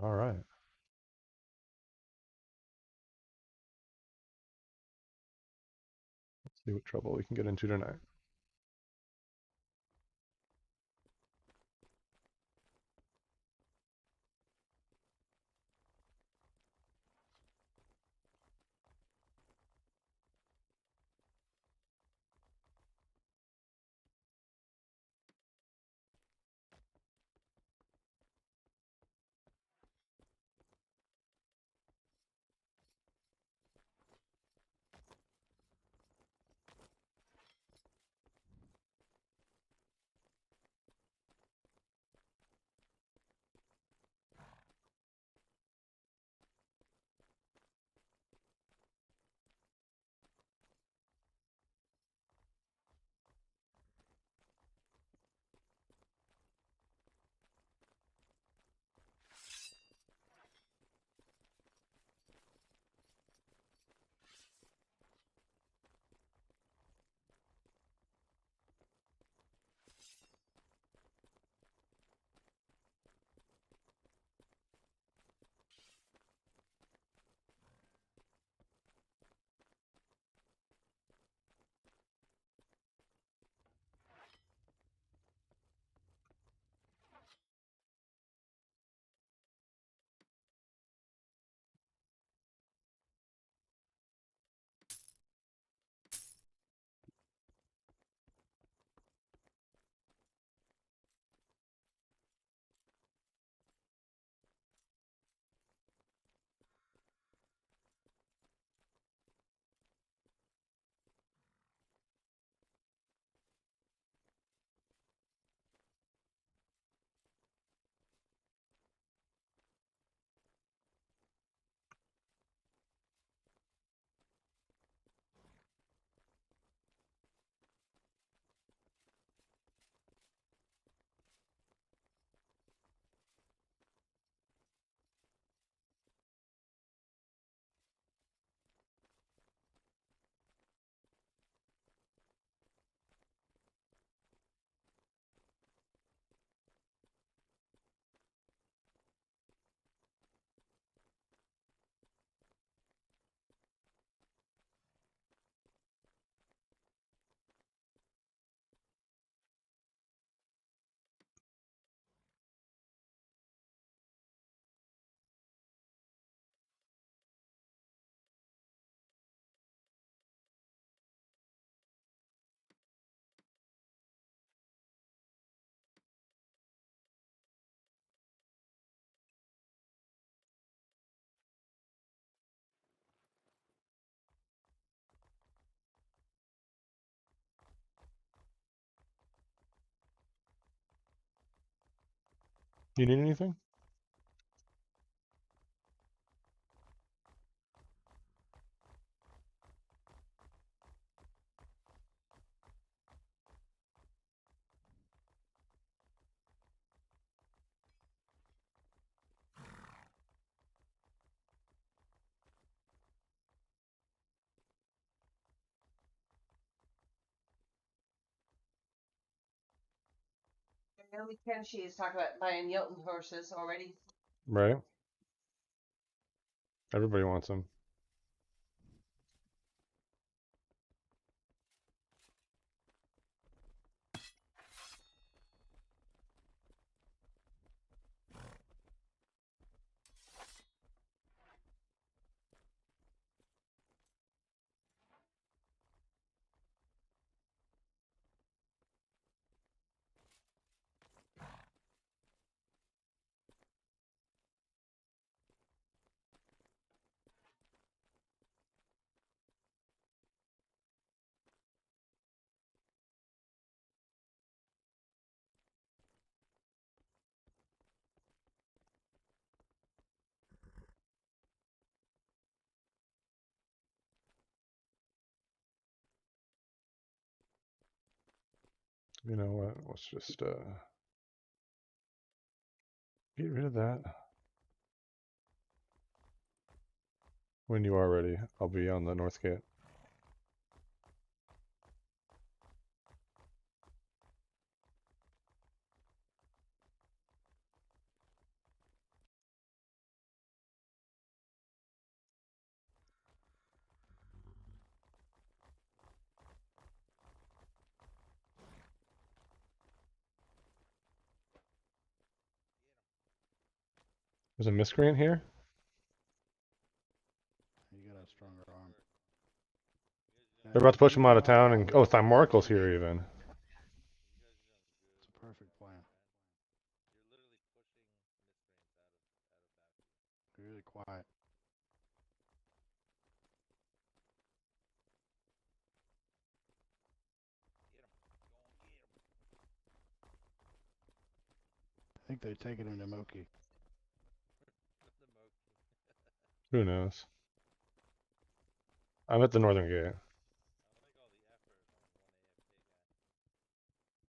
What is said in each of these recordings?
All right. Let's see what trouble we can get into tonight. You need anything? Naomi Kenshy is talking about buying Yelton horses already. Right. Everybody wants them. You know what? Let's just get rid of that. When you are ready, I'll be on the north gate. There's a miscreant here? You got a stronger arm. They're about to push him out of town, and oh, Thymorkel's here even. It's a perfect plan. Be really quiet. I think they take it into Moki. Who knows? I'm at the northern gate.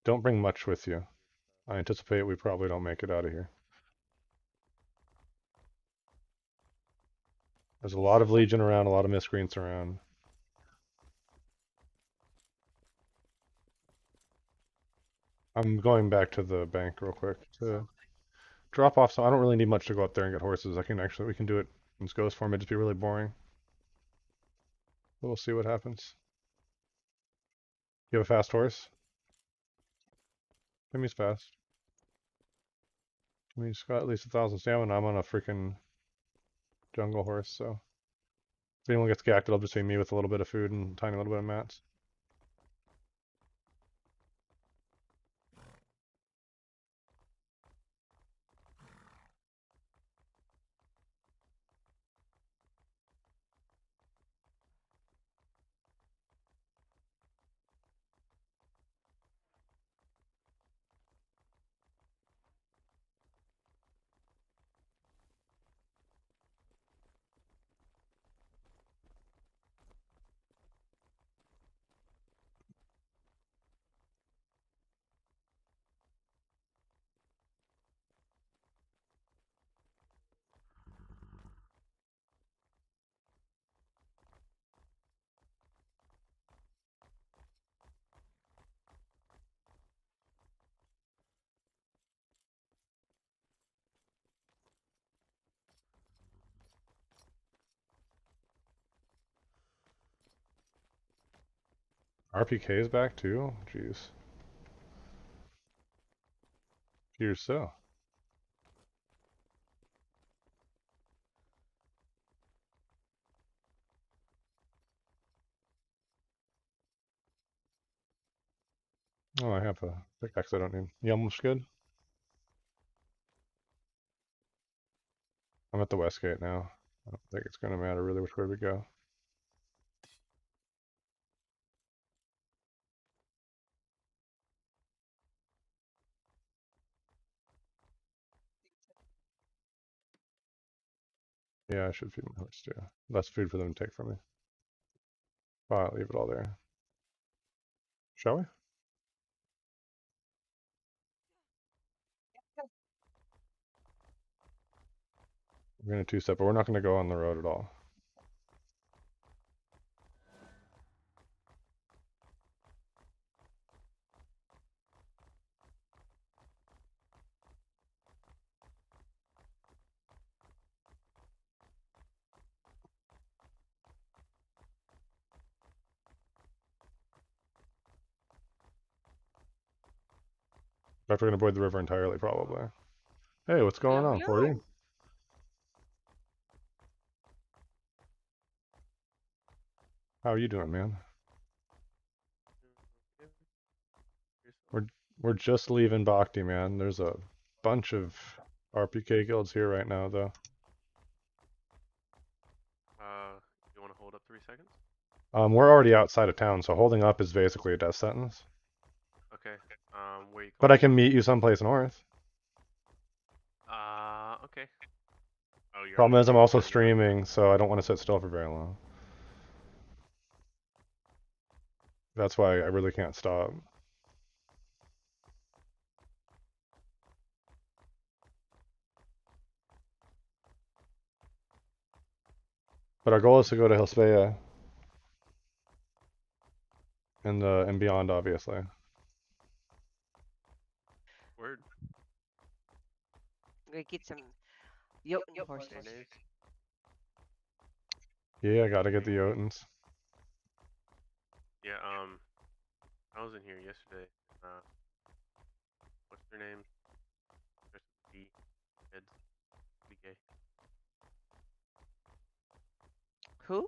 Don't bring much with you. I anticipate we probably don't make it out of here. There's a lot of Legion around, a lot of miscreants around. I'm going back to the bank real quick to drop off. So I don't really need much to go up there and get horses. We can do it in Ghost form. It'd just be really boring. But we'll see what happens. You have a fast horse? Timmy's fast. Timmy's got at least 1,000 stamina. I'm on a freaking jungle horse, so if anyone gets gacked, it'll just be me with a little bit of food and a tiny little bit of mats. RPK is back too? Jeez. Here's so. Oh, I have a pickaxe I don't need. You almost good? I'm at the west gate now. I don't think it's going to matter really which way we go. Yeah, I should feed my horse too. Less food for them to take from me. I'll leave it all there. Shall we? We're going to two-step, but we're not going to go on the road at all. But we're going to avoid the river entirely, probably. Hey, what's going on, 40? How are you doing, man? We're just leaving Bhakti, man. There's a bunch of RPK guilds here right now, though. You want to hold up 3 seconds? We're already outside of town, so holding up is basically a death sentence. Okay. Where you going? But I can meet you someplace north. Okay. Oh, you're Problem is I'm also streaming, so I don't want to sit still for very long. That's why I really can't stop. But our goal is to go to Hilspeya. And beyond, obviously. Word. I'm gonna get some Jotun horses. Yeah, I gotta get the Jotuns. Yeah, I was in here yesterday. What's their name? There's B. Heads. Be gay. Who?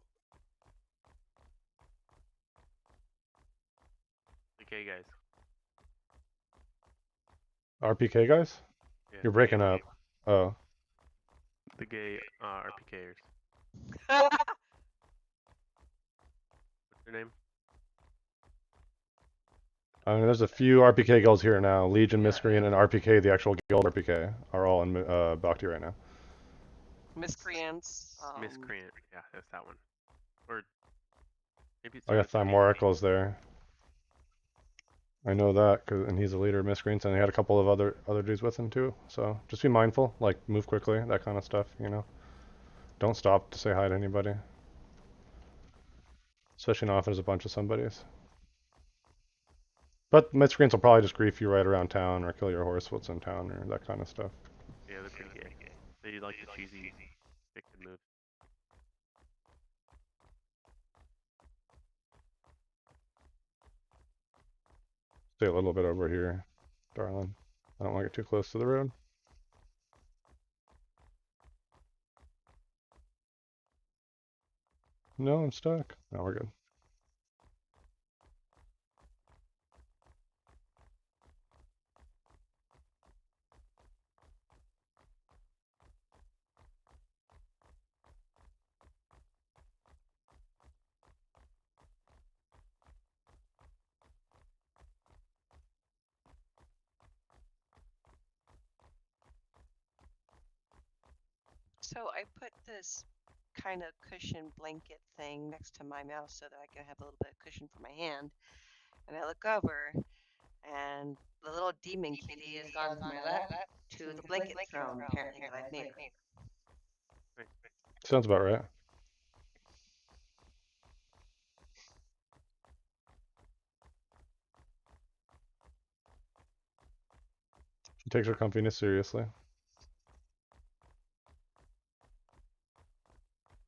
The gay guys. RPK guys? Yeah, You're the breaking gay up. Oh. The gay RPKers. What's their name? I mean, there's a few RPK guilds here now. Legion, Miscreant, and RPK, the actual guild RPK, are all in Bhakti right now. Miscreants. Miscreant. Yeah, that's that one. Or maybe it's I got RPK. Thymoracles there. I know that, and he's a leader of Miscreants, and he had a couple of other dudes with him too. So just be mindful, like move quickly, that kind of stuff, you know. Don't stop to say hi to anybody. Especially not if there's a bunch of somebodies. But Miscreants will probably just grief you right around town, or kill your horse what's in town, or that kind of stuff. Yeah, they're pretty gay. They like the cheesy, wicked move. Stay a little bit over here, darling. I don't want to get too close to the road. No, I'm stuck. No, we're good. So I put this kind of cushion blanket thing next to my mouse so that I can have a little bit of cushion for my hand. And I look over, and the little demon kitty has gone from my lap to the blanket throne, apparently, that I've made her. Sounds about right. She takes her comfiness seriously.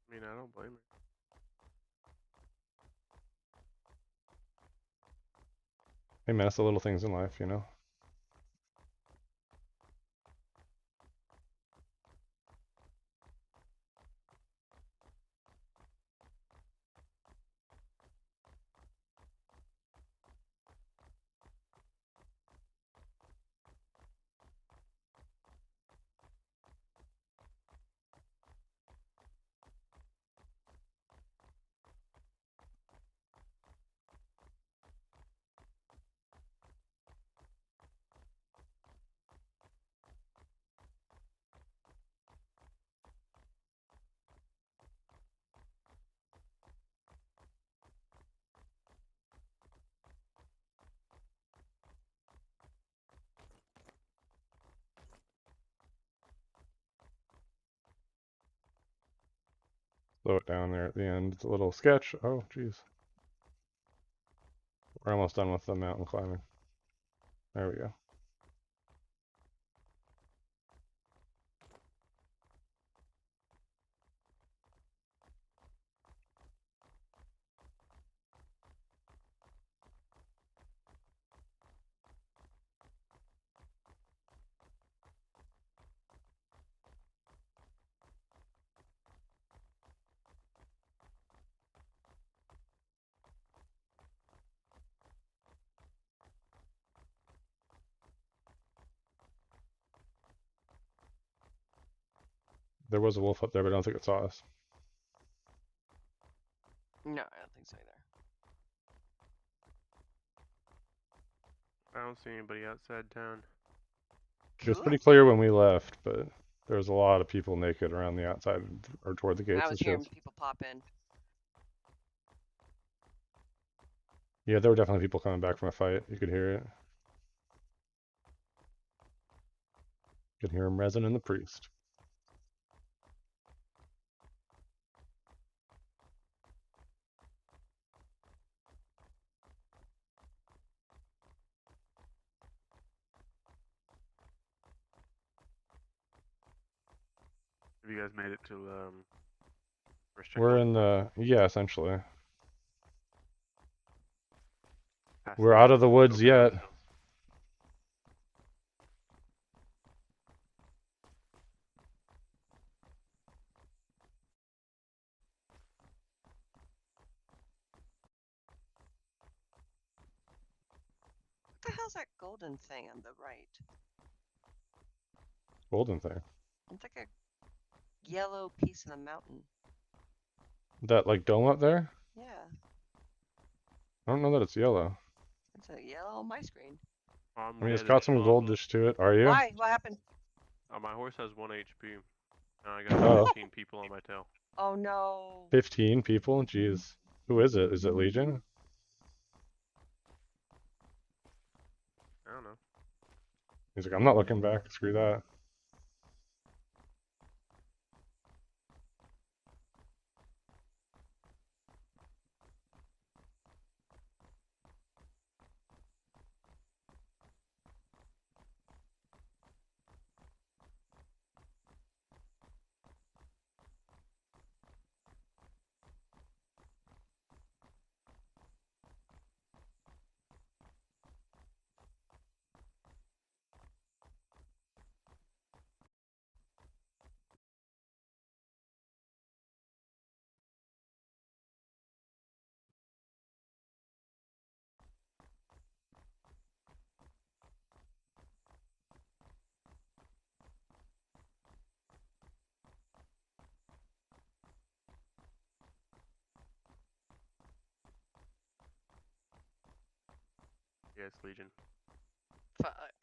I mean, I don't blame her. Hey man, it's the little things in life, you know. Slow it down there at the end. It's a little sketch. Oh, jeez. We're almost done with the mountain climbing. There we go. There was a wolf up there, but I don't think it saw us. No, I don't think so either. I don't see anybody outside town. It was Cool. pretty clear when we left, but there was a lot of people naked around the outside or toward the gates I and was shit. hearing people pop in. Yeah, there were definitely people coming back from a fight. You could hear it. You could hear him resin and the priest. Have you guys made it to first We're checkpoint? in the, yeah, essentially. Past We're out of the woods open yet. house? hell's that golden thing on the right? Golden thing. It's like a yellow piece of the mountain. That like dome up there? Yeah, I don't know that it's yellow. it's a yellow on my screen. I'm I mean, it's dead got as some fuck. goldish to it. Are you? Why? What happened? My horse has 1 HP. And I got Oh. 15 people on my tail. Oh no. 15 people? Jeez. Who is it? Is it Legion? I don't know. He's like, I'm not looking back. Screw that. Yeah, it's Legion. Fuck.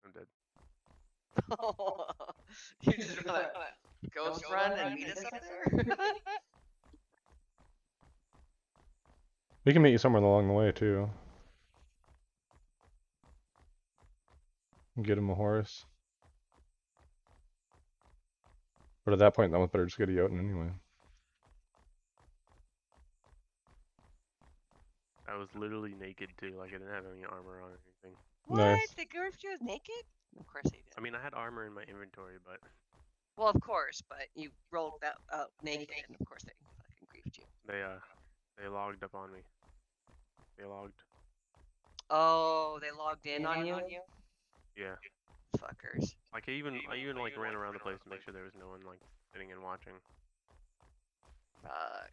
I'm dead. You just wanna ghost run and meet us up there? We can meet you somewhere along the way, too. Get him a horse. But at that point, that was better just get a Jotun anyway. I was literally naked too. Like I didn't have any armor on or anything. What? Nice. They griefed you naked? Of course they did. I mean, I had armor in my inventory, but Well, of course, but you rolled that out naked, and of course they fucking griefed you. they logged up on me. They logged. Oh, they logged in on you? Yeah. Fuckers. Like I even like ran around the place to make sure there was no one like sitting and watching. Fuck.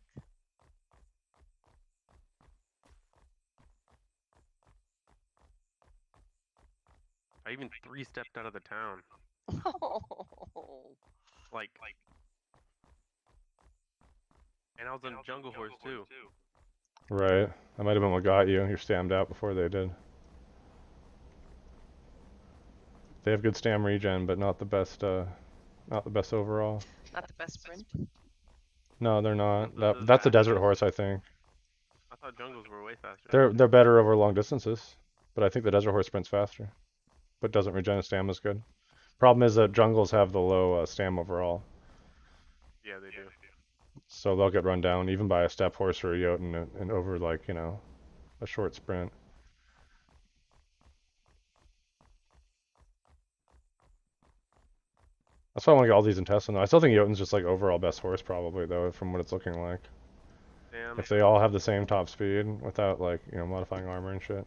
I even 3-stepped out of the town. Like. And I was on Jungle Horse too. Right. That might have been what got you. You're stammed out before they did. They have good stam regen, but not the best overall. Not the best sprint. No, they're not. The That's a desert horse, I think. I thought jungles were way faster. They're better over long distances, but I think the desert horse sprints faster, but doesn't regen stam as good. Problem is that jungles have the low stam overall, Yeah, they do. so they'll get run down even by a steppe horse or a Jotun and over like, you know, a short sprint. That's why I want to get all these intestines. I still think Jotun's just like overall best horse probably though, from what it's looking like. Damn. If they all have the same top speed without like, you know, modifying armor and shit.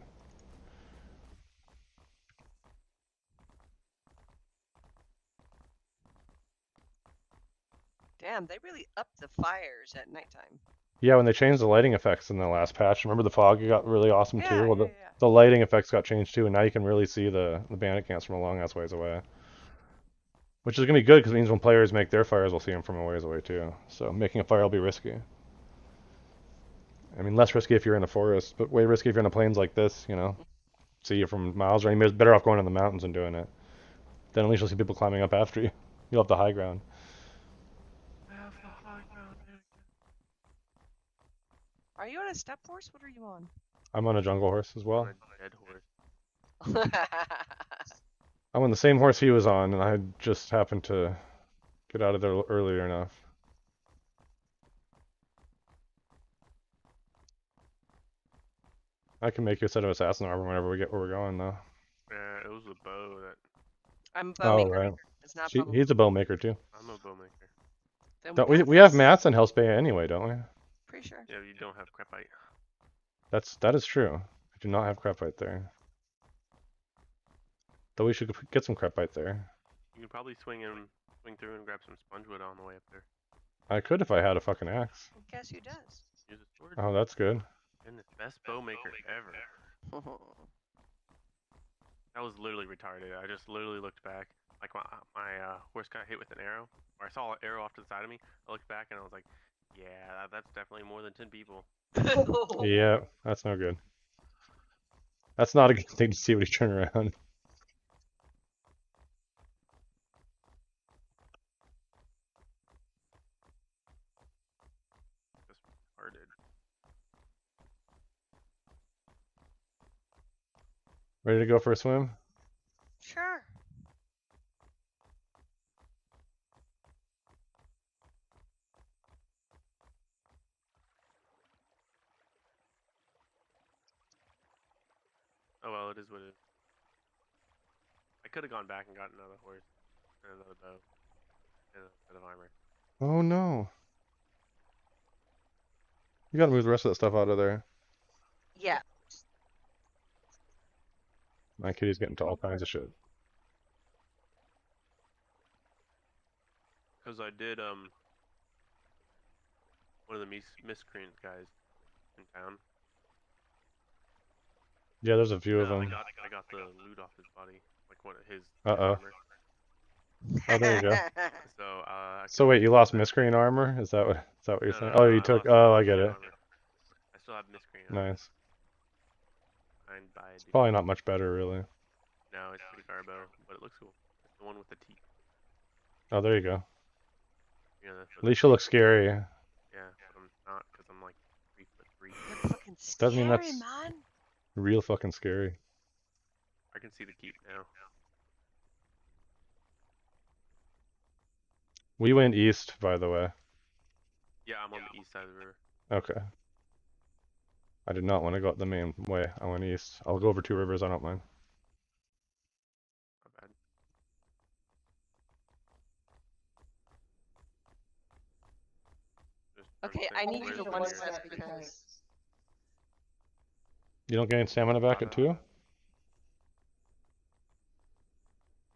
Damn, they really upped the fires at nighttime. Yeah, when they changed the lighting effects in the last patch, remember the fog got really awesome Yeah, too? Well, yeah. the lighting effects got changed too, and now you can really see the bandit camps from a long ass ways away. Which is gonna be good because it means when players make their fires, we'll see them from a ways away too. So making a fire will be risky. I mean, less risky if you're in a forest, but way risky if you're in a plains like this, you know. See you from miles or anything. Better off going in the mountains and doing it. Then at least you'll see people climbing up after you. You'll have the high ground. Are you on a steppe horse? What are you on? I'm on a jungle horse as well. On a dead horse. I'm on the same horse he was on, and I just happened to get out of there earlier enough. I can make you a set of assassin armor whenever we get where we're going, though. Yeah, it was a bow that I'm a Oh, bowmaker. right. It's not a problem. He's a bow maker too. I'm a bow maker. Then Don't got we have this. mats in Hellspace anyway, don't we? Pretty sure. Yeah, you don't have crepite. That is true. I do not have crepite there. Though we should get some crepite there. You can probably swing through and grab some sponge wood on the way up there. I could if I had a fucking axe. Guess who does? Use a sword. Oh, that's good. And the best bow maker ever. That was literally retarded. I just literally looked back. Like my horse got hit with an arrow. Or I saw an arrow off to the side of me. I looked back and I was like, yeah, that's definitely more than 10 people. Yeah, that's no good. That's not a good thing to see when you turn around. Just retarded. Ready to go for a swim? Sure. Oh well, it is what it is. I could have gone back and gotten another horse and another bow and a set of armor. Oh no. You gotta move the rest of that stuff out of there. Yeah. My kitty's getting into all kinds of shit. Because I did one of the miscreant guys in town. Yeah, there's a few of them. I got the loot off his body, like one of his Uh-oh. armor. Oh, there you go. So So wait, you lost miscreant armor? Is that what you're saying? Oh, you I took. lost Oh, I get it. armor. I still have miscreant armor. Nice. Signed by It's probably not much better, really. No, it's pretty garbo, but it looks cool. It's the one with the teeth. Oh, there you go. You know, At least you look scary. yeah, but I'm not because I'm like 3'3". You're fucking Doesn't mean scary, that's- man. Real fucking scary. I can see the keep now. We went east, by the way. Yeah, I'm on the east side of the river. Okay. I did not want to go up the main way. I went east. I'll go over 2 rivers, I don't mind. Not bad. Just trying to Okay, think I need where's you to the one nearest- step because You don't gain stamina back at 2?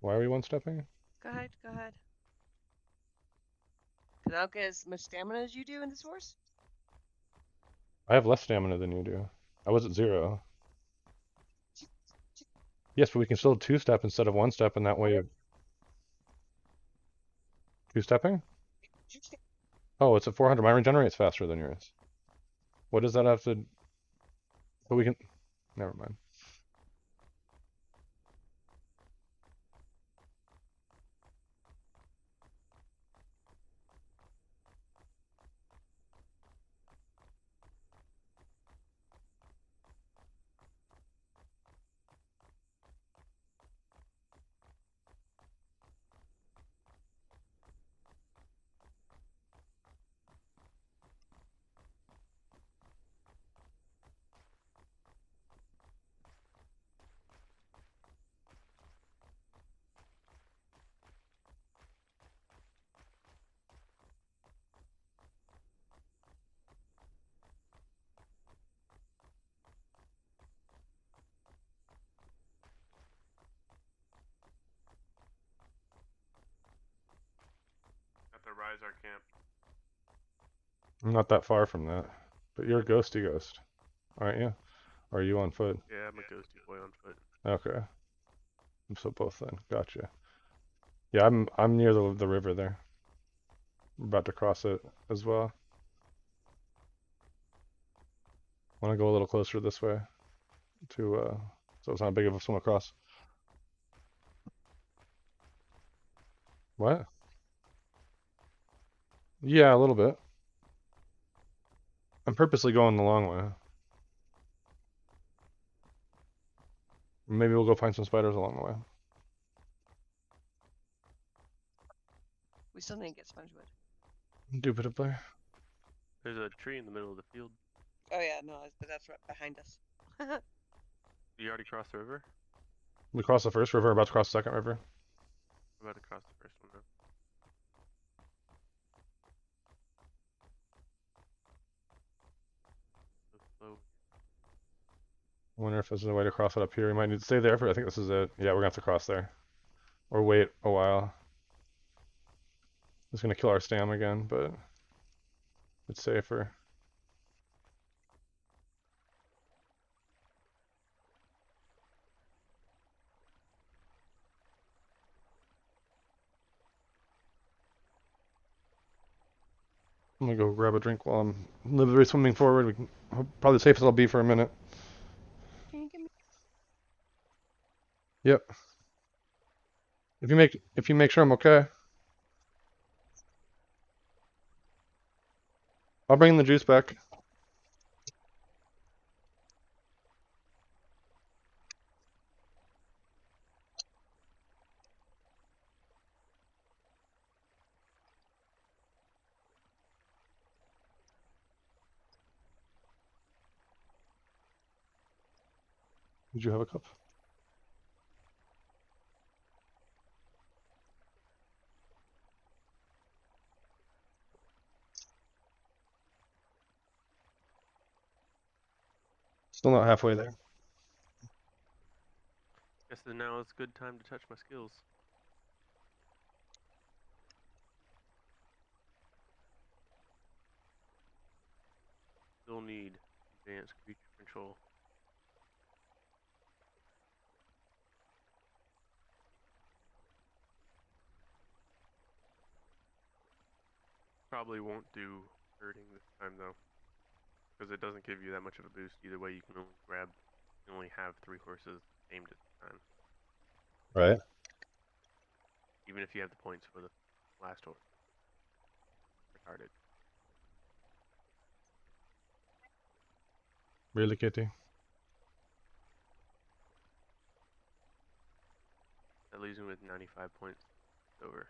Why are we one-stepping? go ahead, go ahead. Cause I don't get as much stamina as you do in this horse. I have less stamina than you do. I was at 0. Yes, but we can still 2-step instead of 1-step, and that way you... 2-stepping? Oh, it's at 400. Mine regenerates faster than yours. What does that have to... But we can... Never mind. At the rise our camp. I'm not that far from that. But you're a ghosty ghost, aren't you? Or are you on foot? Yeah, I'm a ghosty boy on foot. Okay. So both then. Gotcha. Yeah, I'm near the river there. I'm about to cross it as well. Want to go a little closer this way to so it's not big of a swim across. What? Yeah, a little bit. I'm purposely going the long way. Maybe we'll go find some spiders along the way. We still need to get sponge wood. Indubitably. There's a tree in the middle of the field. Oh yeah, no, but that's right behind us. You already crossed the river? We crossed the first river, about to cross the second river. We're about to cross the first one now. So slow. wonder if there's a way to cross it up here. We might need to stay there for. I think this is it. Yeah, we're gonna have to cross there, or wait a while. It's gonna kill our stam again, but it's safer. I'm gonna go grab a drink while I'm literally swimming forward. We can, probably the safest I'll be for a minute. Can you give me? Yep. If you make sure I'm okay, I'll bring the juice back. Did you have a cup? Still not halfway there. Guess that now is a good time to touch my skills. Still need advanced creature control. Probably won't do hurting this time though, because it doesn't give you that much of a boost either way. You can only have 3 horses aimed at the time, Right. even if you have the points for the last horse. Retarded. Really, Kitty? That leaves me with 95 points over.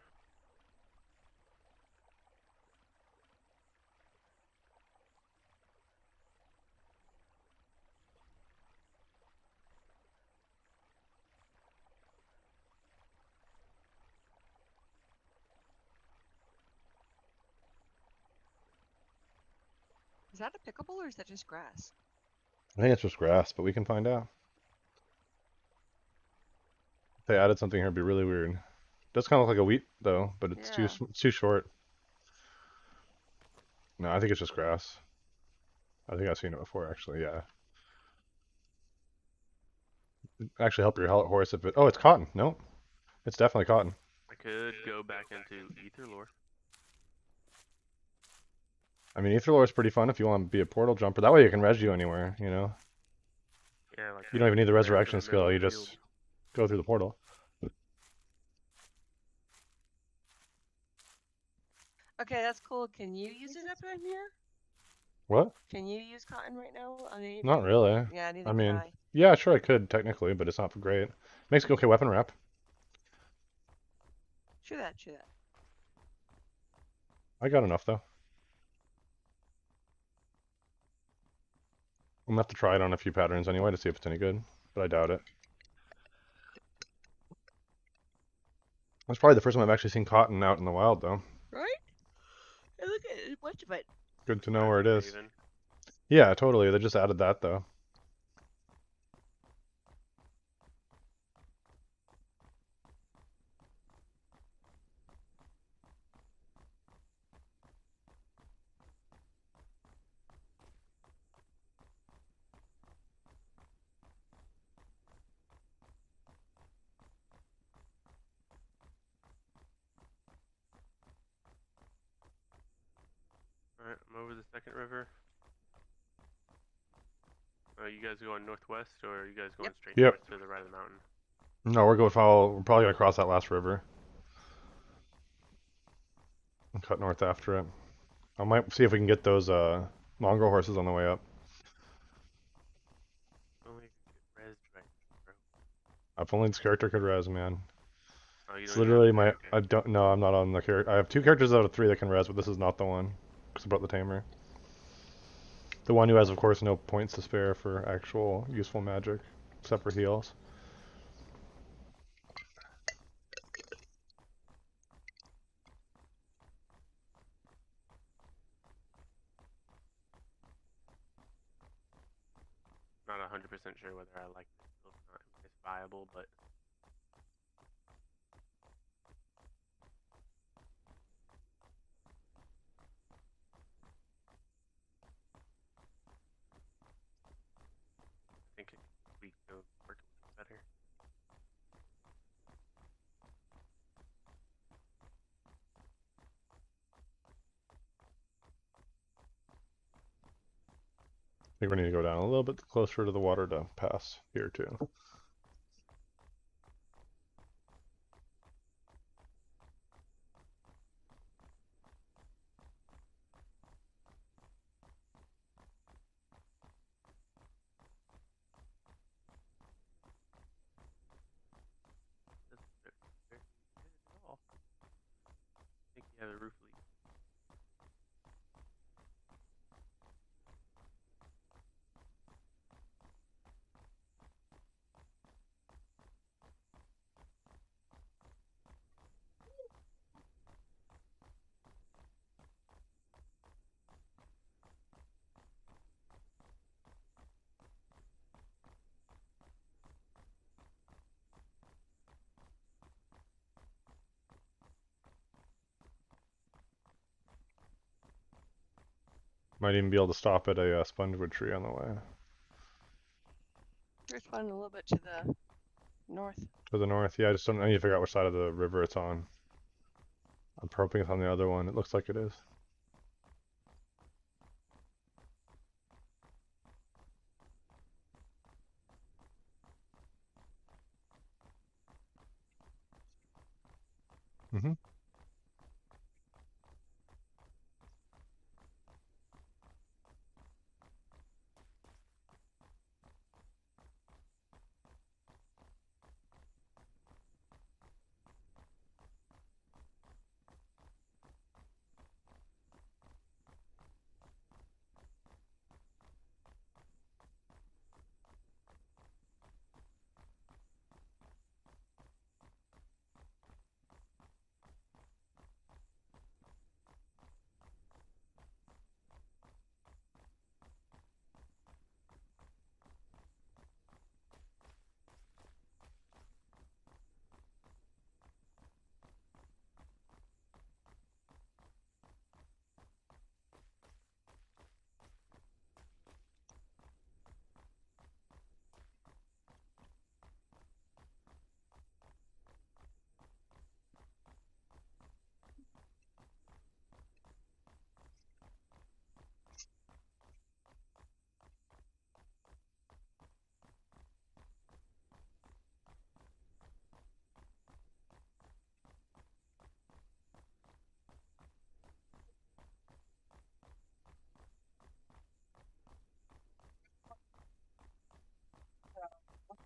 Is that a pickable or is that just grass? I think it's just grass, but we can find out. If they added something here, it'd be really weird. Does kind of look like a wheat though, but it's Yeah. too short. No, I think it's just grass. I think I've seen it before, actually. Yeah. It'd actually help your horse if it. Oh, it's cotton. No, it's definitely cotton. I could go back into Ether Lore. I mean, Ether Lore is pretty fun if you want to be a portal jumper. That way you can res you anywhere, you know? Yeah, like You don't even need the wherever resurrection the middle skill. of You the just field. go through the portal. Okay, that's cool. Can you use it up in here? What? Can you use cotton right now on any of Not your... really. Yeah, neither I can mean, I. yeah, sure I could technically, but it's not great. Makes okay weapon wrap. True that, true that. I got enough though. I'm gonna have to try it on a few patterns anyway to see if it's any good, but I doubt it. That's probably the first time I've actually seen cotton out in the wild though. Right? And look at it, much of it. Good to know where it is. Raven. Yeah, totally. They just added that though. Alright, I'm over the second river. You guys going northwest, or are you guys going straight Yep. north to the right of the mountain? No, we're we're probably gonna cross that last river. And cut north after it. I might see if we can get those mongrel horses on the way up. Only get res right, bro. If only this character could res, man. Oh, you It's don't even literally have my. okay. I don't. No, I'm not on the character. I have 2 characters out of 3 that can res, but this is not the one. Because I brought the tamer. The one who has, of course, no points to spare for actual useful magic, except for heals. not 100% sure whether I like it. Still not it's viable, but I think we could work a little better. I think we need to go down a little bit closer to the water to pass here too. Doesn't look very good at all. I think we have a roof leak. Might even be able to stop at a spongewood tree on the way. There's one a little bit to the north. To the north, yeah, I just don't I need to figure out which side of the river it's on. I'm hoping it's on the other one. It looks like it is. Mm-hmm.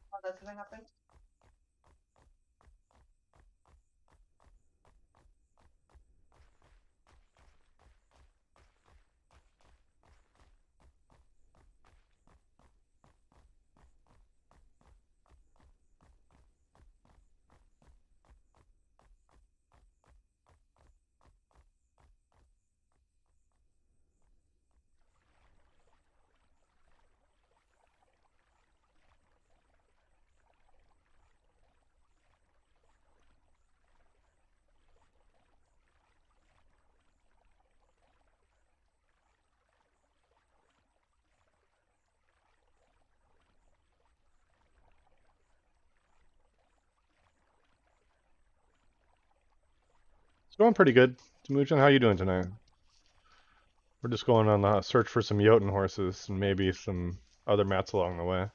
How that's gonna happen? It's going pretty good. Temujin, how you doing tonight? We're just going on the search for some Jotun horses and maybe some other mats along the way.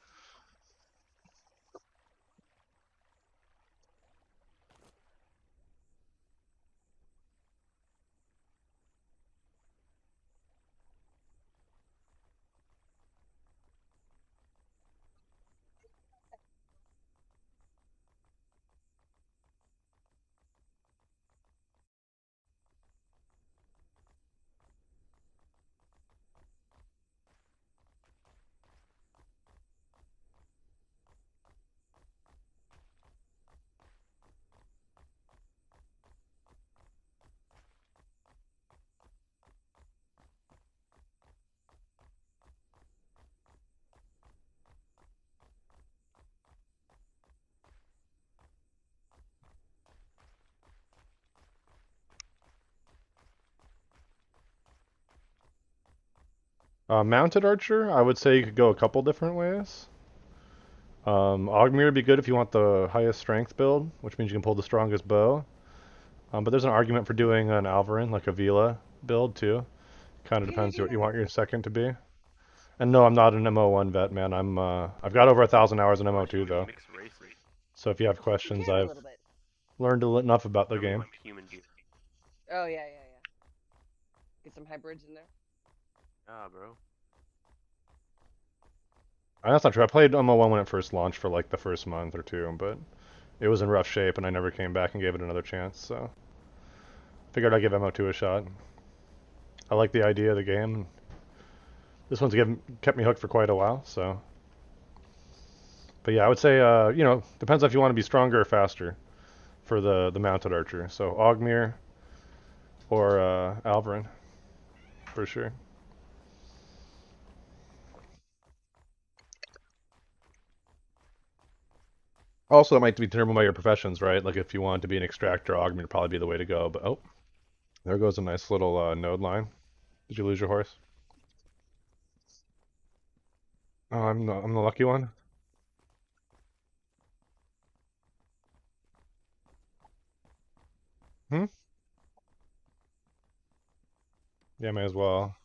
Mounted archer, I would say you could go a couple different ways. Augmir would be good if you want the highest strength build, which means you can pull the strongest bow. But there's an argument for doing an Alvarin, like a Vila build too. Kind of depends what you want your second to be. And no, I'm not an MO1 vet, man. I've got over 1,000 hours in Watching MO2 when you though. mix races. So if you have You questions, can a I've little bit. learned enough about the Remember game. my human gear. Oh yeah, yeah, yeah. Get some hybrids in there. Ah, bro. That's not true. I played MO1 when it first launched for like the first month or two, but it was in rough shape and I never came back and gave it another chance, so figured I'd give MO2 a shot. I like the idea of the game. This one's kept me hooked for quite a while, so. But yeah, I would say, depends if you want to be stronger or faster for the mounted archer. So Augmir or Alvarin, for sure. Also, it might be determined by your professions, right? Like if you want to be an extractor, Augmir would probably be the way to go. But oh, there goes a nice little node line. Did you lose your horse? Oh, I'm the lucky one. Hmm. Yeah, may as well.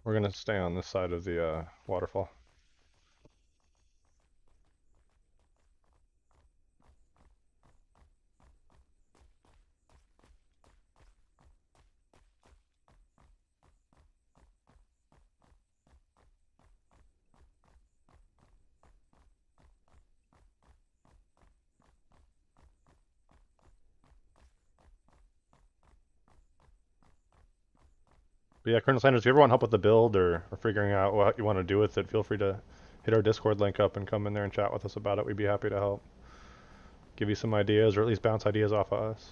We're gonna stay on this side of the waterfall. But yeah, Colonel Sanders, if you ever want help with the build or figuring out what you want to do with it, feel free to hit our Discord link up and come in there and chat with us about it. We'd be happy to help. Give you some ideas or at least bounce ideas off of us.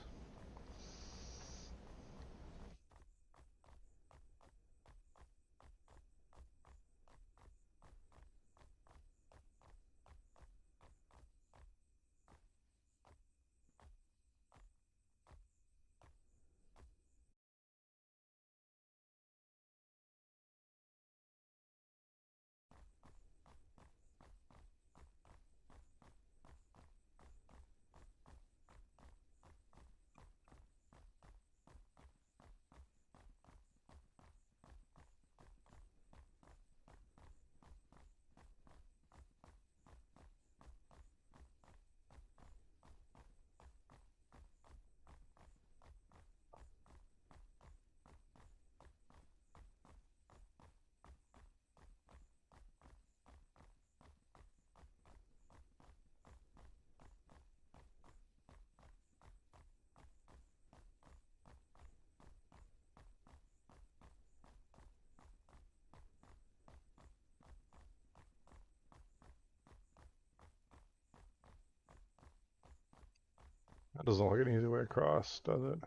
That doesn't look like an easy way across, does it?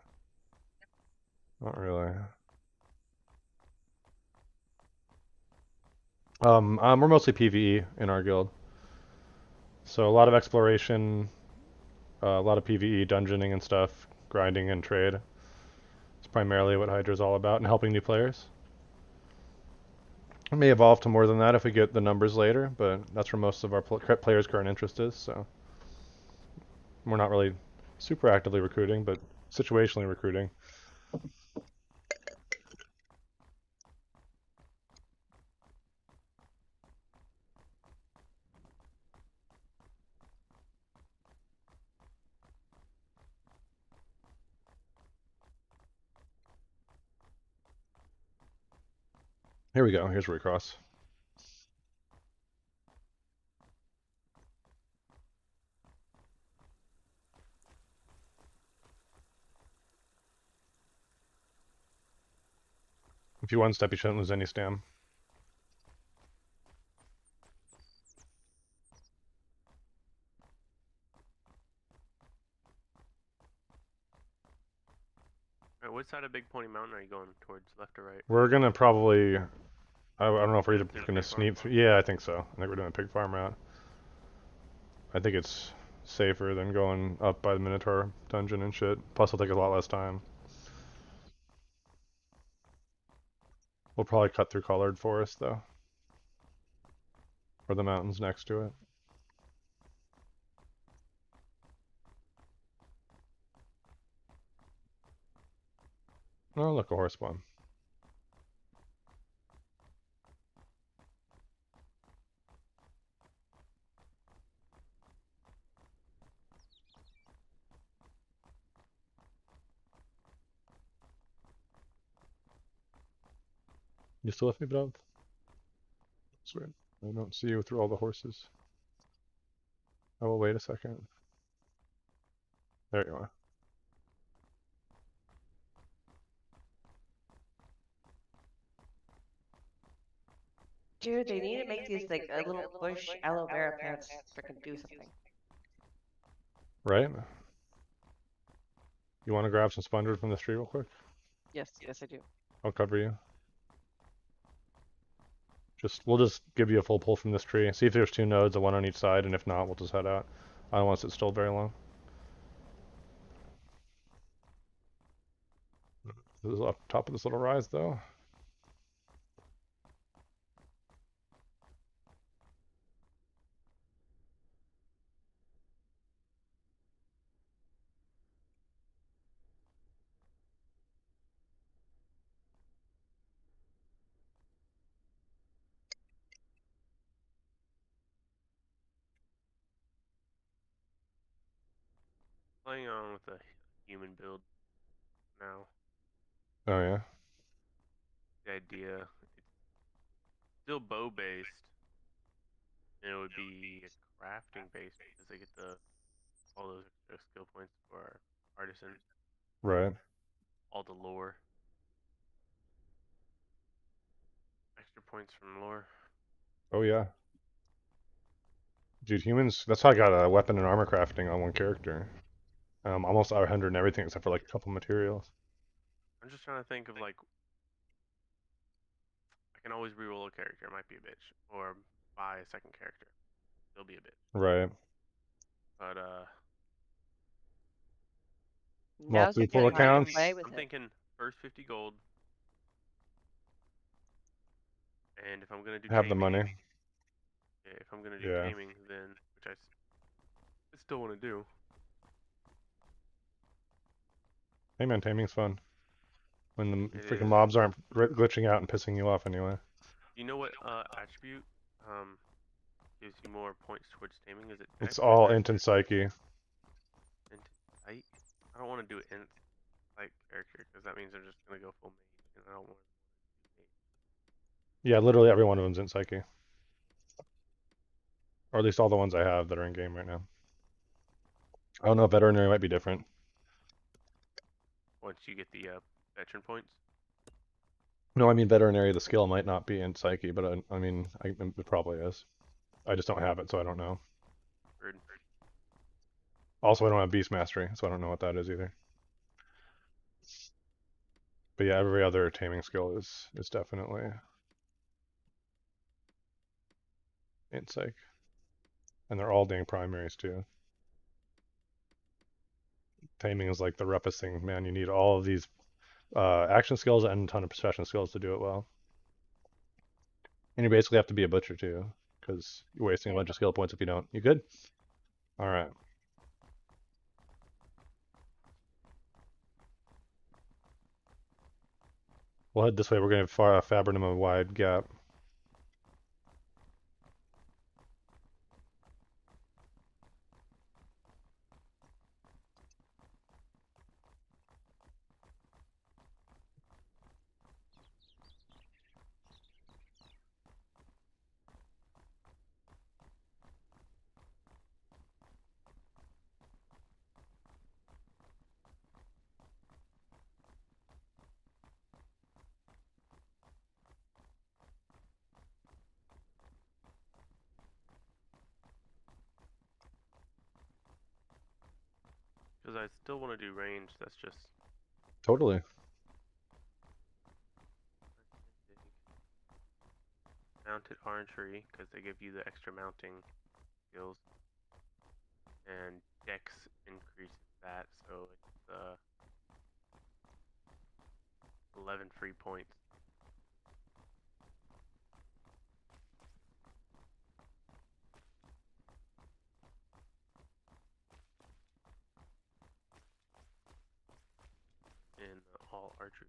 Not really. We're mostly PvE in our guild. So a lot of exploration, a lot of PvE, dungeoning and stuff, grinding and trade. It's primarily what Hydra's all about, and helping new players. It may evolve to more than that if we get the numbers later, but that's where most of our players' current interest is, so. We're not really super actively recruiting, but situationally recruiting. Here we go. Here's where we cross. If you one step, you shouldn't lose any stam. Alright, what side of Big Pony Mountain are you going towards? Left or right? We're gonna probably I don't know if we're Through just the gonna pig farm? sneak through. Yeah, I think so. I think we're doing a pig farm route. I think it's safer than going up by the Minotaur dungeon and shit. Plus, it'll take a lot less time. We'll probably cut through colored forest though, or the mountains next to it. Oh, look, a horse spawn. You still with me, Brav? Sweet. I don't see you through all the horses. I will wait a second. There you are. Dude, they need to make these like a little bush aloe vera plants freaking do something. Right? You want to grab some sponges from the tree real quick? Yes, yes I do. I'll cover you. We'll just give you a full pull from this tree. See if there's 2 nodes, one on each side, and if not, we'll just head out. I don't want to sit still very long. This is up top of this little rise, though. Playing on with a human build now. Oh yeah. The idea, it's still bow based, and it would be crafting based because they get all those extra skill points for our artisan, Right. all the lore, extra points from lore. Oh yeah. Dude, humans, that's how I got a weapon and armor crafting on one character. Almost 100 and everything except for like a couple materials. I'm just trying to think of like I can always reroll a character. It might be a bitch, or buy a second character. It'll be a bitch. Right. But Now's a Multiple good time to accounts. play with I'm it. thinking first 50 gold, and if I'm gonna do Have the taming, money. yeah, if I'm gonna do Yeah. taming, then which I still want to do. Hey man, taming's fun. When the It freaking is. mobs aren't glitching out and pissing you off anyway. You know what attribute gives you more points towards taming? Is it It's dex or all int nurture? and psyche. Int I don't want to do int like character because that means I'm just gonna go full mage, and I don't want to do mage. Yeah, literally every one of them's int psyche. Or at least all the ones I have that are in game right now. I don't know if veterinary might be different. Once you get the veteran points. No, I mean veterinary, the skill might not be in psyche, but I mean, it probably is. I just don't have it, so I don't know. Rude. Also, I don't have beast mastery, so I don't know what that is either. But yeah, every other taming skill is definitely in psych. And they're all dang primaries too. Taming is like the roughest thing, man. You need all of these action skills and a ton of profession skills to do it well. And you basically have to be a butcher too, because you're wasting a bunch of skill points if you don't. You good? All right. We'll head this way. We're going to Fabrinum a wide gap. Because I still want to do range. That's just. Totally. mounted archery because they give you the extra mounting skills, and Dex increases that, so it's 11 free points. In all archery,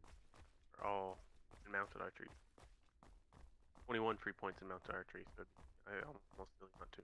or all in mounted archery. 21 free points in mounted archery, so I almost really want to.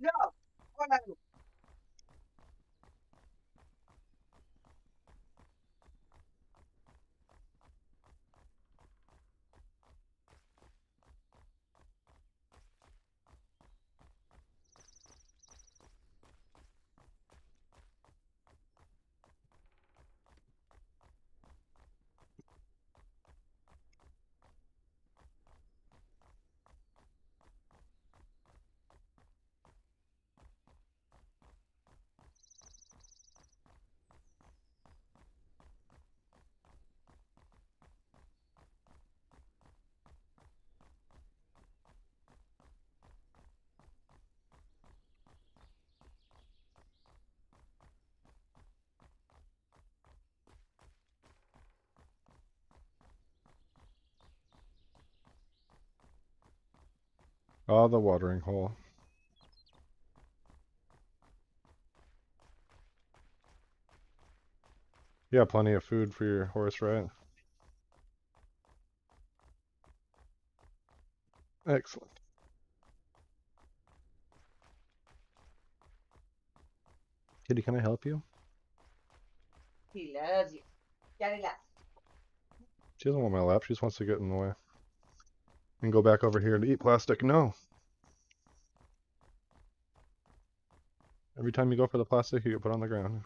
No. Oh, no. Ah, the watering hole. You have plenty of food for your horse, right? Excellent. Kitty, can I help you? He loves you. Daddy loves. She doesn't want my lap. She just wants to get in the way. And go back over here to eat plastic. No. Every time you go for the plastic, you get put on the ground.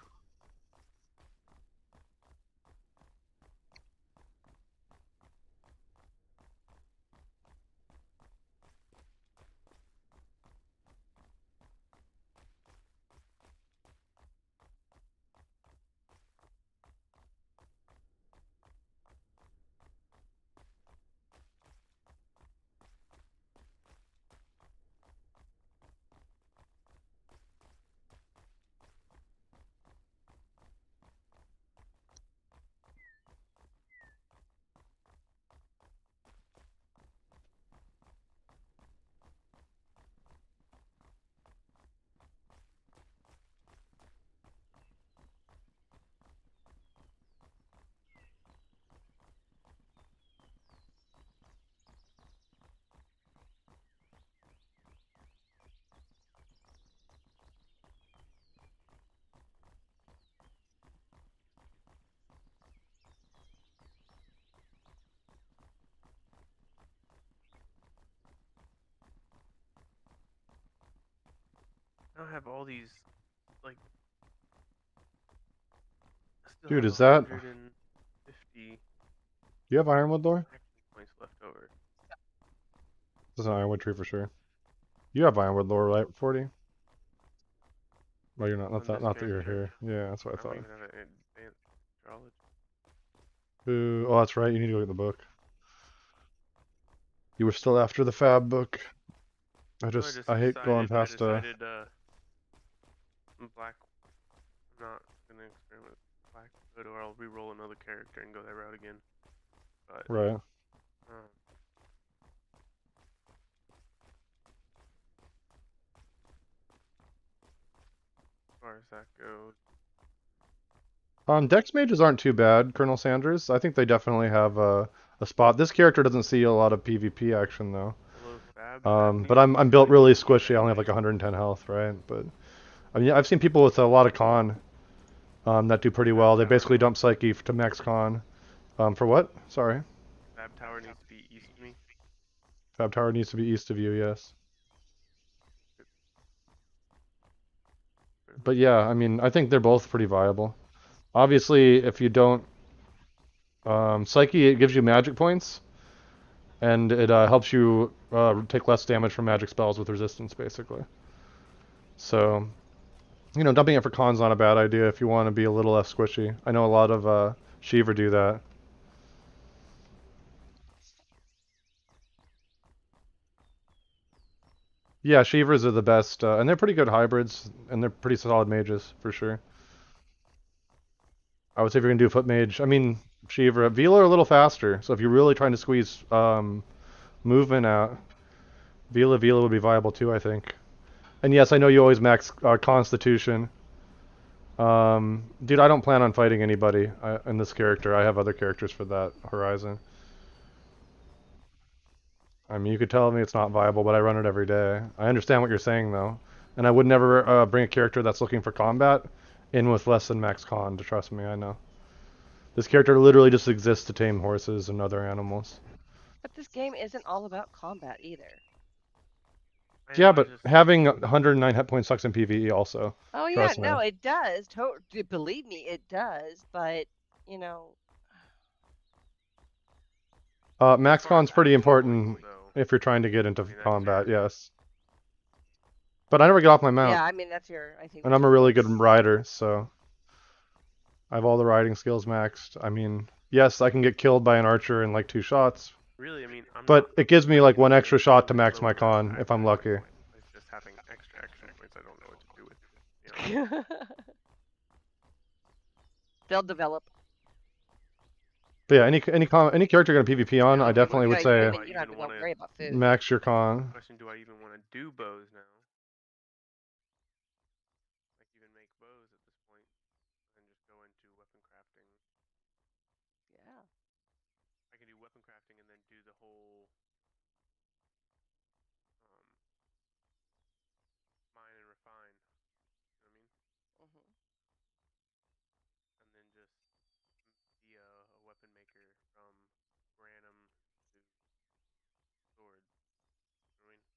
I now have all these, like, I still Dude, have is that... 150 Do you have ironwood lore? action points left over. This is an ironwood tree for sure. You have ironwood lore, right, 40? Well, you're not. On this Not that you're character, here. Yeah, that's what I I don't thought. even have an advanced astrology. Ooh, oh, that's right. You need to go get the book. You were still after the fab book. No, I hate going past, I'm not gonna experiment with Blackwood, or I'll re-roll another character and go that route again. But, right. as far as that goes, Dex mages aren't too bad, Colonel Sanders. I think they definitely have a spot. This character doesn't see a lot of PvP action though. hello Fab, But I'm built really squishy. I only have like 110 health, right? But I mean, I've seen people with a lot of con that do pretty well. They basically dump Psyche to max con, For what? Sorry. Fab Tower needs to be east of me. Fab Tower needs to be east of you, yes. But yeah, I mean, I think they're both pretty viable. Obviously, if you don't... Psyche, it gives you magic points, and it helps you take less damage from magic spells with resistance, basically. So, you know, dumping it for Con's not a bad idea if you want to be a little less squishy. I know a lot of Shiva do that. Yeah, Shivas are the best, and they're pretty good hybrids, and they're pretty solid mages, for sure. I would say if you're going to do Foot Mage, I mean, Shiva, Vila are a little faster, so if you're really trying to squeeze movement out, Vila would be viable too, I think. And yes, I know you always max Constitution. Dude, I don't plan on fighting anybody in this character. I have other characters for that horizon. I mean, you could tell me it's not viable, but I run it every day. I understand what you're saying, though. And I would never bring a character that's looking for combat in with less than max con, to trust me, I know. This character literally just exists to tame horses and other animals. But this game isn't all about combat either. Yeah, but having 109 hit points sucks in PvE also. Oh yeah, Trust me. no, it does. Believe me, it does. But you know, max con's pretty important if you're trying to get into combat, yes. But I never get off my mount. yeah, I mean that's your. I think. And I'm a really good rider, so I have all the riding skills maxed. I mean, yes, I can get killed by an archer in like 2 shots. Really, I mean, but it gives me like 1 extra shot to max my con if I'm lucky. It's just having extra action points. I don't know what to do with. You know? They'll develop. But yeah, any character you're gonna PvP on, I definitely would say you don't have to worry about food. max your con. Question: do I even want to do bows now? Like even make bows at this point, and just go into weapon crafting. Yeah. I can do weapon crafting and then do the whole mine and refine. You know what I mean? Mhm. And then just be a weapon maker from random to sword. You know what I mean?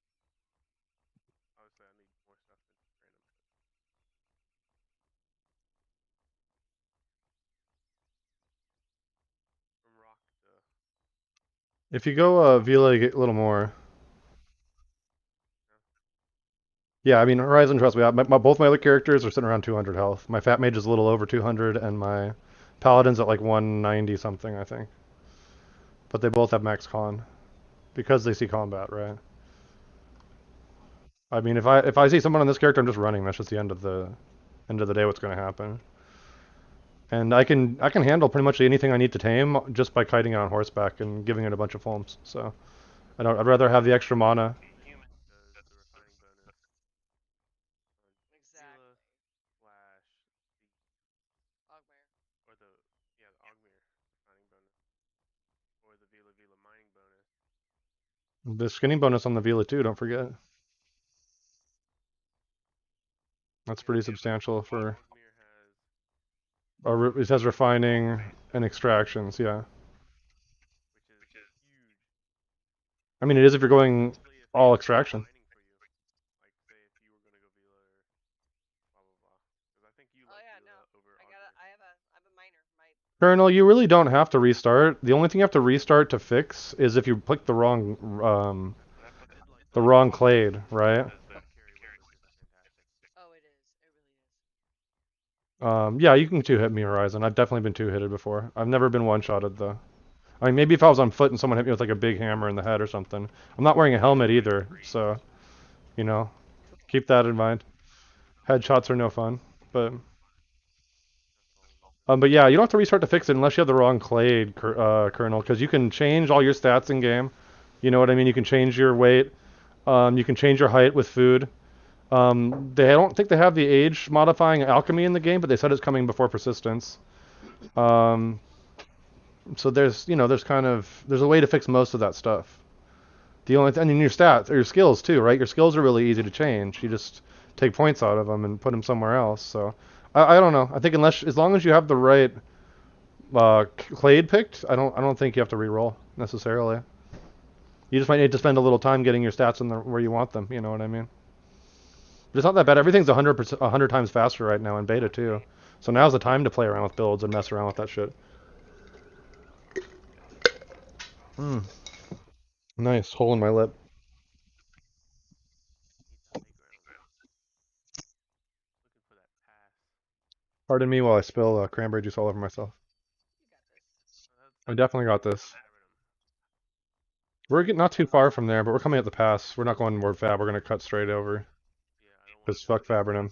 Obviously, I need more stuff than just random. From rock to. If you go Vila, you get a little more. Yeah, I mean, Horizon, trust me, both my other characters are sitting around 200 health. My Fat Mage is a little over 200, and my Paladin's at like 190 something, I think. But they both have max con because they see combat, right? I mean, if I see someone on this character, I'm just running. That's just the end of the day. What's going to happen? And I can handle pretty much anything I need to tame just by kiting it on horseback and giving it a bunch of foams. So I'd rather have the extra mana. Exactly. Ogmere. Or the Ogmere refining bonus. Or the Vila mining bonus. The skinning bonus on the Vila too, don't forget. That's pretty substantial for... it has refining and extractions, yeah. Which is huge. I mean, it is if you're going all extraction. Like, say if you were going to go Vila or blah, blah, blah. Because I think you like Vila over Ogmere. I have a miner. Colonel, you really don't have to restart. The only thing you have to restart to fix is if you click the wrong clade, right? Oh, it is. It really is. Yeah, you can 2-hit me, Horizon. I've definitely been 2-hitted before. I've never been 1-shotted, though. I mean, maybe if I was on foot and someone hit me with like a big hammer in the head or something. I'm not wearing a helmet either, so, you know, keep that in mind. Headshots are no fun, but yeah, you don't have to restart to fix it unless you have the wrong clade, Colonel, because you can change all your stats in game. You know what I mean? You can change your weight. You can change your height with food. They don't think they have the age modifying alchemy in the game, but they said it's coming before persistence. So there's a way to fix most of that stuff. The only thing, and your stats, or your skills too, right? Your skills are really easy to change. You just take points out of them and put them somewhere else. So I don't know. I think as long as you have the right Clade picked, I don't think you have to reroll necessarily. You just might need to spend a little time getting your stats in where you want them. You know what I mean? But it's not that bad. Everything's 100 times faster right now in beta too. So now's the time to play around with builds and mess around with that shit. Mm. Nice hole in my lip. Needs high ground. Looking for that pass. Pardon me while I spill cranberry juice all over myself. I definitely got this. We're getting not too far from there, but we're coming at the pass. We're not going more fab. We're gonna cut straight over. Yeah, I don't want Cause fuck fabbing him.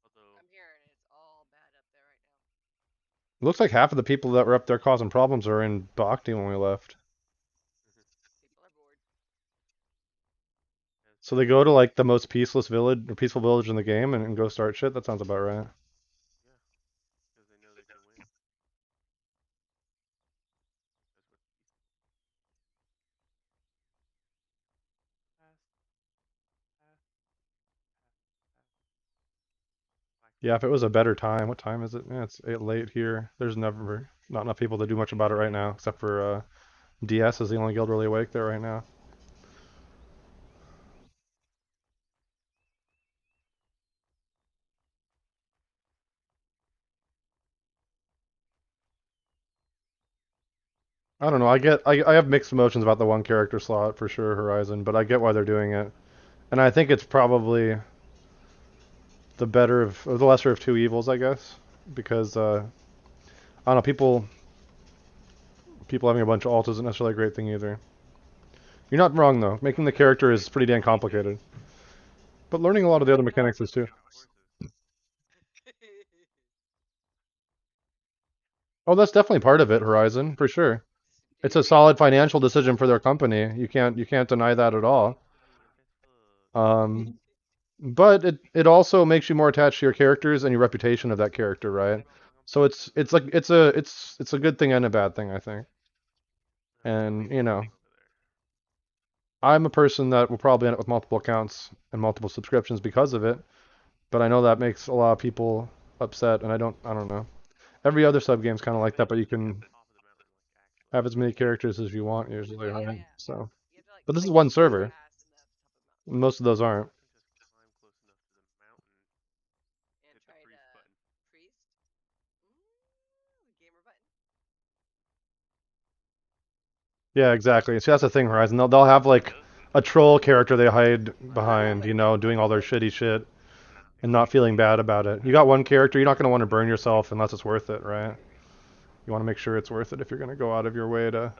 Although I'm hearing it's all bad up there right now. It looks like half of the people that were up there causing problems are in Bhakti when we left. People are bored. So they go to like the most peaceful village in the game and go start shit. That sounds about right. yeah, because they know they can win. That's what pass, pass, Yeah, if it was a better time, what time is it? Yeah, it's late here. There's never not enough people to do much about it right now, except for DS is the only guild really awake there right now. I don't know. I have mixed emotions about the one character slot for sure, Horizon, but I get why they're doing it, and I think it's probably the better of or the lesser of two evils, I guess, because I don't know, people having a bunch of alts isn't necessarily a great thing either. You're not wrong though. Making the character is pretty damn complicated, but learning a lot of the other mechanics is too. Oh, that's definitely part of it, Horizon, for sure. It's a solid financial decision for their company. You can't deny that at all. Um, but it also makes you more attached to your characters and your reputation of that character, right? So it's like it's a good thing and a bad thing, I think. And I'm a person that will probably end up with multiple accounts and multiple subscriptions because of it. But I know that makes a lot of people upset, and I don't know. Every other sub game's kind of like that, but you can have as many characters as you want usually, Yeah, right? yeah. So, You have to but this is like one climb server. fast in the top of the mountain Most of those aren't. Just climb close enough to the mountain, and hit the try to freeze button. priest. Gamer button. Yeah, exactly. See, that's the thing, Horizon. They'll have like a troll character they hide behind, doing all their shitty shit and not feeling bad about it. You got one character, you're not going to want to burn yourself unless it's worth it, right? You want to make sure it's worth it if you're going to go out of your way to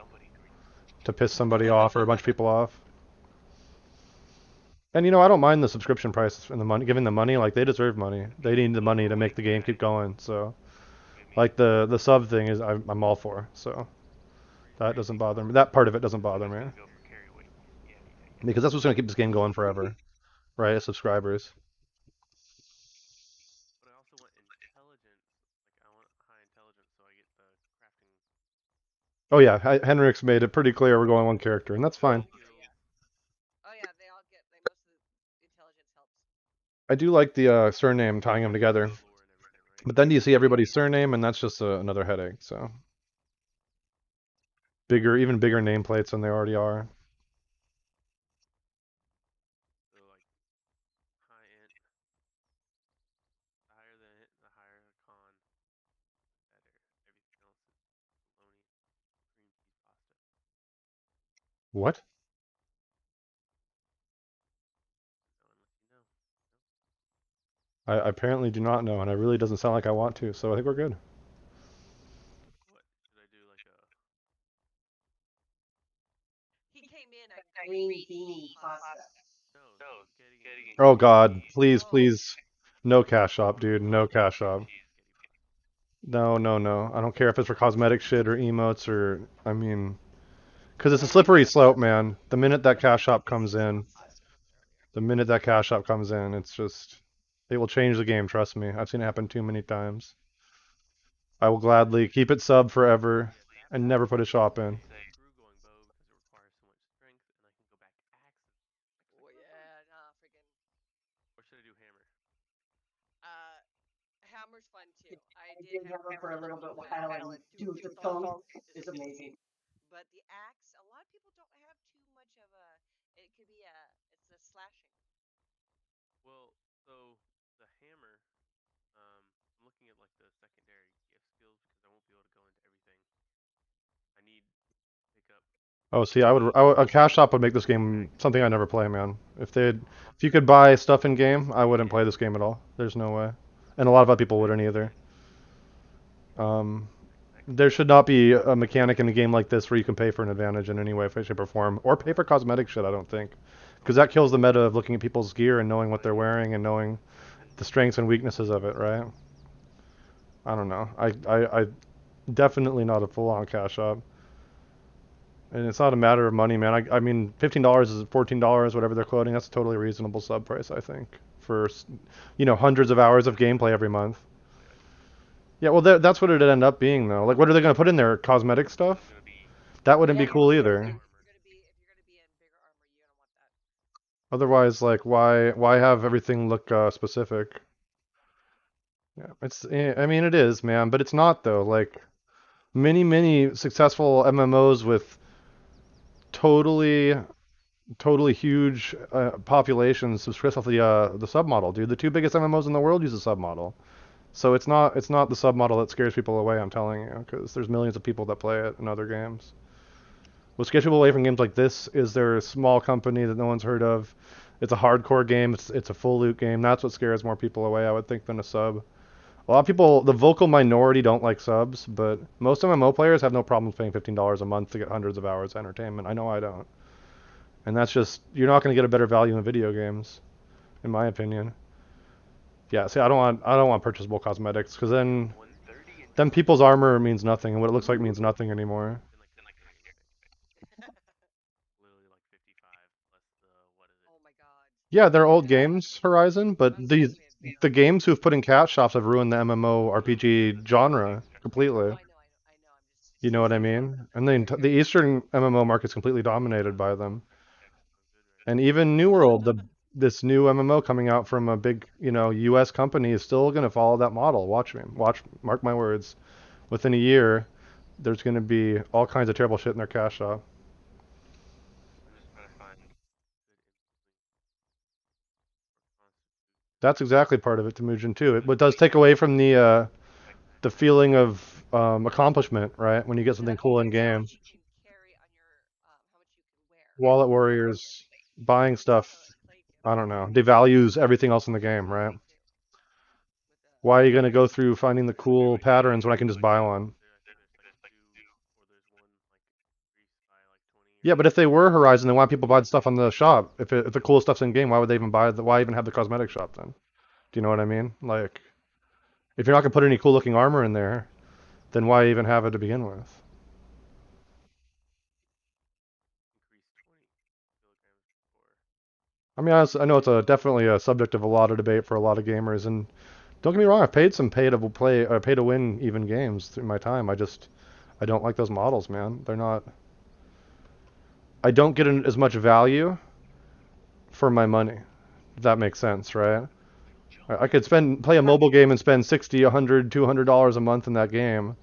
piss somebody off or a bunch of people off. And I don't mind the subscription price and the money, giving them money. Like they deserve money. They need the money to make the game keep going. So, like the sub thing is, I'm all for. So that doesn't bother me. That part of it doesn't bother me because that's what's going to keep this game going forever, right? Subscribers. But I also want intelligence. Like I want high intelligence, so I get the crafting. Oh yeah, Henrik's made it pretty clear we're going one character, and that's fine. Oh yeah, they all get. They most of the intelligence helps. I do like the surname tying them together, but then do you see everybody's surname, and that's just another headache. So even bigger nameplates than they already are. So like high int, the higher the int, the higher the con, the better. Everything else is baloney, cream cheese pasta. What? No, unless you know. I apparently do not know, and it really doesn't sound like I want to. So I think we're good. What should I do? Like a He came in a Green green beanie beanie pasta. pasta. no, he's getting a Oh green God, beanie. please, Oh. please, no cash shop, dude, no cash shop. Cheese getting No, no, no. I don't care if it's for cosmetic shit or emotes or I mean, because it's a slippery slope, man. The minute that cash shop comes in, it's just it will change the game. Trust me, I've seen it happen too many times. I will gladly keep it sub forever and never put a shop in. screw going bow because it requires so much strength, and I can go back axe. Oh yeah, nah, freaking. Or should I do hammer? Hammer's fun too. I actually have her for a little bit while and do the thunk is amazing. But the axe, a lot of people don't have too much of a. It could be it's a slashing. Well, so the hammer, I'm looking at like the secondary gift skills because I won't be able to go into everything. I need pick up Oh, see, a cash shop would make this game something I never play, man. If you could buy stuff in game, I wouldn't play this game at all. There's no way, and a lot of other people wouldn't either. Um, there should not be a mechanic in a game like this where you can pay for an advantage in any way, shape, or form, or pay for cosmetic shit. I don't think, because that kills the meta of looking at people's gear and knowing what they're wearing and knowing the strengths and weaknesses of it, right? I don't know. I definitely not a full-on cash shop. And it's not a matter of money, man. I mean, $15 is $14, whatever they're quoting. That's a totally reasonable sub price, I think, for hundreds of hours of gameplay every month. Yeah, well, that's what it'd end up being, though. Like, what are they gonna put in there? Cosmetic stuff? That wouldn't be cool either. If you're gonna be in bigger armor, you don't want that. Otherwise, like, why have everything look specific? Yeah, I mean, it is, man, but it's not though. Like, many successful MMOs with totally totally huge populations subscribe off the submodel, dude. The two biggest MMOs in the world use a submodel. So it's not the submodel that scares people away, I'm telling you, because there's millions of people that play it in other games. What scares people away from games like this is they're a small company that no one's heard of. It's a hardcore game. It's a full loot game. That's what scares more people away, I would think, than a sub. A lot of people, the vocal minority, don't like subs, but most MMO players have no problems paying $15 a month to get hundreds of hours of entertainment. I know I don't. And that's just, you're not going to get a better value in video games, in my opinion. Yeah, see, I don't want purchasable cosmetics, because then people's armor means nothing, and what it looks like means nothing anymore. literally like 55 plus the what is it? Oh my god. Yeah, they're old games, Horizon, but Unsolved mystery. the games who've put in cat shops have ruined the MMO RPG genre completely. Oh, I know. I'm just You know what I mean? And then the Eastern MMO market's completely dominated by them. And even New World, this new MMO coming out from a big, US company is still going to follow that model. Watch me. Mark my words. Within a year, there's going to be all kinds of terrible shit in their cash shop. I'm just trying to find good That's exactly part of it, Temujin, too. It does take away from the feeling of accomplishment, right? When you get something cool in how game. much you can carry on your how much you can wear. Wallet Warriors, buying stuff, Play I don't know, devalues everything else in the game, right? with Why are you going to go through finding the cool patterns when I can just buy one? there. I think there's like two, or there's one like increased by like 20 or Yeah, but if they something. were Horizon, then why people buy the stuff on the shop? If the cool stuff's in game, why would they even why even have the cosmetic shop then? Do you know what I mean? Like, if you're not going to put any cool looking armor in there, then why even have it to begin with? Increased 20 kilograms before. I mean, I know it's definitely a subject of a lot of debate for a lot of gamers, and don't get me wrong, I've paid some pay to win even games through my time. I don't like those models, man. They're not. I don't get as much value for my money. If that makes sense, right? I could play a mobile game and spend 60, 100, $200 a month in that game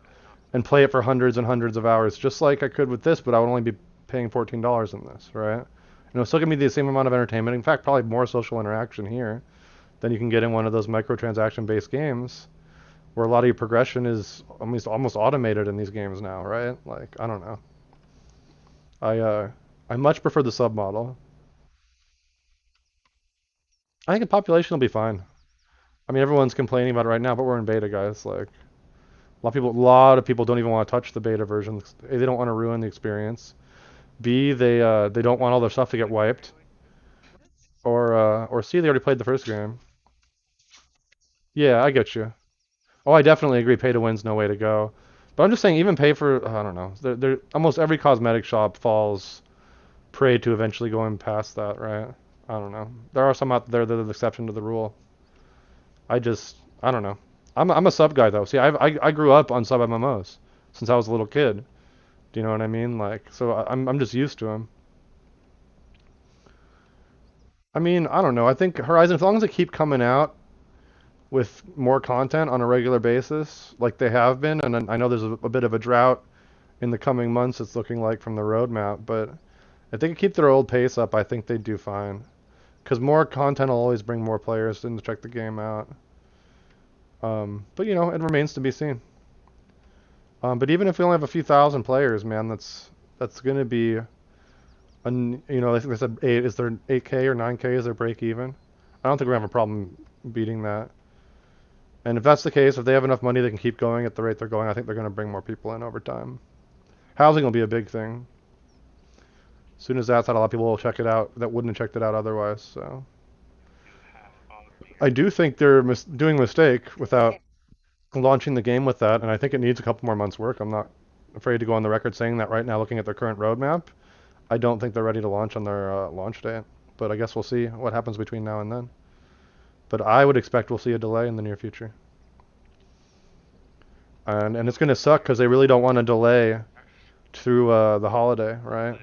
and play it for hundreds and hundreds of hours, just like I could with this, but I would only be paying $14 in this, right? And it'll still give me the same amount of entertainment. In fact, probably more social interaction here than you can get in one of those microtransaction-based games, where a lot of your progression is almost automated in these games now, right? Like, I don't know. I uh, I much prefer the sub model. I think the population will be fine. I mean, everyone's complaining about it right now, but we're in beta, guys. Like, a lot of people don't even want to touch the beta version. A, they don't want to ruin the experience. B, they don't want all their stuff to get wiped. Or C, they already played the first game. Yeah, I get you. Oh, I definitely agree. Pay to win's no way to go. But I'm just saying, even pay for, I don't know. Almost every cosmetic shop falls prey to eventually going past that, right? I don't know. There are some out there that are the exception to the rule. I don't know. I'm a sub guy though. See, I grew up on sub MMOs since I was a little kid. Do you know what I mean? Like, so I'm just used to them. I mean, I don't know. I think Horizon, as long as they keep coming out with more content on a regular basis, like they have been, and then I know there's a bit of a drought in the coming months. It's looking like from the roadmap, but if they could keep their old pace up, I think they'd do fine. Because more content will always bring more players in to check the game out. But you know, it remains to be seen. But even if we only have a few thousand players, man, that's gonna be, you know, I think they said eight. Is there 8K or 9K? Is their break even? I don't think we have a problem beating that. And if that's the case, if they have enough money, they can keep going at the rate they're going. I think they're gonna bring more people in over time. Housing will be a big thing. As soon as that's out, a lot of people will check it out that wouldn't have checked it out otherwise. So I do think they're doing a mistake without launching the game with that, and I think it needs a couple more months' work. I'm not afraid to go on the record saying that right now, looking at their current roadmap. I don't think they're ready to launch on their launch date, but I guess we'll see what happens between now and then. But I would expect we'll see a delay in the near future. And it's going to suck because they really don't want to delay through the holiday, right?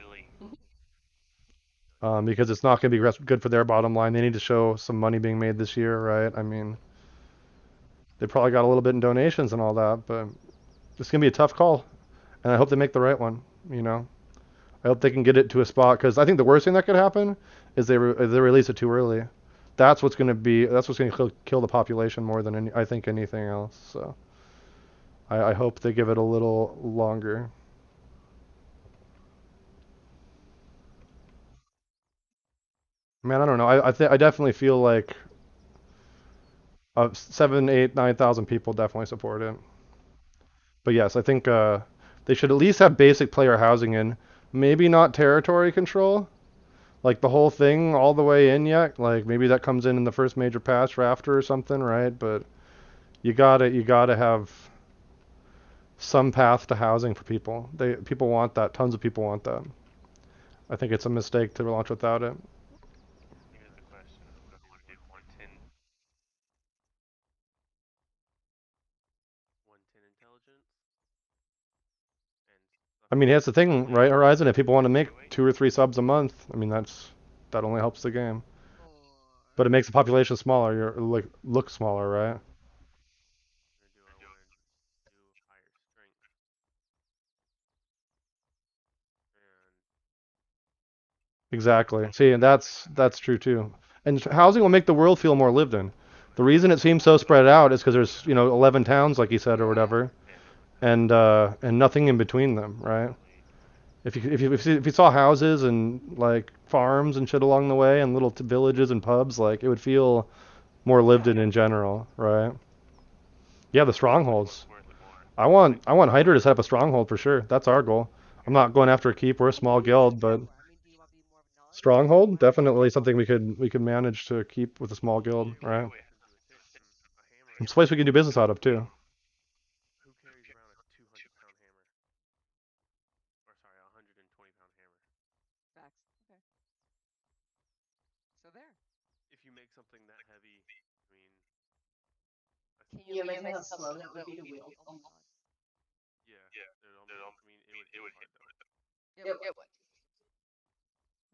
Because it's not going to be good for their bottom line. They need to show some money being made this year, right? I mean, they probably got a little bit in donations and all that, but it's going to be a tough call. And I hope they make the right one, you know? I hope they can get it to a spot, because I think the worst thing that could happen is they release it too early. That's what's going to kill the population more than I think anything else. So I hope they give it a little longer. Man, I don't know. I definitely feel like 7, 8, 9,000 people definitely support it. But yes, I think they should at least have basic player housing in. Maybe not territory control, like the whole thing all the way in yet. Like maybe that comes in the first major patch after or something, right? But you gotta have some path to housing for people. People want that. Tons of people want that. I think it's a mistake to launch without it. Here's the question: what do you want to do? 110 intelligence, and I mean, here's the thing, right, Horizon? If people want to make 2 or 3 subs a month, I mean that only helps the game. But it makes the population smaller. You're like look smaller, right? do I want to do higher strength? And Exactly. See, and that's true too. And housing will make the world feel more lived in. The reason it seems so spread out is because there's 11 towns, like you said, or whatever, and nothing in between them, right? If you saw houses and like farms and shit along the way and little villages and pubs, like it would feel more lived in general, right? Yeah, the strongholds. I want Hydra to set up a stronghold for sure. That's our goal. I'm not going after a keep or a small guild, but stronghold definitely something we could manage to keep with a small guild, right? It's a place we can do business out of too. who carries around a 200-pound hammer? Or sorry, a 120-pound hammer. Facts. Okay. So there. If you make something that heavy, I mean, Can you imagine how slow that would be to wield? Oh my god. yeah, I mean, it would hit hard though. It would.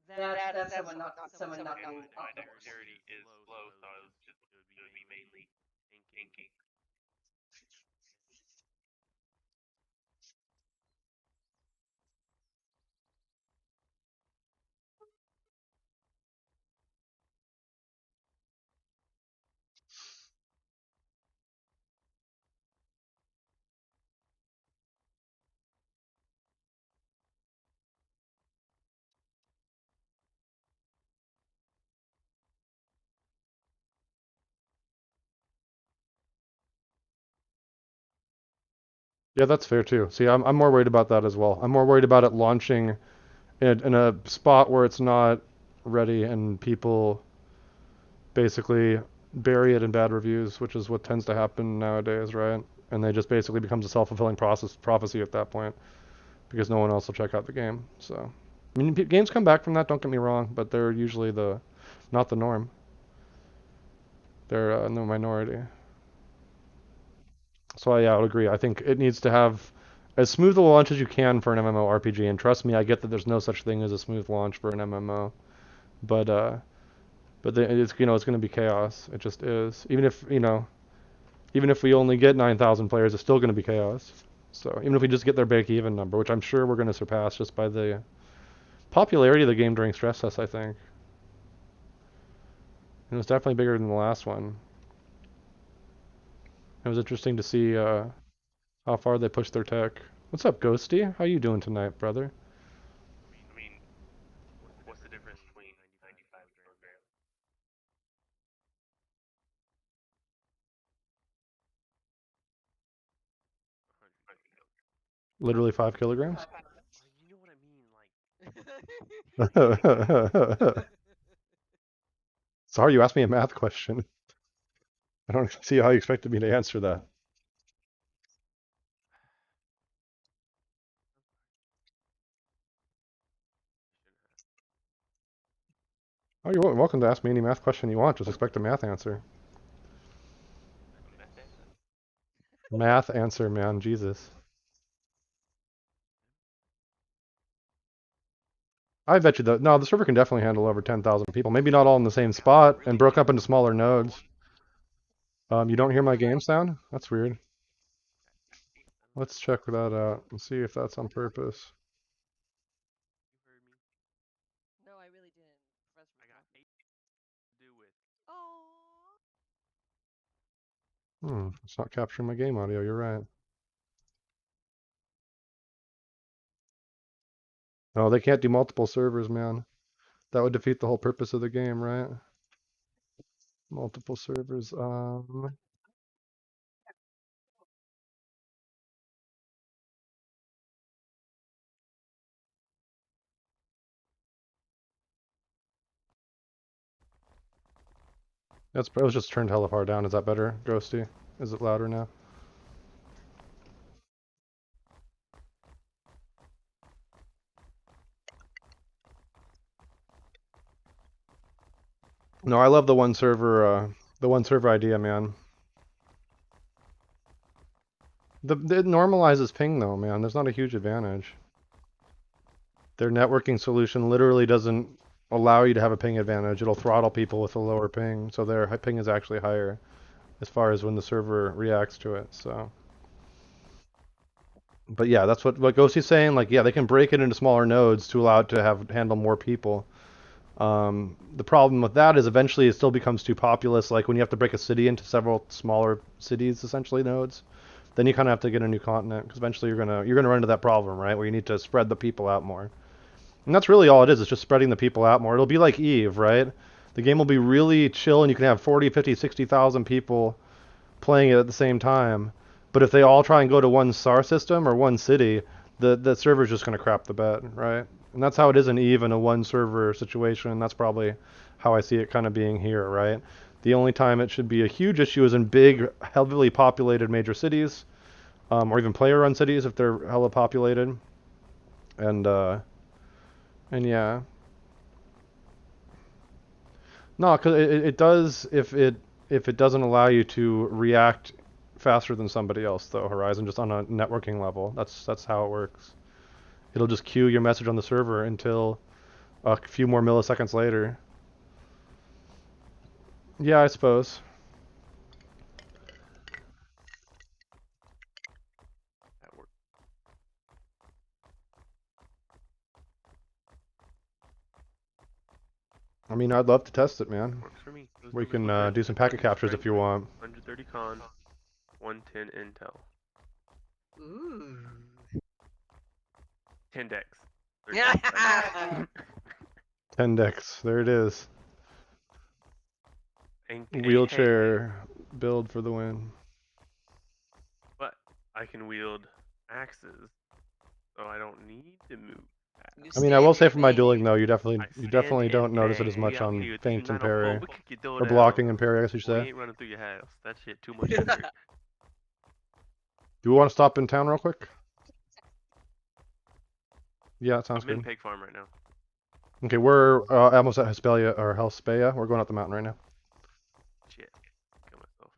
That's someone not getting And my dexterity is low, so it would be mainly tanking. Yeah, that's fair too. See, I'm more worried about that as well. I'm more worried about it launching in a spot where it's not ready and people basically bury it in bad reviews, which is what tends to happen nowadays, right? And they just basically becomes a self-fulfilling prophecy at that point because no one else will check out the game. So, I mean, games come back from that. Don't get me wrong, but they're usually not the norm. They're in the minority. So yeah, I would agree. I think it needs to have as smooth a launch as you can for an MMORPG. And trust me, I get that there's no such thing as a smooth launch for an MMO. But it's it's going to be chaos. It just is. Even if Even if we only get 9,000 players, it's still going to be chaos. So even if we just get their break-even number, which I'm sure we're going to surpass just by the popularity of the game during stress tests, I think. It was definitely bigger than the last one. It was interesting to see how far they pushed their tech. What's up, Ghosty? How you doing tonight, brother? I mean, what's the difference between 95 grams? Literally 5 kilograms? Like, you know what I mean? Sorry, you asked me a math question. I don't see how you expected me to answer that. Oh, you're welcome to ask me any math question you want. Just expect a math answer. A meth answer? Math answer, man. Jesus. I bet you that. No, the server can definitely handle over 10,000 people. Maybe not all in the same spot and broke up into smaller nodes. You don't hear my game sound? That's weird. Let's check that out and see if that's on purpose. You heard me. No, I really didn't. Professor I got was talking. 8 to do with. Oh. It's not capturing my game audio. You're right. No, they can't do multiple servers, man. That would defeat the whole purpose of the game, right? Multiple servers. It was just turned hella far down. Is that better, Ghosty? Is it louder now? No, I love the one server idea, man. It normalizes ping though, man. There's not a huge advantage. Their networking solution literally doesn't allow you to have a ping advantage. It'll throttle people with a lower ping, so their ping is actually higher as far as when the server reacts to it. So, but yeah, that's what Ghosty's saying. Like, yeah, they can break it into smaller nodes to allow it to handle more people. The problem with that is eventually it still becomes too populous. Like when you have to break a city into several smaller cities, essentially nodes, then you kind of have to get a new continent because eventually you're gonna run into that problem, right? Where you need to spread the people out more. And that's really all it is. It's just spreading the people out more. It'll be like Eve, right? The game will be really chill and you can have 40, 50, 60,000 people playing it at the same time. But if they all try and go to one star system or one city, the server's just going to crap the bed, right? And that's how it is in Eve in a one server situation. And that's probably how I see it kind of being here, right? The only time it should be a huge issue is in big, heavily populated major cities, or even player-run cities if they're hella populated. And and yeah, no, because it does if it doesn't allow you to react faster than somebody else though, Horizon, just on a networking level. That's how it works. It'll just queue your message on the server until a few more milliseconds later. Yeah, I suppose. That works. I mean, I'd love to test it, man. Works for me. Those We numbers can look good. do some packet 100 captures if strength, you want. 130 con, 110 intel, Ooh. 10 dex. Yeah. 10 decks. There it is. And Wheelchair build for the win. but I can wield axes, so I don't need to move fast. I mean, I will say in for my pain. dueling though, you I stand definitely in don't notice it pain. as We much out on here with these feint and 904. parry. We kick your door Or down. blocking and parry, I guess you We say. ain't running through your house. That shit too much effort. Do we want to stop in town real quick? Yeah, it sounds I'm in good. Pig Farm right now. Okay, we're almost at Hespelia or Hellspeia. We're going up the mountain right now. Shit. Kill myself.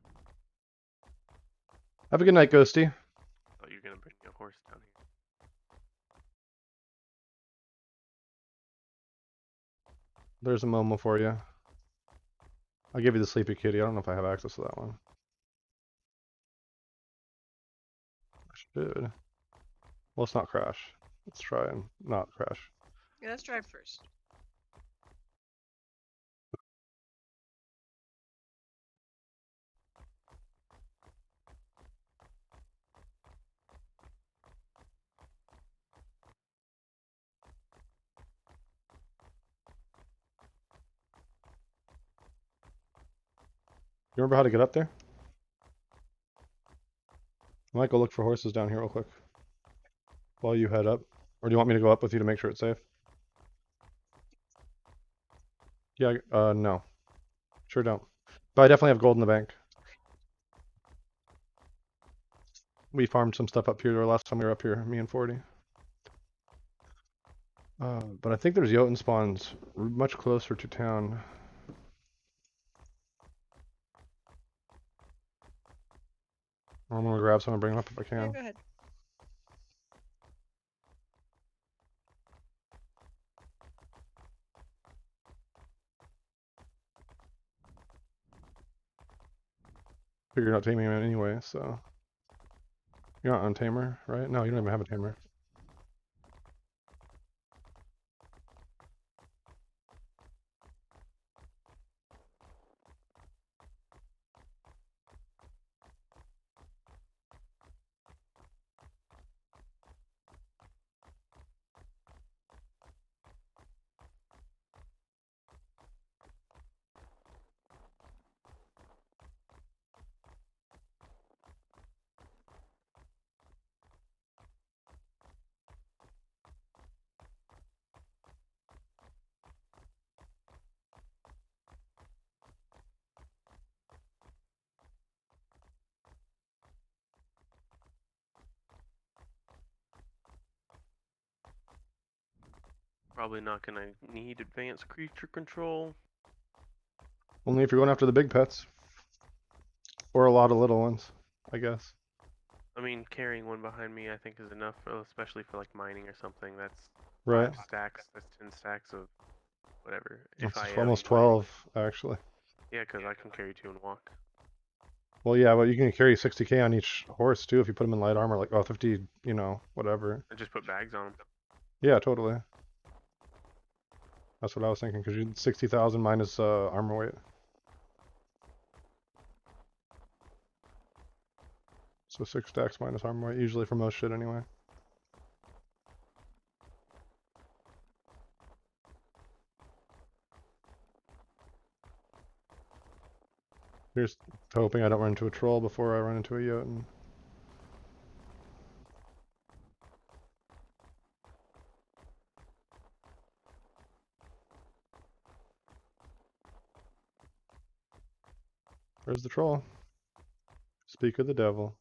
Have a good night, Ghosty. Oh, you're gonna bring a horse down here. There's a Momo for you. I'll give you the Sleepy Kitty. I don't know if I have access to that one. should. Well, let's not crash. Let's try and not crash. Yeah, let's drive first. You remember how to get up there? I might go look for horses down here real quick while you head up. Or do you want me to go up with you to make sure it's safe? Yeah, no. Sure don't. But I definitely have gold in the bank. We farmed some stuff up here the last time we were up here, me and 40. But I think there's Jotun spawns much closer to town. I'm gonna grab some and bring them up if I Yeah, can. go ahead. Figure you're not taming him anyway, so. You're not on tamer, right? No, you don't even have a tamer. Probably not gonna need advanced creature control. Only if you're going after the big pets. Or a lot of little ones, I guess. I mean, carrying one behind me I think is enough, especially for like mining or something. That's Right. 5 stacks. That's 10 stacks of whatever. It's If I almost am mining. 12, actually. Yeah, because I can carry 2 and walk. Well, yeah, but you can carry 60k on each horse, too, if you put them in light armor, like, 50, you know, whatever. I just put bags on them. Yeah, totally. That's what I was thinking, because you 60,000 minus armor weight. So 6 stacks minus armor weight, usually for most shit anyway. Here's hoping I don't run into a troll before I run into a Jotun. Where's the troll? Speak of the devil.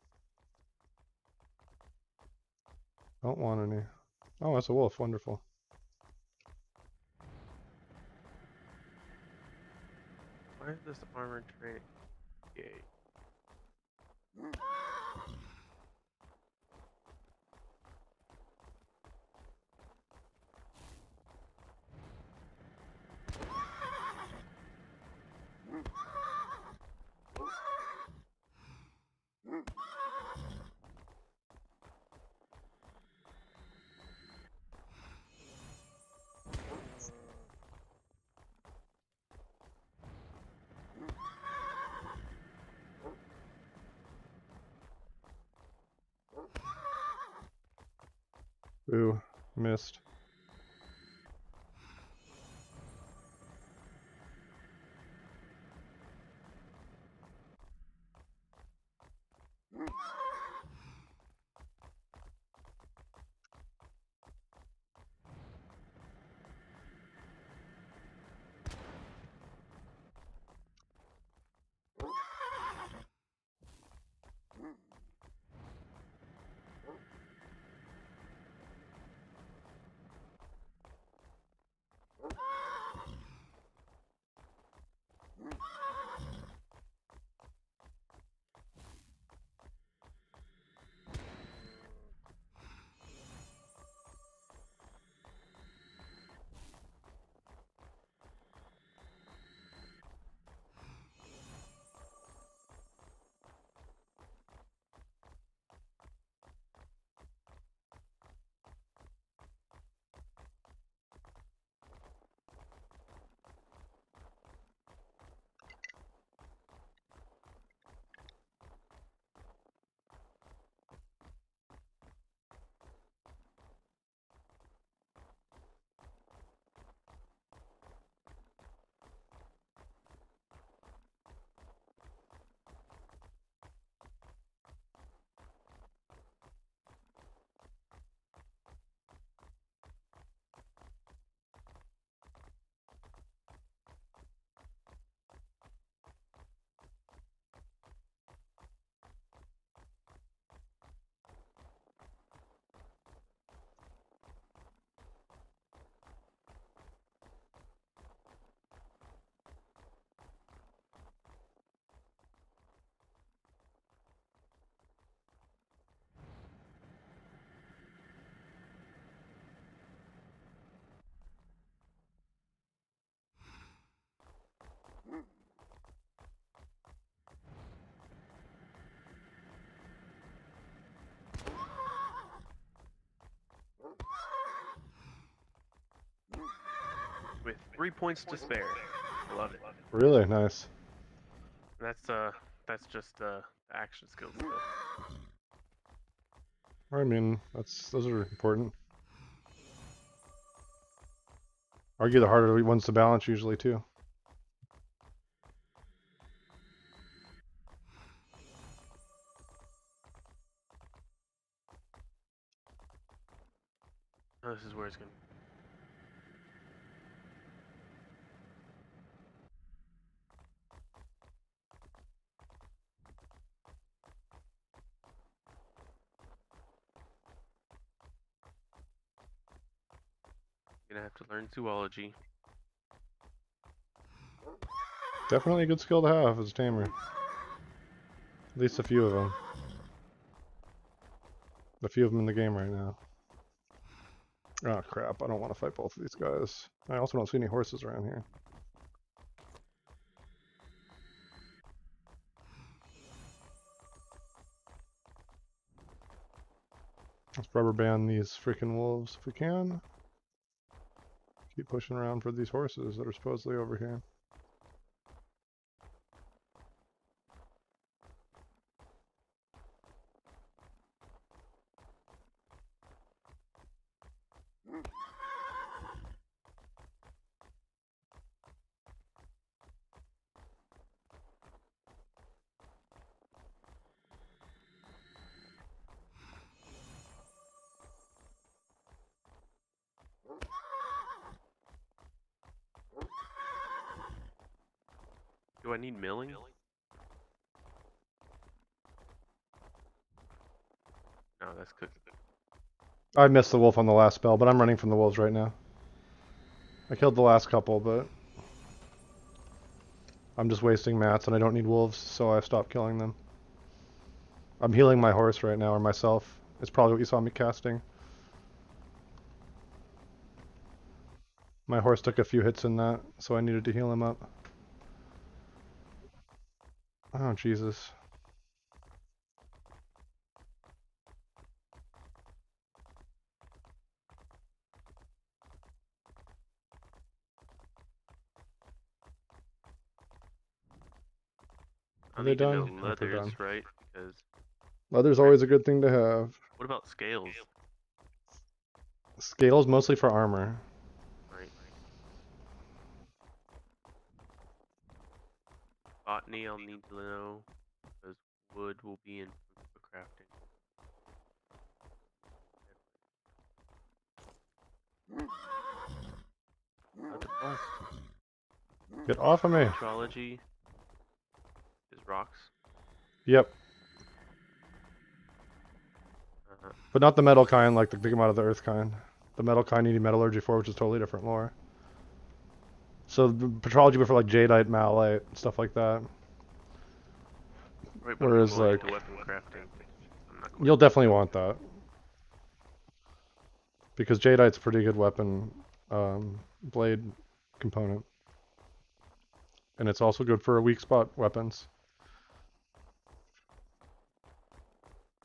Don't want any. Oh, that's a wolf. Wonderful. Why is this armored training? Yay. Ooh, missed. with 3 points to spare. Love it. Really nice. And that's just action skills stuff. I mean, those are important. Argue the harder ones to balance usually too. Oh, this is where it's gonna. Gonna have to learn zoology. Definitely a good skill to have as a tamer. At least a few of them. A few of them in the game right now. Oh crap, I don't want to fight both of these guys. I also don't see any horses around here. Let's rubber band these freaking wolves if we can. Keep pushing around for these horses that are supposedly over here. Do I need milling? No, that's cooking. I missed the wolf on the last spell, but I'm running from the wolves right now. I killed the last couple, but I'm just wasting mats and I don't need wolves, so I stopped killing them. I'm healing my horse right now, or myself. It's probably what you saw me casting. My horse took a few hits in that, so I needed to heal him up. Oh, Jesus. I Are they need to know done? I hope they're leathers, done. right? Because Leather's always a good thing to have. what about scales? Scales mostly for armor. Right. Botany, I'll need to know because wood will be in for crafting. How to bust? Get off of me. Metrology is rocks. Yep. But not the metal kind, like the come out of the earth kind. The metal kind you need metallurgy for, which is totally different lore. So the petrology for like jadeite, malachite, stuff like that. Right, but Whereas I'm going like into weapon crafting. I'm not going you'll definitely want that. Because jadeite's a pretty good weapon blade component. And it's also good for weak spot weapons.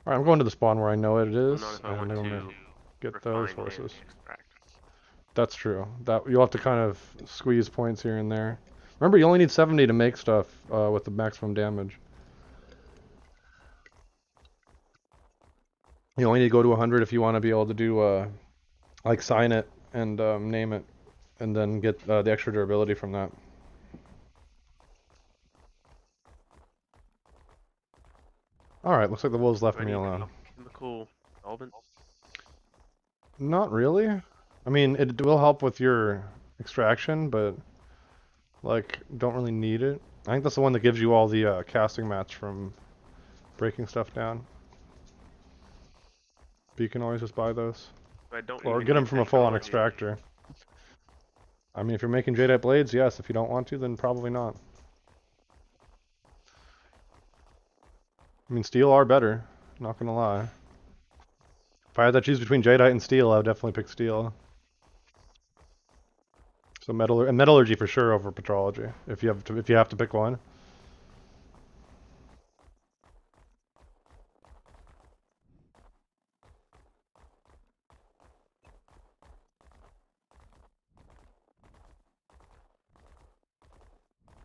Alright, I'm going to the spawn where I know it is, not if I and want I'm gonna to get those refine and horses. extract. That's true. That you'll have to kind of squeeze points here and there. Remember, you only need 70 to make stuff with the maximum damage. You only need to go to 100 if you want to be able to do like sign it and name it, and then get the extra durability from that. Alright, looks like the wolves left Do I me need alone. chemical solvent? Not really. I mean, it will help with your extraction, but like, don't really need it. I think that's the one that gives you all the casting mats from breaking stuff down. But you can always just buy those. I don't Or even get them need from a full-on technology. extractor. I mean, if you're making jadeite blades, yes. If you don't want to, then probably not. I mean, steel are better. Not gonna lie. If I had to choose between jadeite and steel, I would definitely pick steel. So metallurgy for sure over petrology. If you have to pick one.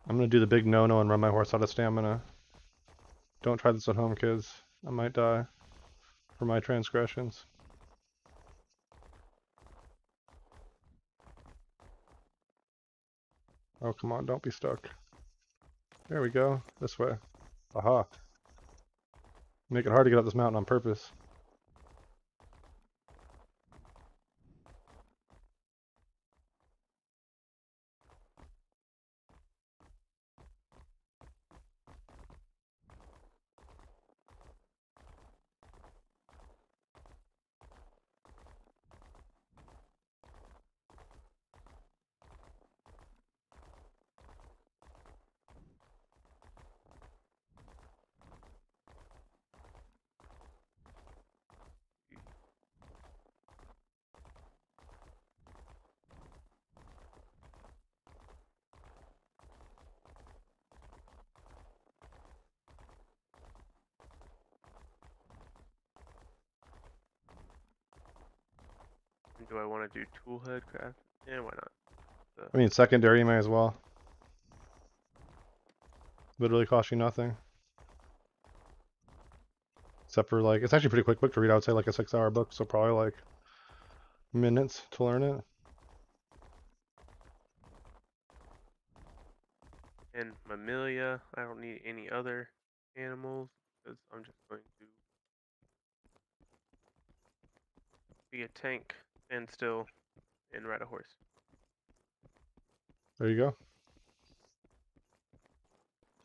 I'm gonna do the big no-no and run my horse out of stamina. Don't try this at home, kids. I might die for my transgressions. Oh, come on, don't be stuck. There we go. This way. Aha. Make it hard to get up this mountain on purpose. Do I want to do toolhead craft? Yeah, why not? I mean, secondary you may as well. Literally cost you nothing. Except for like, it's actually a pretty quick book to read. I would say like a 6-hour book, so probably like minutes to learn it. And mammalia, I don't need any other animals because I'm just going to be a tank and still and ride a horse. There you go.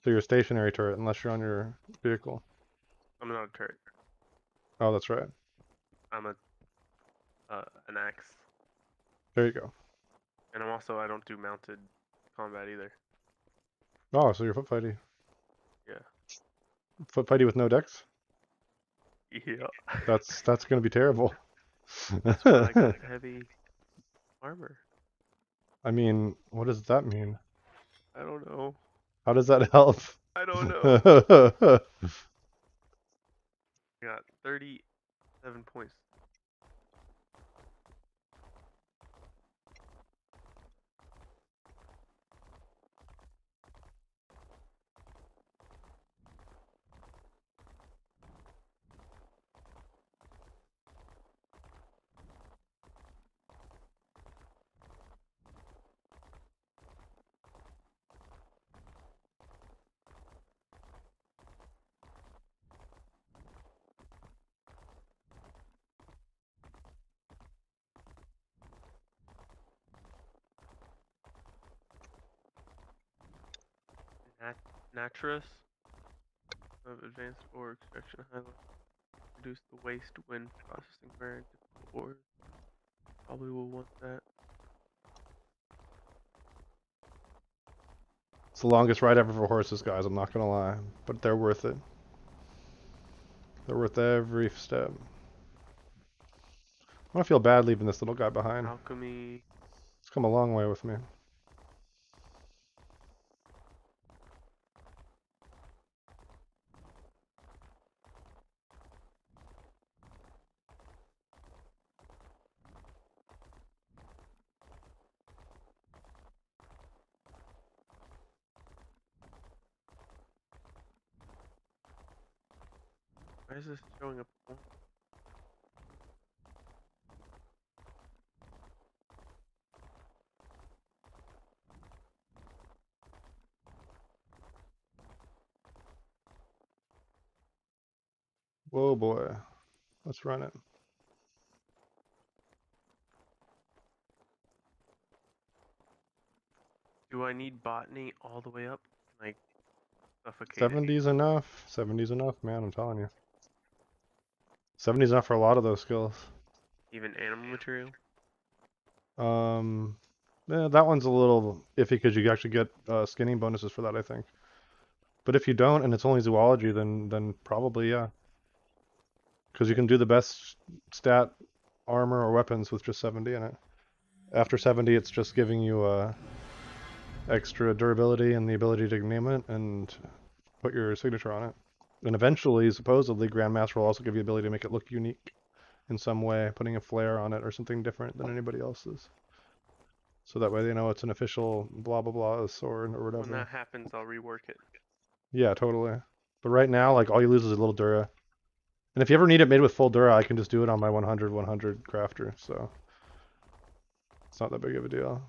So you're a stationary turret unless you're on your vehicle. I'm not a turret. Oh, that's right. I'm a an axe, There you go. and I don't do mounted combat either. Oh, so you're foot fighty. Yeah. Foot fighty with no dex? Yeah. That's gonna be terrible. That's why I got heavy armor. I mean, what does that mean? I don't know. How does that help? I don't know. I got 37 points. Naturus of advanced ore extraction highlight. Reduce the waste when processing very difficult ores. Probably will want that. It's the longest ride ever for horses, guys, I'm not gonna lie. But they're worth it. They're worth every step. I don't feel bad leaving this little guy behind. Alchemy. It's come a long way with me. Why is this showing up? Whoa, boy. Let's run it. Do I need botany all the way up? Like, suffocate 70's enough. 70's enough, man, I'm telling you. 70's enough for a lot of those skills. even animal material? Yeah, that one's a little iffy because you actually get skinning bonuses for that, I think. But if you don't, and it's only zoology, then probably, yeah. Because you can do the best stat armor or weapons with just 70 in it. After 70, it's just giving you extra durability and the ability to name it and put your signature on it. And eventually, supposedly, Grandmaster will also give you the ability to make it look unique in some way, putting a flare on it or something different than anybody else's. So that way they know it's an official blah blah blah sword or When whatever. that happens, I'll rework it. Yeah, totally. But right now, like all you lose is a little Dura. And if you ever need it made with full Dura, I can just do it on my 100 crafter. So it's not that big of a deal.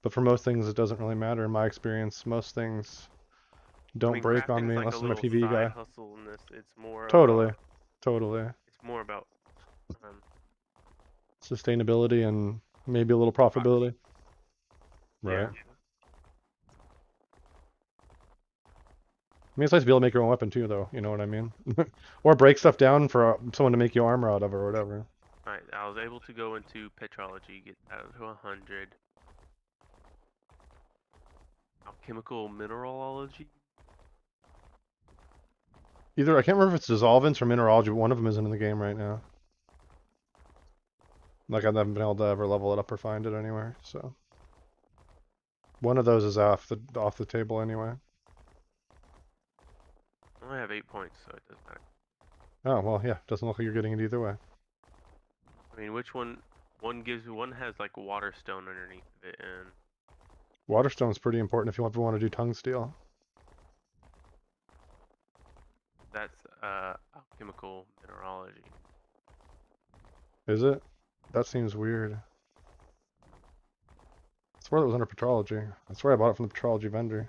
But for most things, it doesn't really matter in my experience. Most things I don't mean, break on crafting's me like a unless I'm a little PvE side guy. hustle in this. It's more of Totally. Totally. it's more about Sustainability and maybe a little profitability. Right. yeah. I mean, it's nice to be able to make your own weapon too, though. You know what I mean? Or break stuff down for someone to make you armor out of or whatever. Alright, I was able to go into petrology, get that to 100. Alchemical mineralogy. Either I can't remember if it's dissolvents or mineralogy, but one of them isn't in the game right now. Like I haven't been able to ever level it up or find it anywhere. So one of those is off the table anyway. I only have 8 points, so it doesn't matter. Oh well, yeah. Doesn't look like you're getting it either way. I mean, which one? One has like waterstone underneath of it, and Waterstone's pretty important if you ever want to do tongue steel. that's alchemical mineralogy. Is it? That seems weird. I swear that was under petrology. I swear I bought it from the petrology vendor.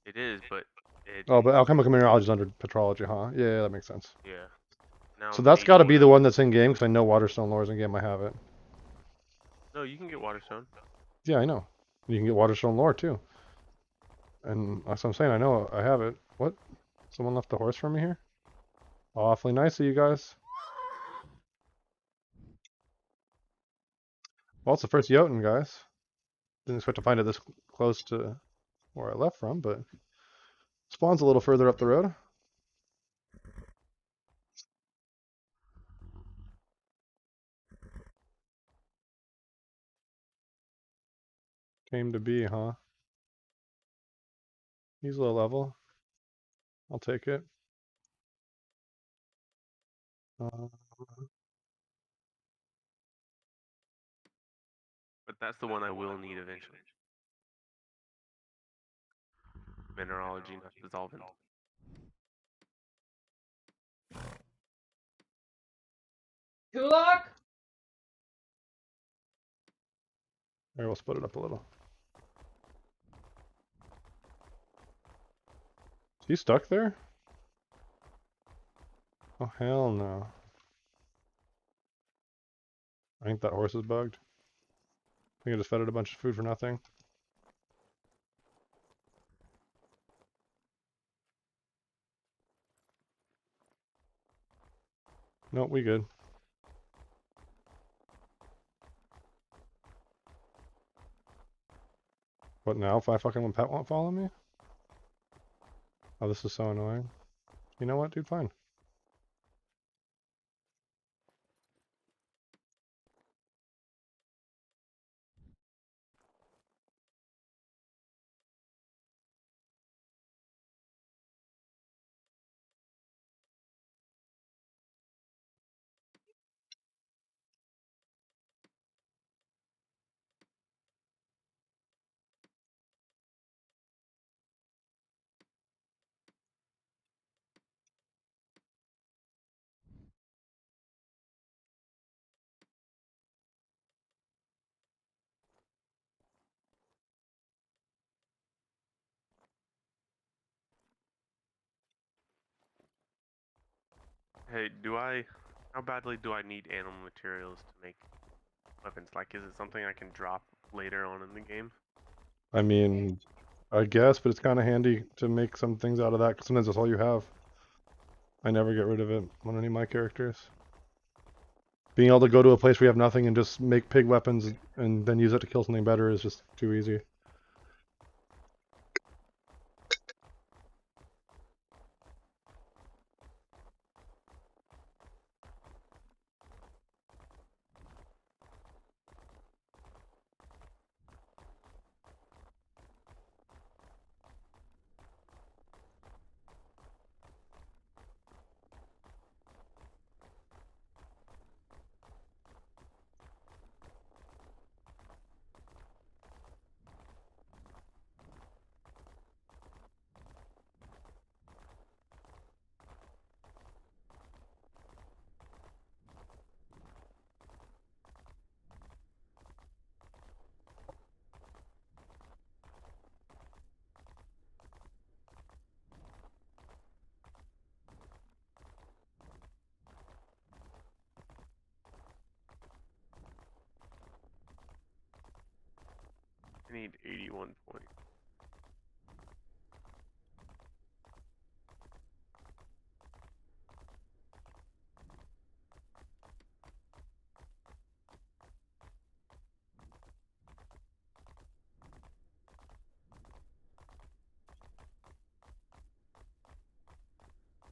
It is, but it Oh, but alchemical mineralogy is under petrology, huh? Yeah, that makes sense. yeah. Now So I'm that's got to be 81. the one that's in game because I know Waterstone lore is in game. I have it. No, you can get waterstone. Yeah, I know. You can get Waterstone lore too. And that's what I'm saying. I know I have it. What? Someone left the horse for me here? Awfully nice of you guys. Well, it's the first Jotun, guys. Didn't expect to find it this close to where I left from, but spawns a little further up the road. Came to be, huh? He's low level. I'll take it. Uh, But that's the one I will need eventually. Mineralogy, not dissolvent. Kulak? Here, we'll split it up a little. Is he stuck there? Oh, hell no. I think that horse is bugged. I think I just fed it a bunch of food for nothing. Nope, we good. What now? If I fucking pet won't follow me? Oh, this is so annoying. You know what, dude? Fine. Hey, how badly do I need animal materials to make weapons? Like, is it something I can drop later on in the game? I mean, I guess, but it's kind of handy to make some things out of that, 'cause sometimes that's all you have. I never get rid of it on any of my characters. Being able to go to a place where you have nothing and just make pig weapons and then use it to kill something better is just too easy. need 81 points.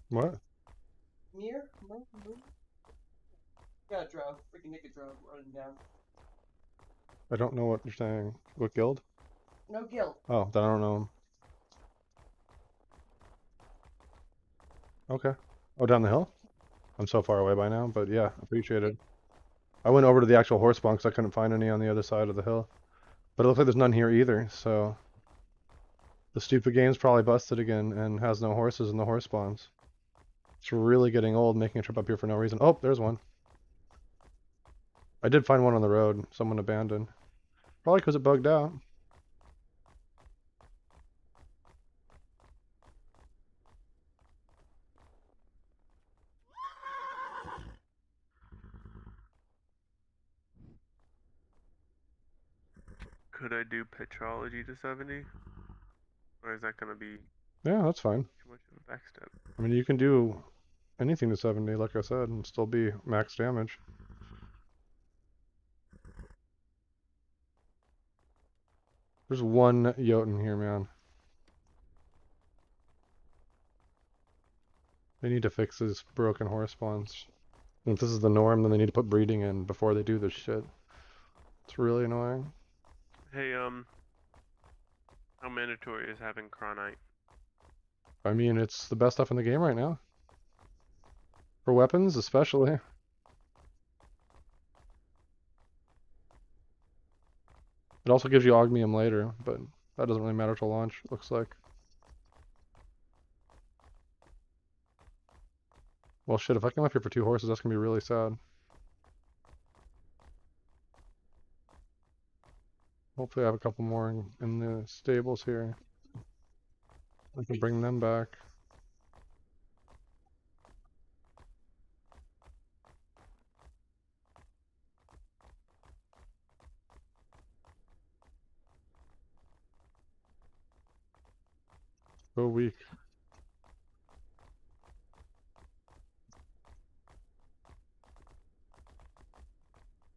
What? Mirror? Got a drone. Freaking naked drone running down. I don't know what you're saying. What guild? No guild. Oh, then I don't know him. Okay. Oh, down the hill? I'm so far away by now, but yeah, appreciate it. I went over to the actual horse spawn because I couldn't find any on the other side of the hill. But it looks like there's none here either, so... The stupid game's probably busted again and has no horses in the horse spawns. It's really getting old making a trip up here for no reason. Oh, there's one. I did find one on the road, someone abandoned. Probably because it bugged out. Could I do petrology to 70? Or is that gonna be Yeah, that's fine. too much of a backstep? I mean, you can do anything to 70, like I said, and still be max damage. There's one Jotun here, man. They need to fix these broken horse spawns. And if this is the norm, then they need to put breeding in before they do this shit. It's really annoying. Hey, how mandatory is having Chronite? I mean, it's the best stuff in the game right now. For weapons, especially. It also gives you Ogmium later, but that doesn't really matter till launch, it looks like. Well, shit, if I come up here for 2 horses, that's gonna be really sad. Hopefully I have a couple more in the stables here. I can bring them back. So weak.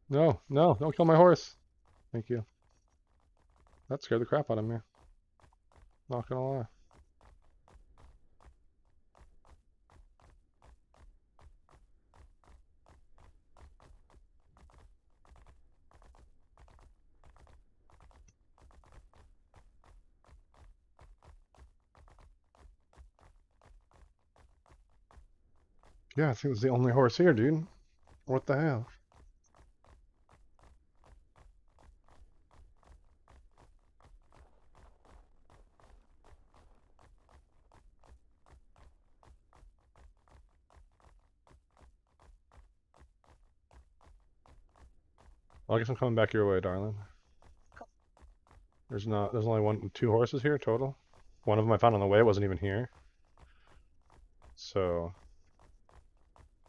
No, no, don't kill my horse. Thank you. That scared the crap out of me. Not gonna lie. Yeah, I think it's the only horse here, dude. What the hell? Well, I guess I'm coming back your way, darling. There's only 2 horses here total. One of them I found on the way, it wasn't even here. So,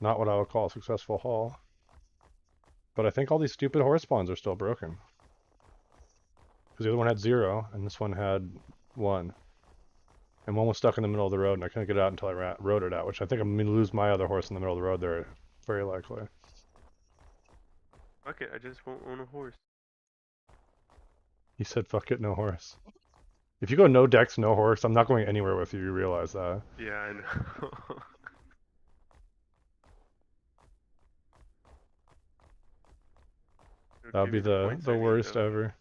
not what I would call a successful haul. But I think all these stupid horse spawns are still broken. Because the other one had 0, and this one had 1. And one was stuck in the middle of the road, and I couldn't get it out until I rode it out, which I think I'm going to lose my other horse in the middle of the road there, very likely. Fuck it, I just won't own a horse. He said, fuck it, no horse. If you go no dex, no horse, I'm not going anywhere with you, you realize that. Yeah, I know. That would be the worst ever.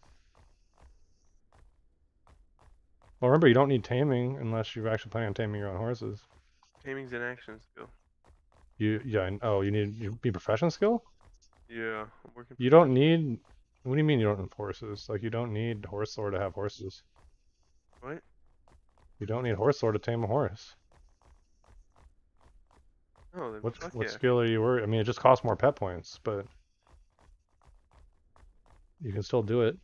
Well, remember, you don't need taming unless you're actually planning on taming your own horses. Taming's an action skill. Oh, you need profession skill? Yeah, I'm working. You don't need. What do you mean you don't have horses? Like, you don't need horse lore to have horses. What? You don't need horse lore to tame a horse. Oh, then What fuck what yeah. skill are you worried? I mean, it just costs more pet points, but you can still do it.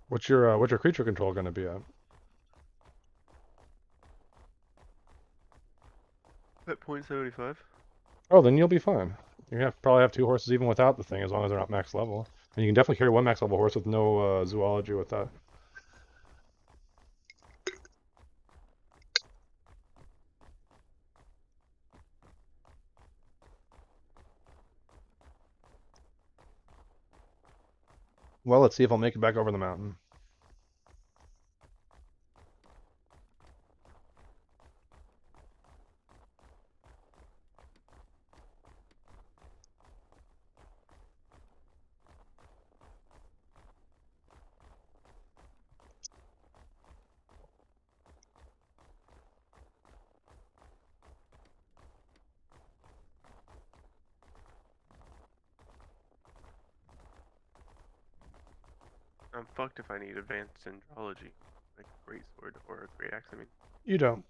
What's your creature control going to be at? Pet point 75. Oh, then you'll be fine. You're gonna probably have two horses even without the thing, as long as they're not max level. And you can definitely carry one max level horse with no zoology with that. Well, let's see if I'll make it back over the mountain. I'm fucked if I need advanced andrology, like a great sword or a great axe. I mean, You don't.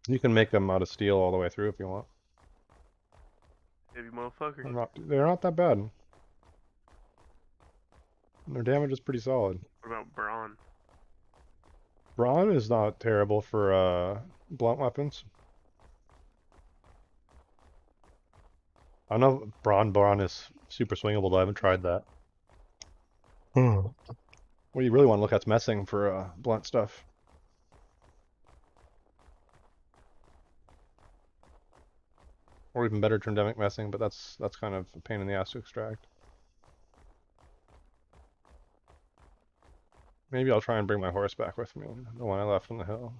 You can make them out of steel all the way through if you want. heavy motherfucker. They're not that bad. Their damage is pretty solid. What about brawn? Brawn is not terrible for blunt weapons. I know brawn is super swingable, but I haven't tried that. What you really want to look at is messing for blunt stuff. Or even better, trimdemic messing, but that's kind of a pain in the ass to extract. Maybe I'll try and bring my horse back with me, the one I left on the hill.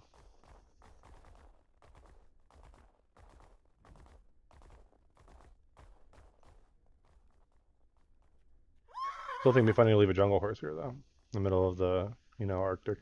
Still think it'd be funny to leave a jungle horse here, though, in the middle of the, Arctic.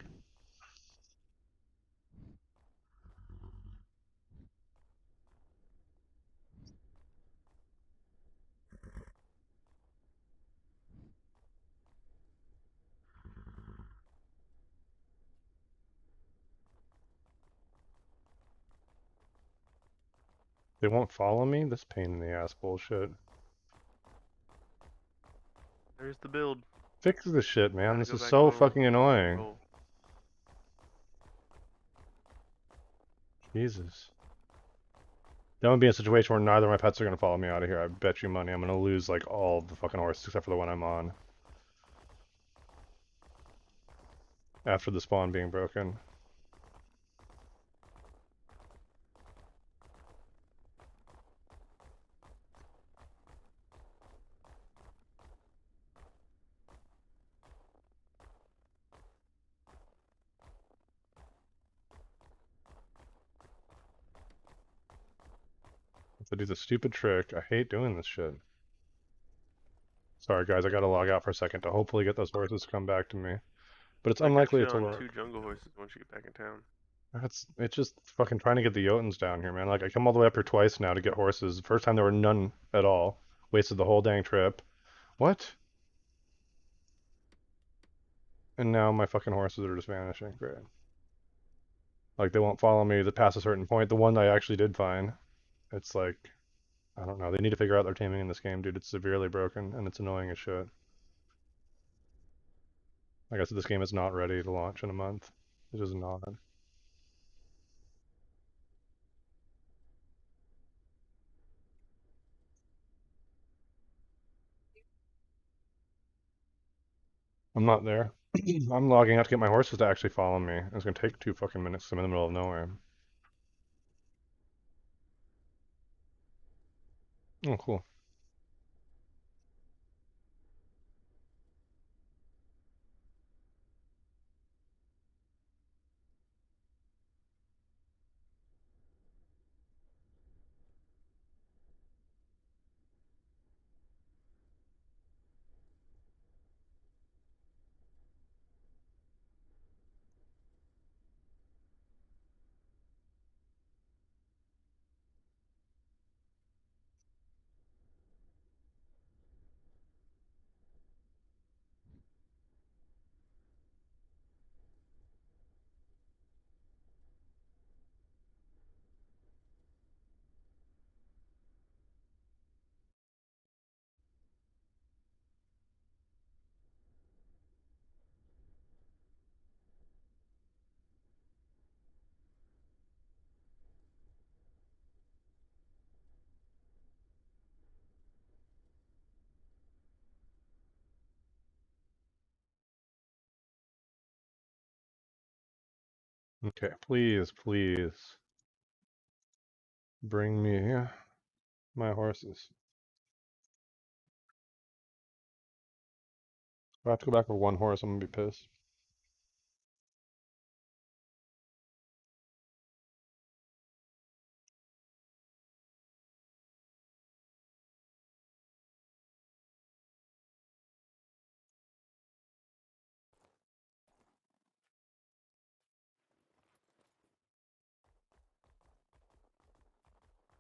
They won't follow me? This pain in the ass bullshit. There's the build. Fix this shit, man. Gotta This go is back so home. fucking annoying. Roll. Jesus. That would be a situation where neither of my pets are gonna follow me out of here. I bet you money I'm gonna lose like all of the fucking horses except for the one I'm on. After the spawn being broken. Have to do the stupid trick. I hate doing this shit. Sorry guys, I gotta log out for a second to hopefully get those horses to come back to me. But it's I got unlikely you to on work. 2 jungle horses once you get back in town. It's just fucking trying to get the Jotuns down here, man. Like I come all the way up here twice now to get horses. The first time there were none at all. Wasted the whole dang trip. What? And now my fucking horses are just vanishing. Great. Like they won't follow me past a certain point. The one I actually did find, it's like, I don't know. They need to figure out their taming in this game, dude. It's severely broken and it's annoying as shit. Like I said, this game is not ready to launch in a month. It is not. I'm not there. I'm logging out to get my horses to actually follow me. It's gonna take 2 fucking minutes 'cause I'm in the middle of nowhere. Oh, cool. Okay, please, please. Bring me my horses. If I have to go back with one horse, I'm gonna be pissed.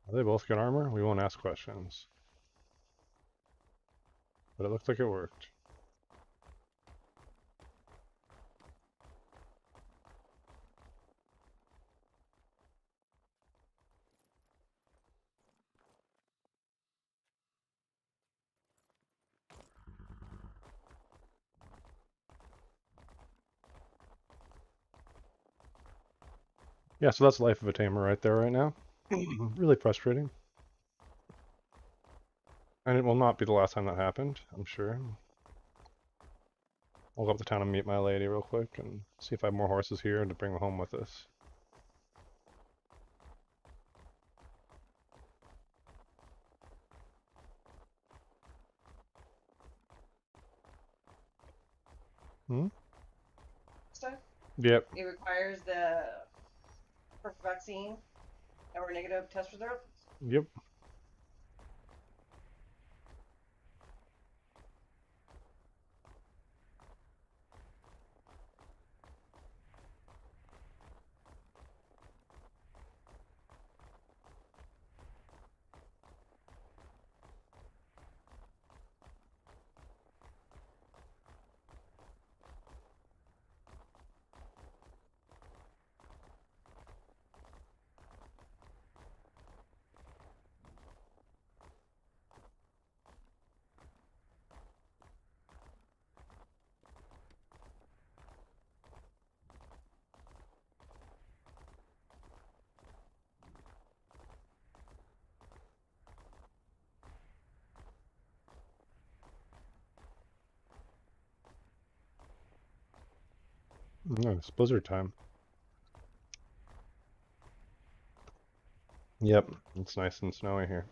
Are they both good armor? We won't ask questions. But it looked like it worked. Yeah, so that's life of a tamer right there right now. Really frustrating. And it will not be the last time that happened, I'm sure. I'll go up to town and meet my lady real quick and see if I have more horses here to bring home with us. Hmm? Stuff. Yep. It requires the perfect vaccine or negative test results. Yep. No, it's blizzard time. Yep. It's nice and snowy here.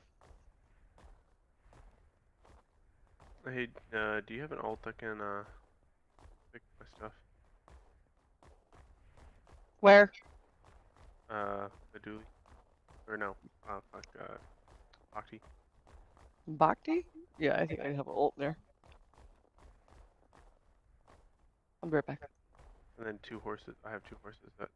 Hey, do you have an alt that can pick my stuff? Where? The dually? Or no, fuck, Bhakti. Bhakti? Yeah, I think I have an ult there. I'll be right back. And then 2 horses. I have 2 horses that.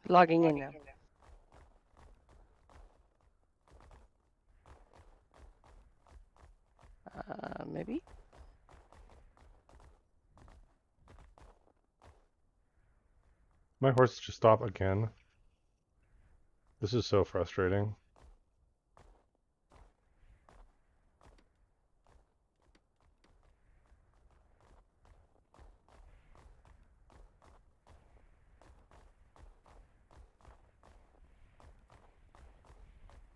Logging in now. Maybe? My horse just stopped again. This is so frustrating.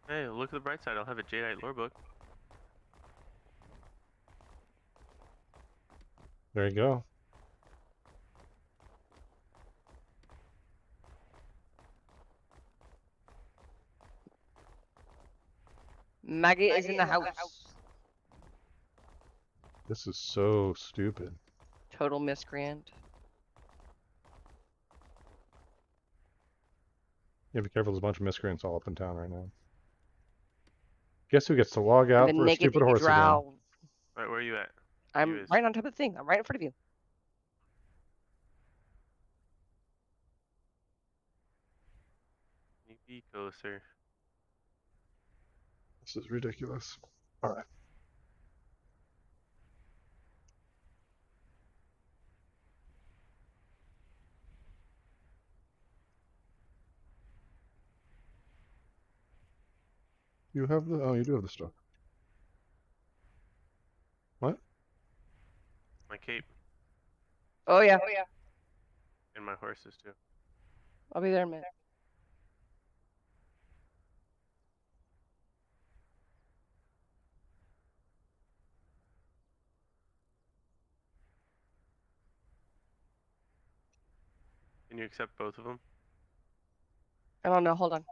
Hey, look at the bright side. I'll have a Jadeite lore book. There you go. Maggie is in the house. This is so stupid. Total miscreant. Yeah, be careful. There's a bunch of miscreants all up in town right now. Guess who gets to log out The for a naked stupid horse again? drow. Right, where are you at? I'm You is- right on top of the thing. I'm right in front of you. You be closer. This is ridiculous. All right. You have the. Oh, you do have the stuff. What? My cape Oh yeah. and my horses too. I'll be there in a minute. Can you accept both of them? I don't know. Hold on.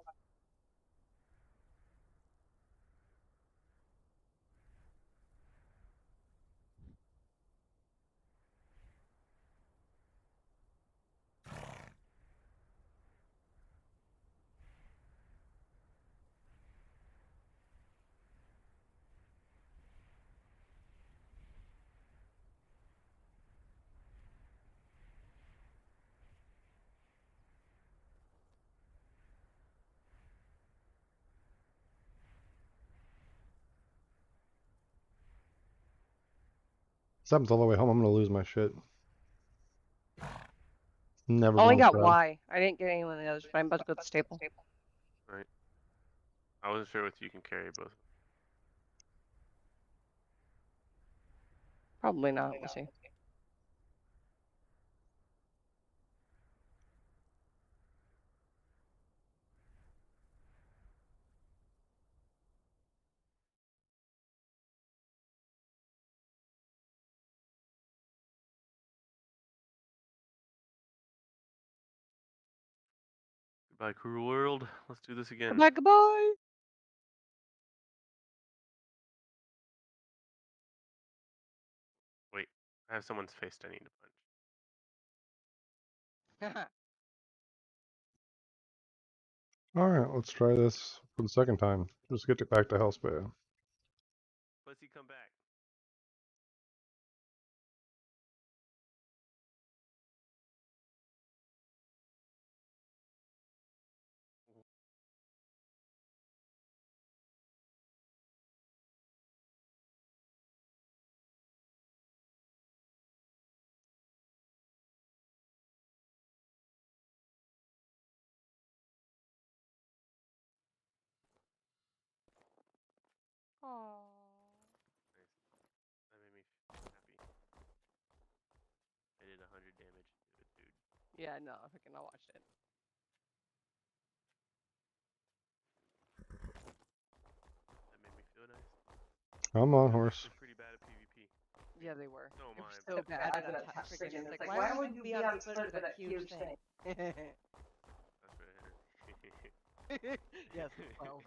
This happens all the way home. I'm gonna lose my shit. Never Only once got bad. Y. I didn't get any of the others, but I'm about to go to the staple. Right. I wasn't sure if you can carry both. Probably not. We'll see. Goodbye, cruel world. Let's do this again. Goodbye, goodbye. Wait, I have someone's face I need to punch. All right, let's try this for the second time. Just get it back to Hellspay. Pussy, come back. Aww. That made me happy. I did 100 damage to a dude. Yeah, no, I freaking I watched it. That made me feel nice. Come on, I was horse. actually pretty bad at PvP. Yeah, they were. So am They were I. so bad at that freaking. It's like, why would you be on foot for that huge thing? That's right. Yes, 12.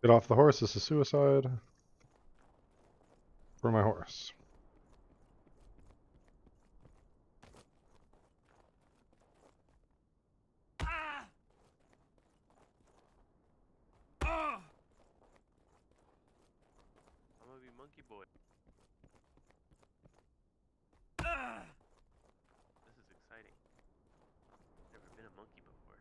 Get off the horse. This is suicide. For my horse. I'm gonna be monkey boy. This is exciting. Never been a monkey before.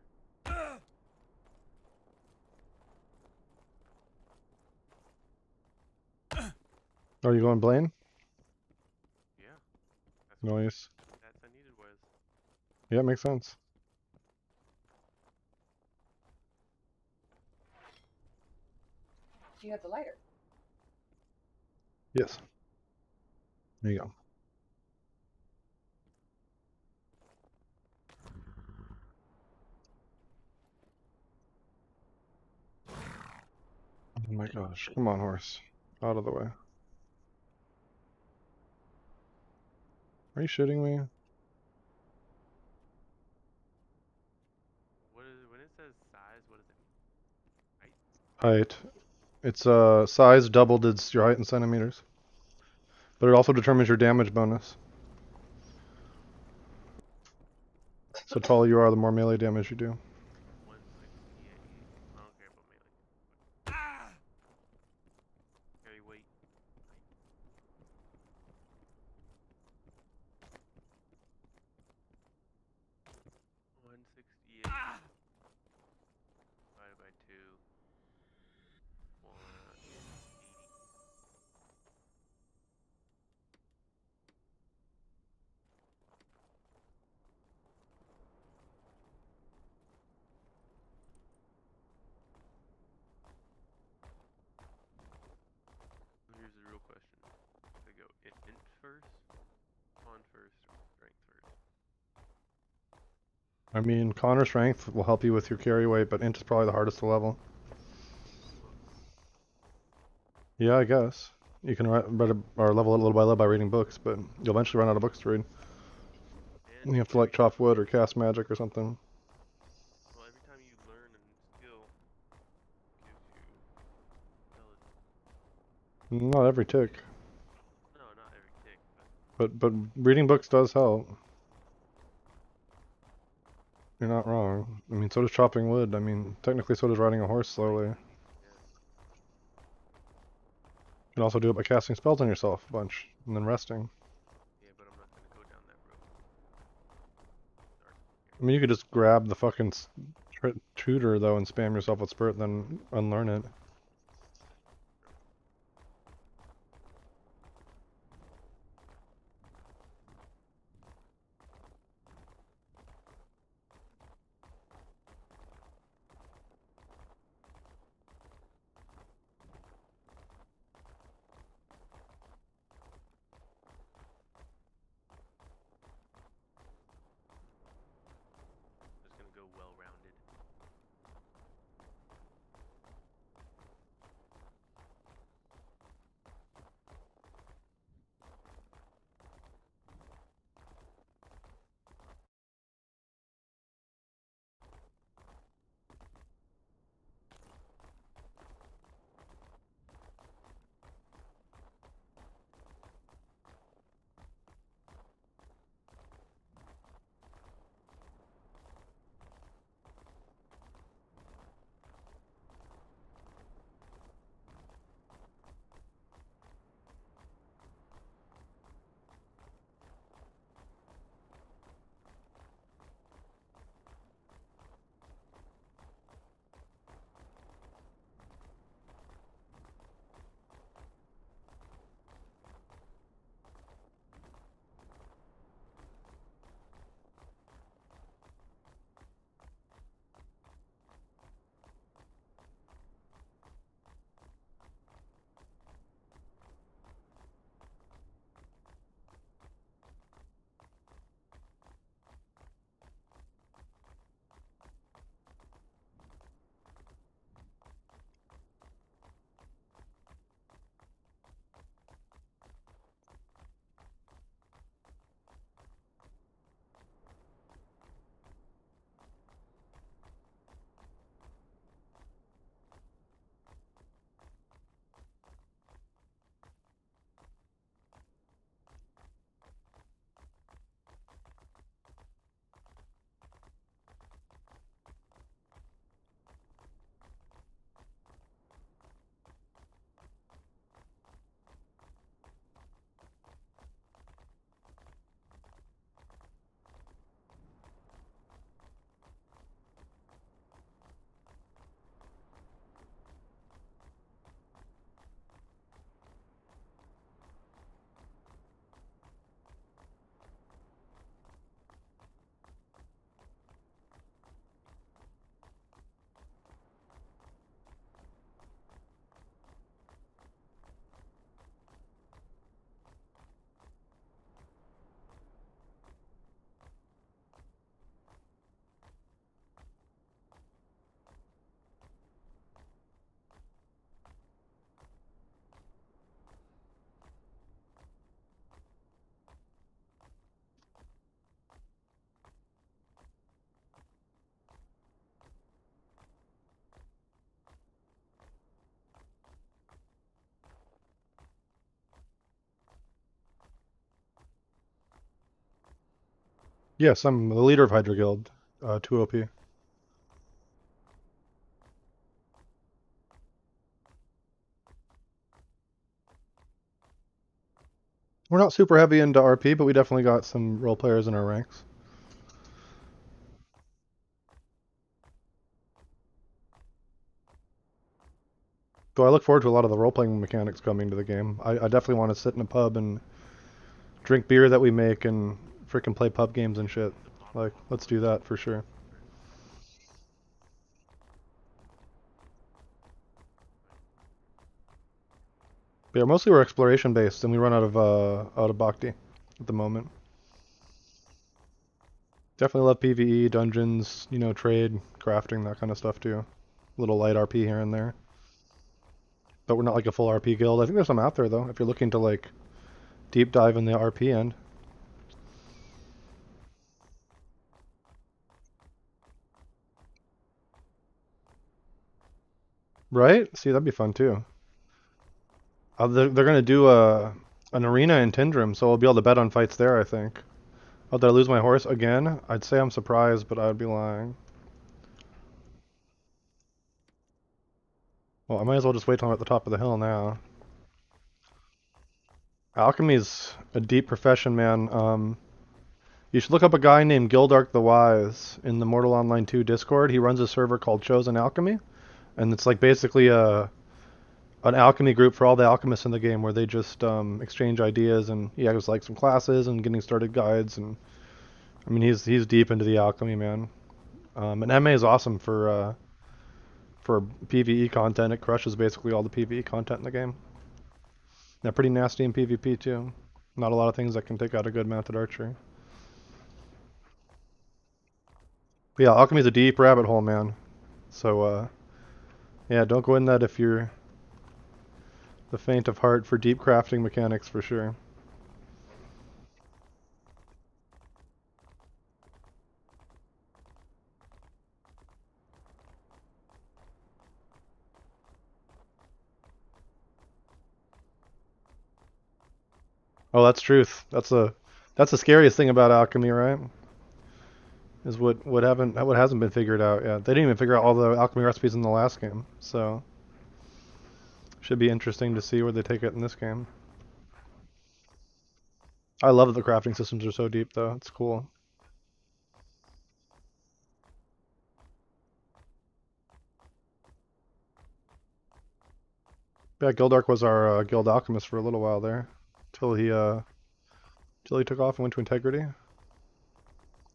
Are you going Blaine? Yeah. That's what Nice. stats I needed was. Yeah, makes sense. Do you have the lighter? Yes. There you go. Oh my gosh. Come on, horse. Out of the way. Are you shitting me? What is it, when it says size? What does it mean? Height. It's size doubled its your height in centimeters. But it also determines your damage bonus. So taller you are, the more melee damage you do. 168. I don't care about melee. Carry weight. 168 divided by 2. 180. Here's the real question. Should I go int first, con first, or strength first? I mean, Connor strength will help you with your carry weight, but int is probably the hardest to level. Yeah, I guess. You can or level it little by little by reading books, but you'll eventually run out of books to read. And You have to like every chop wood or cast magic or something. well, every time you learn a new skill, gives you intelligence. Not every tick, No, not every tick, but but reading books does help. You're not wrong. I mean, so does chopping wood. I mean, technically, so does riding a horse slowly. You yeah. can also do it by casting spells on yourself a bunch and then resting. Yeah, but I'm not gonna go down that road. Dark. I mean, you could just grab the fucking tutor though and spam yourself with spirit, then unlearn it. Just gonna go well-rounded. Yes, I'm the leader of Hydra Guild, 2 OP. We're not super heavy into RP, but we definitely got some role players in our ranks. So I look forward to a lot of the role-playing mechanics coming to the game. I definitely want to sit in a pub and drink beer that we make and freaking play pub games and shit. Like, let's do that for sure. But yeah, mostly we're exploration based, and we run out of Bhakti at the moment. Definitely love PvE, dungeons, trade, crafting, that kind of stuff too. Little light RP here and there. But we're not like a full RP guild. I think there's some out there though, if you're looking to like deep dive in the RP end. Right? See, that'd be fun too. They're gonna do an arena in Tindrim, so we'll be able to bet on fights there, I think. Oh, did I lose my horse again? I'd say I'm surprised, but I would be lying. Well, I might as well just wait till I'm at the top of the hill now. Alchemy's a deep profession, man. You should look up a guy named Gildark the Wise in the Mortal Online 2 Discord. He runs a server called Chosen Alchemy, and it's like basically an alchemy group for all the alchemists in the game where they just exchange ideas, and he has like some classes and getting started guides, and I mean he's deep into the alchemy, man. And MA is awesome for PvE content. It crushes basically all the PvE content in the game. They're pretty nasty in PvP too. Not a lot of things that can take out a good mounted archer. But yeah, alchemy's a deep rabbit hole, man. So yeah, don't go in that if you're the faint of heart for deep crafting mechanics for sure. Oh, that's truth. That's the scariest thing about alchemy, right? Is what hasn't been figured out yet. They didn't even figure out all the alchemy recipes in the last game, so should be interesting to see where they take it in this game. I love that the crafting systems are so deep, though. It's cool. Yeah, Gildark was our guild alchemist for a little while there, till he took off and went to Integrity.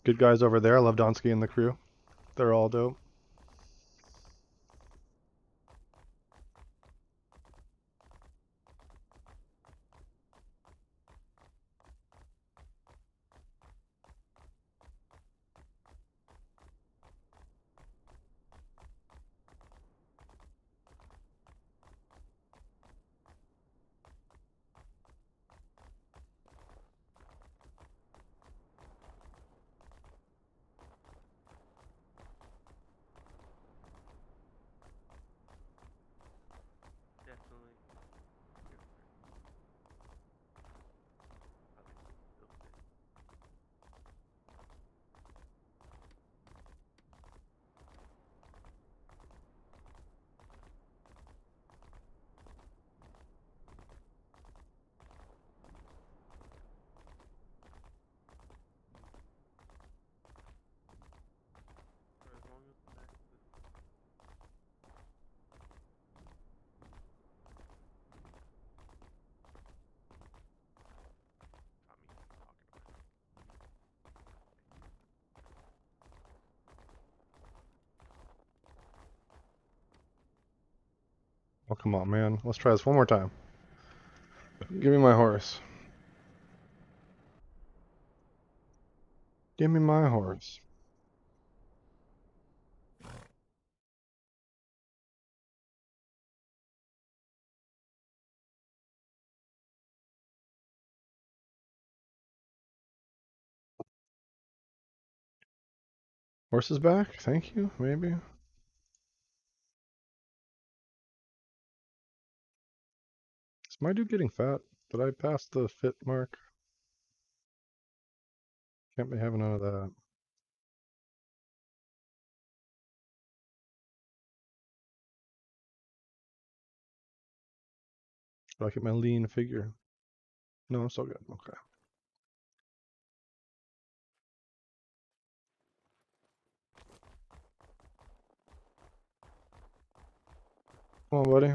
Good guys over there. I love Donsky and the crew. They're all dope. Definitely different. Probably still fit. For as long as the match is Tommy talking about it. Oh, come on, man. Let's try this one more time. Give me my horse. Give me my horse. Horse is back? Thank you, maybe? Is my dude getting fat? Did I pass the fit mark? Can't be having none of that. Do I get my lean figure? No, I'm still good. Okay. Come on, buddy.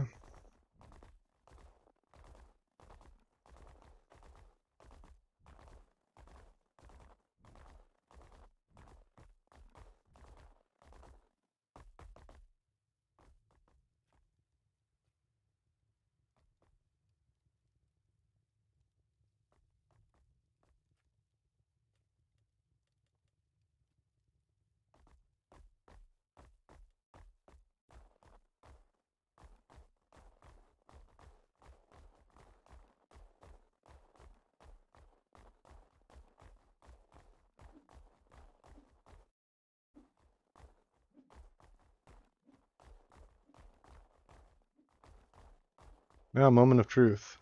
Now, moment of truth.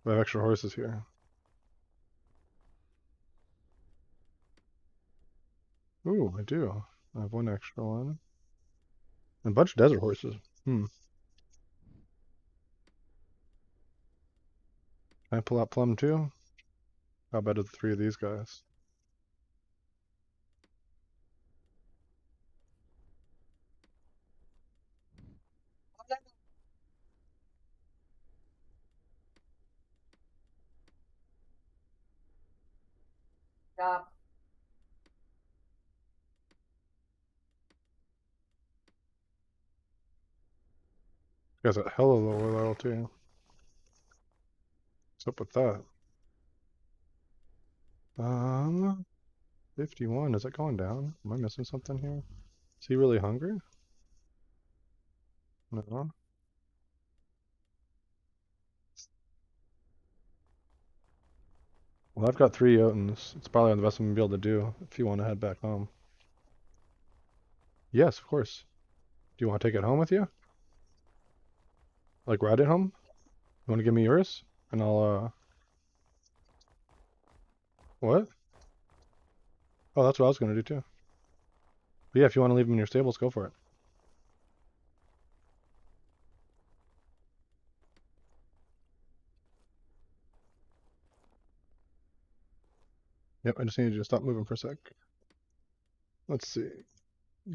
We have extra horses here. Ooh, I do. I have one extra one. And a bunch of desert horses. Can I pull out Plum too? How about the three of these guys? Stop. You guys got hella low loyalty. What's up with that? 51. Is it going down? Am I missing something here? Is he really hungry? No. Well, I've got 3 Jotuns. It's probably the best I'm gonna be able to do if you want to head back home. Yes, of course. Do you want to take it home with you? Like ride it home? You want to give me yours? And I'll, what? Oh, that's what I was gonna do too. But yeah, if you want to leave them in your stables, go for it. Yep, I just need you to stop moving for a sec. Let's see.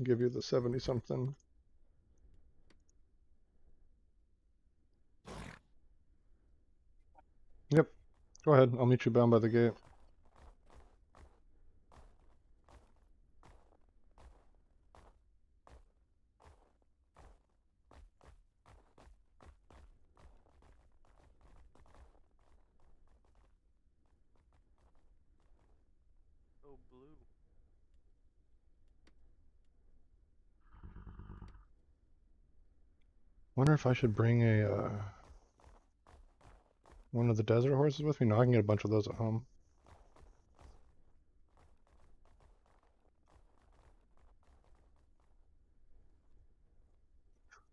Give you the 70 something. Yep. Go ahead. I'll meet you bound by the gate. So blue. Wonder if I should bring a one of the desert horses with me. No, I can get a bunch of those at home.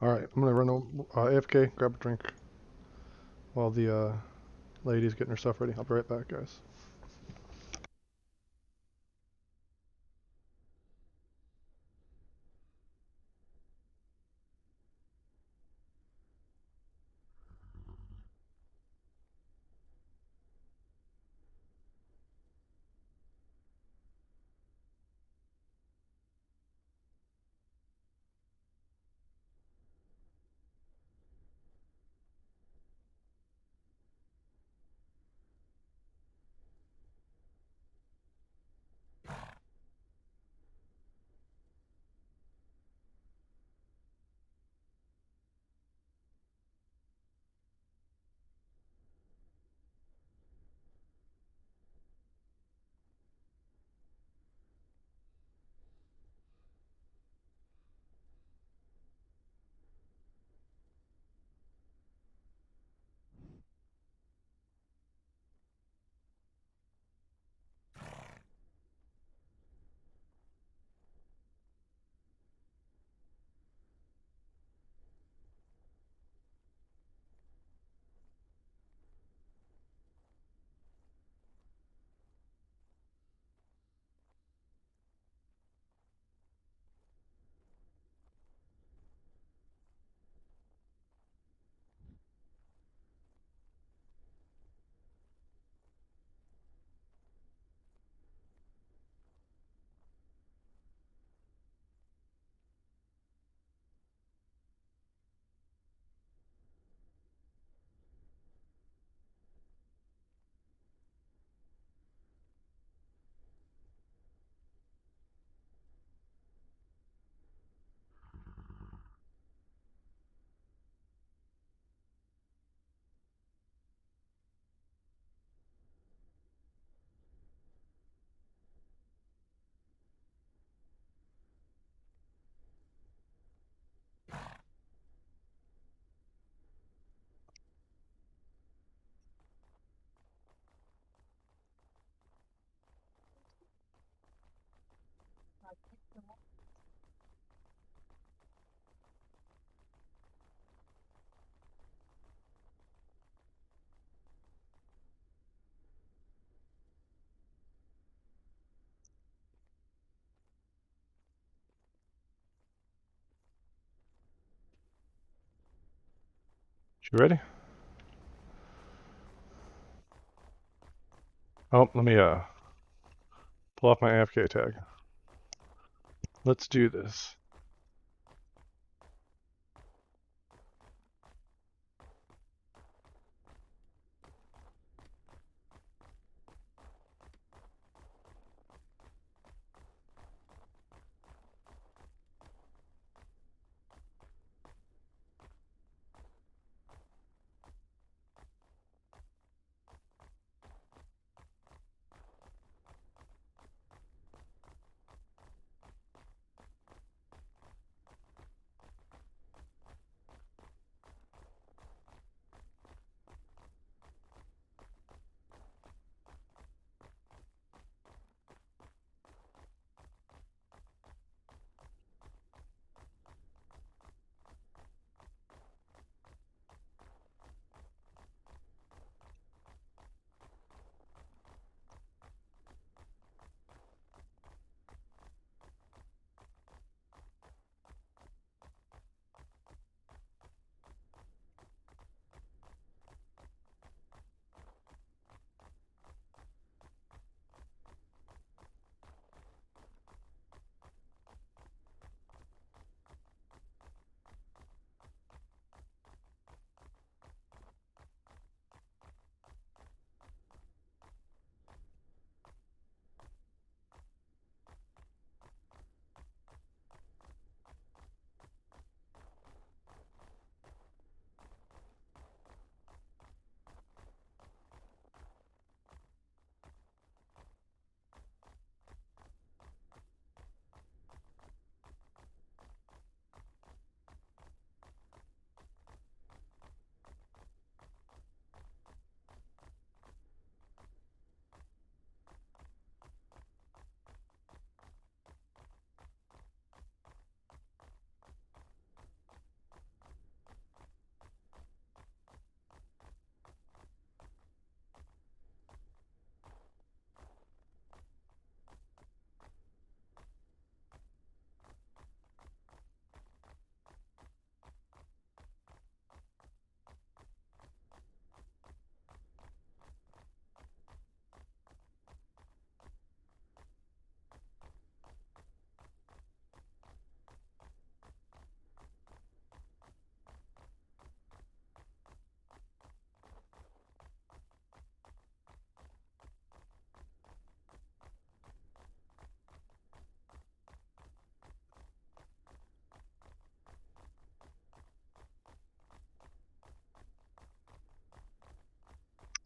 All right, I'm gonna run AFK, grab a drink while the lady's getting her stuff ready. I'll be right back, guys. You ready? Oh, let me pull off my AFK tag. Let's do this.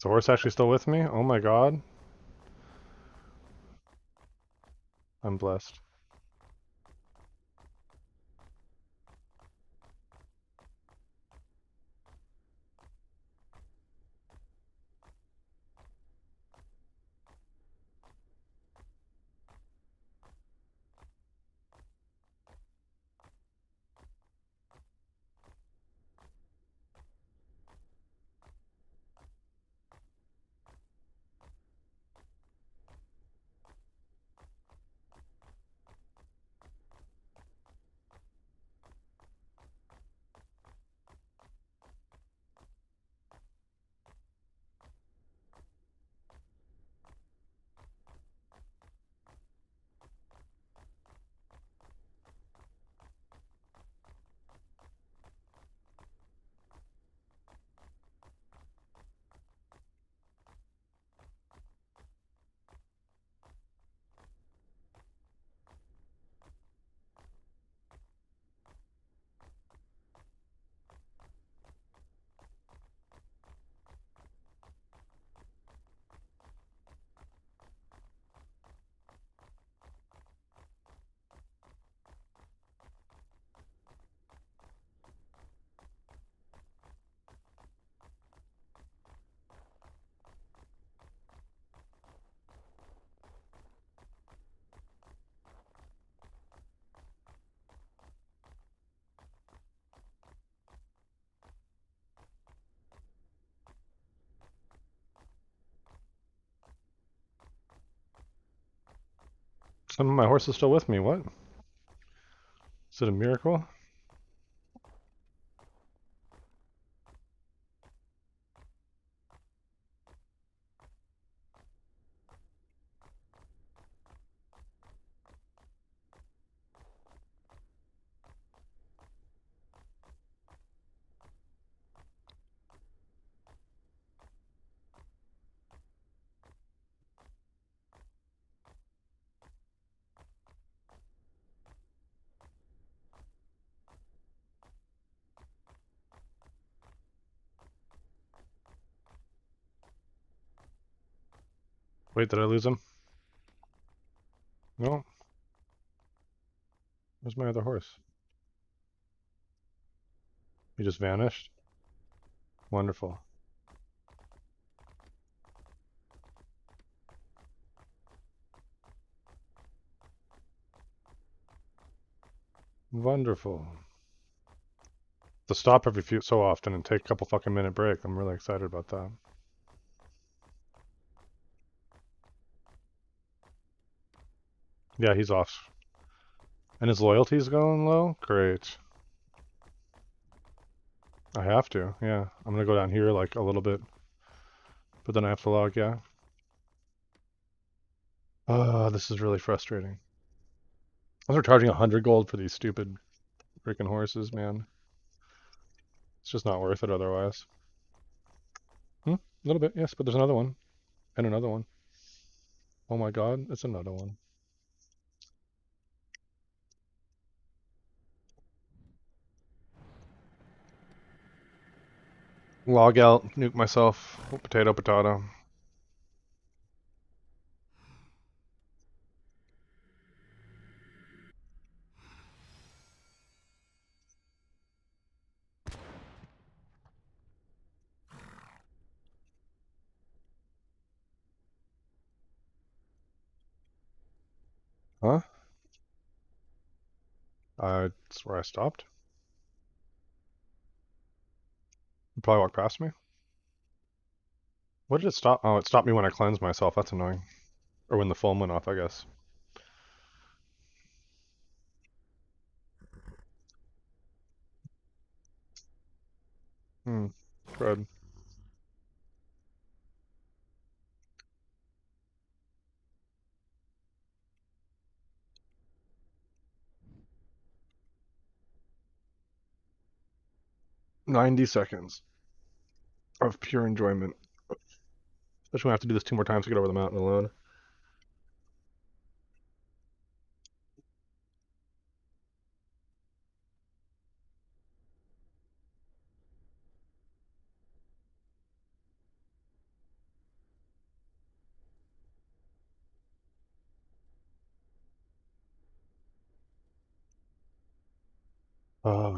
Is the horse actually still with me? Oh my god. I'm blessed. Some of my horse is still with me. What? Is it a miracle? Wait, did I lose him? No. Where's my other horse? He just vanished? Wonderful. Wonderful. To stop every few so often and take a couple fucking minute break. I'm really excited about that. Yeah, he's off. And his loyalty's going low? Great. I have to, yeah. I'm gonna go down here like a little bit. But then I have to log, yeah. This is really frustrating. Those are charging 100 gold for these stupid freaking horses, man. It's just not worth it otherwise. A little bit, yes, but there's another one. And another one. Oh my god, it's another one. Log out, nuke myself. Oh, potato, potato. Huh? That's where I stopped. You probably walked past me. What did it stop? Oh, it stopped me when I cleansed myself. That's annoying. Or when the foam went off, I guess. Good. 90 seconds of pure enjoyment. Especially when I have to do this 2 more times to get over the mountain alone. Uh,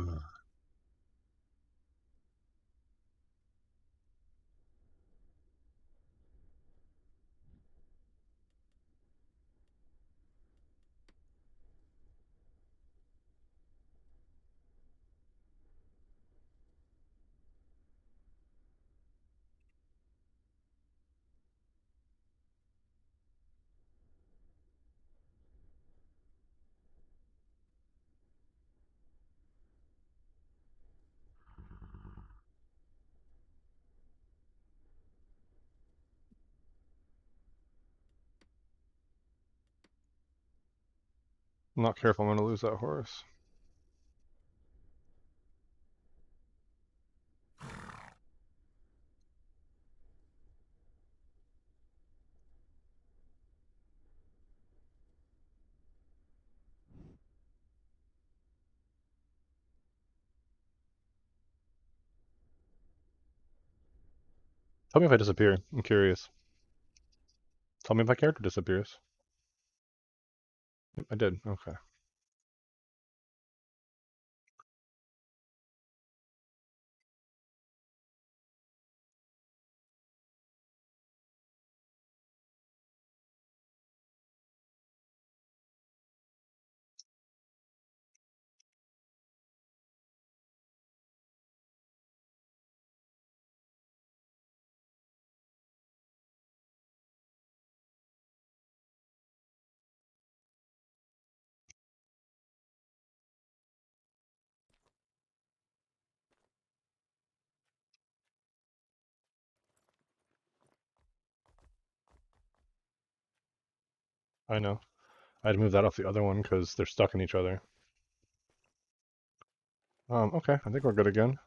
I'm not careful, I'm gonna lose that horse. Tell me if I disappear. I'm curious. Tell me if my character disappears. Yep, I did. Okay. I know. I had to move that off the other one because they're stuck in each other. Okay. I think we're good again.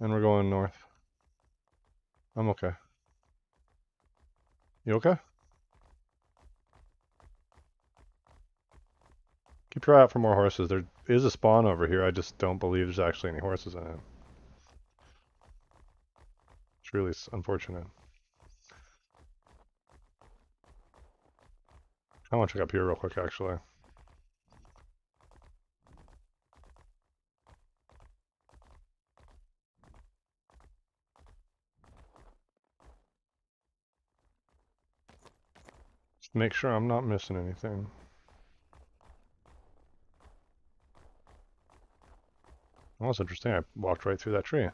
And we're going north. I'm okay. You okay? Keep your eye out for more horses. There is a spawn over here. I just don't believe there's actually any horses in it. It's really unfortunate. I want to check up here real quick, actually. Just make sure I'm not missing anything. Well, that's interesting. I walked right through that tree.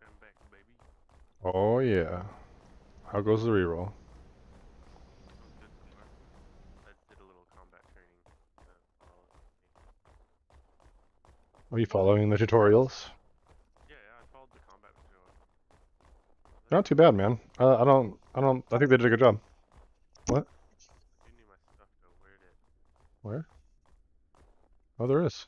I'm back, baby. Oh, yeah. How goes the reroll? Oh, good so far. I did a little combat training. Follow it. Are you following the tutorials? Yeah, I followed the combat tutorial. Not too bad, man. I think they did a good job. What? I do need my stuff though. Where'd it? Where? Oh, there is.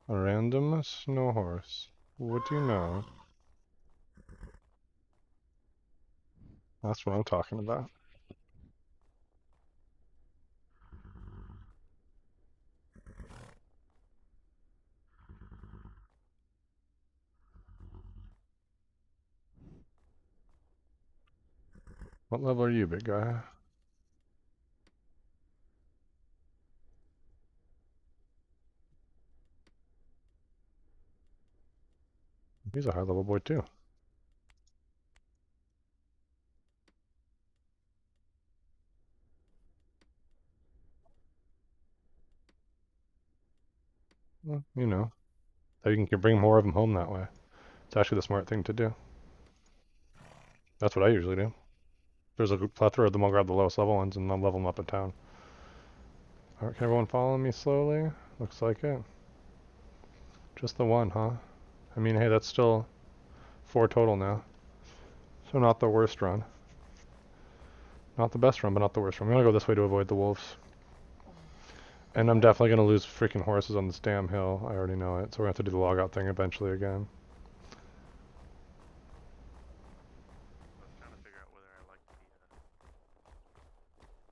A random snow horse. What do you know? That's what I'm talking about. What level are you, big guy? He's a high level boy, too. Well, you know. So you can bring more of them home that way. It's actually the smart thing to do. That's what I usually do. There's a plethora of them. I'll grab the lowest level ones and I'll level them up in town. Alright, can everyone follow me slowly? Looks like it. Just the one, huh? I mean, hey, that's still 4 total now. So not the worst run. Not the best run, but not the worst run. I'm gonna go this way to avoid the wolves. And I'm definitely gonna lose freaking horses on this damn hill. I already know it. So we're gonna have to do the logout thing eventually again. I was trying to figure out whether I liked the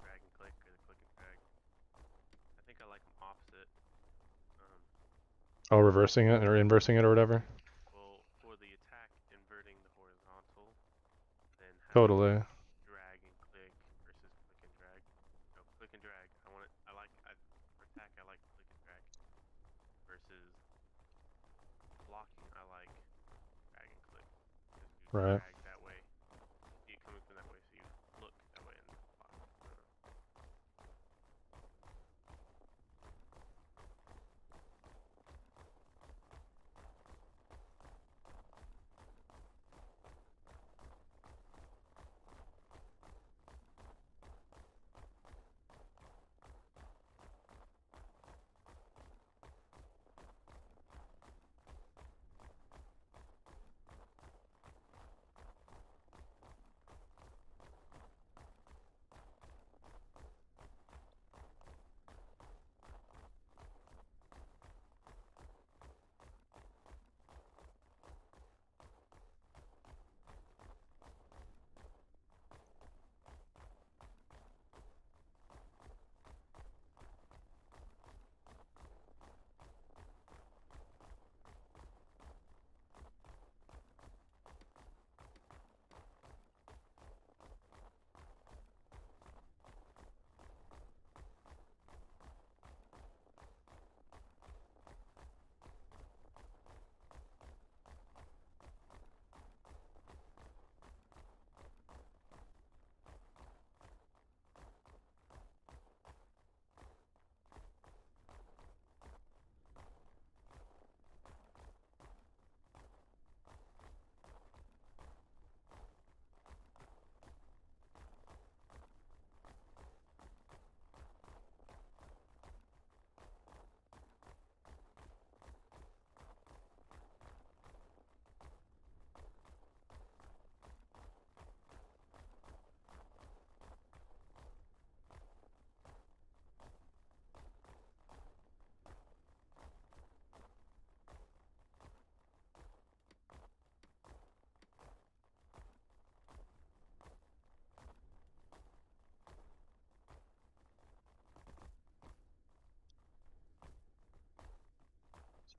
drag and click or the click and drag. I think I like them opposite. Um, Oh, reversing it or inversing it or whatever? well, for the attack, inverting the horizontal, then having Totally. drag and click versus click and drag. No, click and drag. I want it. For attack. I like click and drag versus blocking. I like drag and click because you Right. drag that way. You see it coming from that way, so you look that way and block.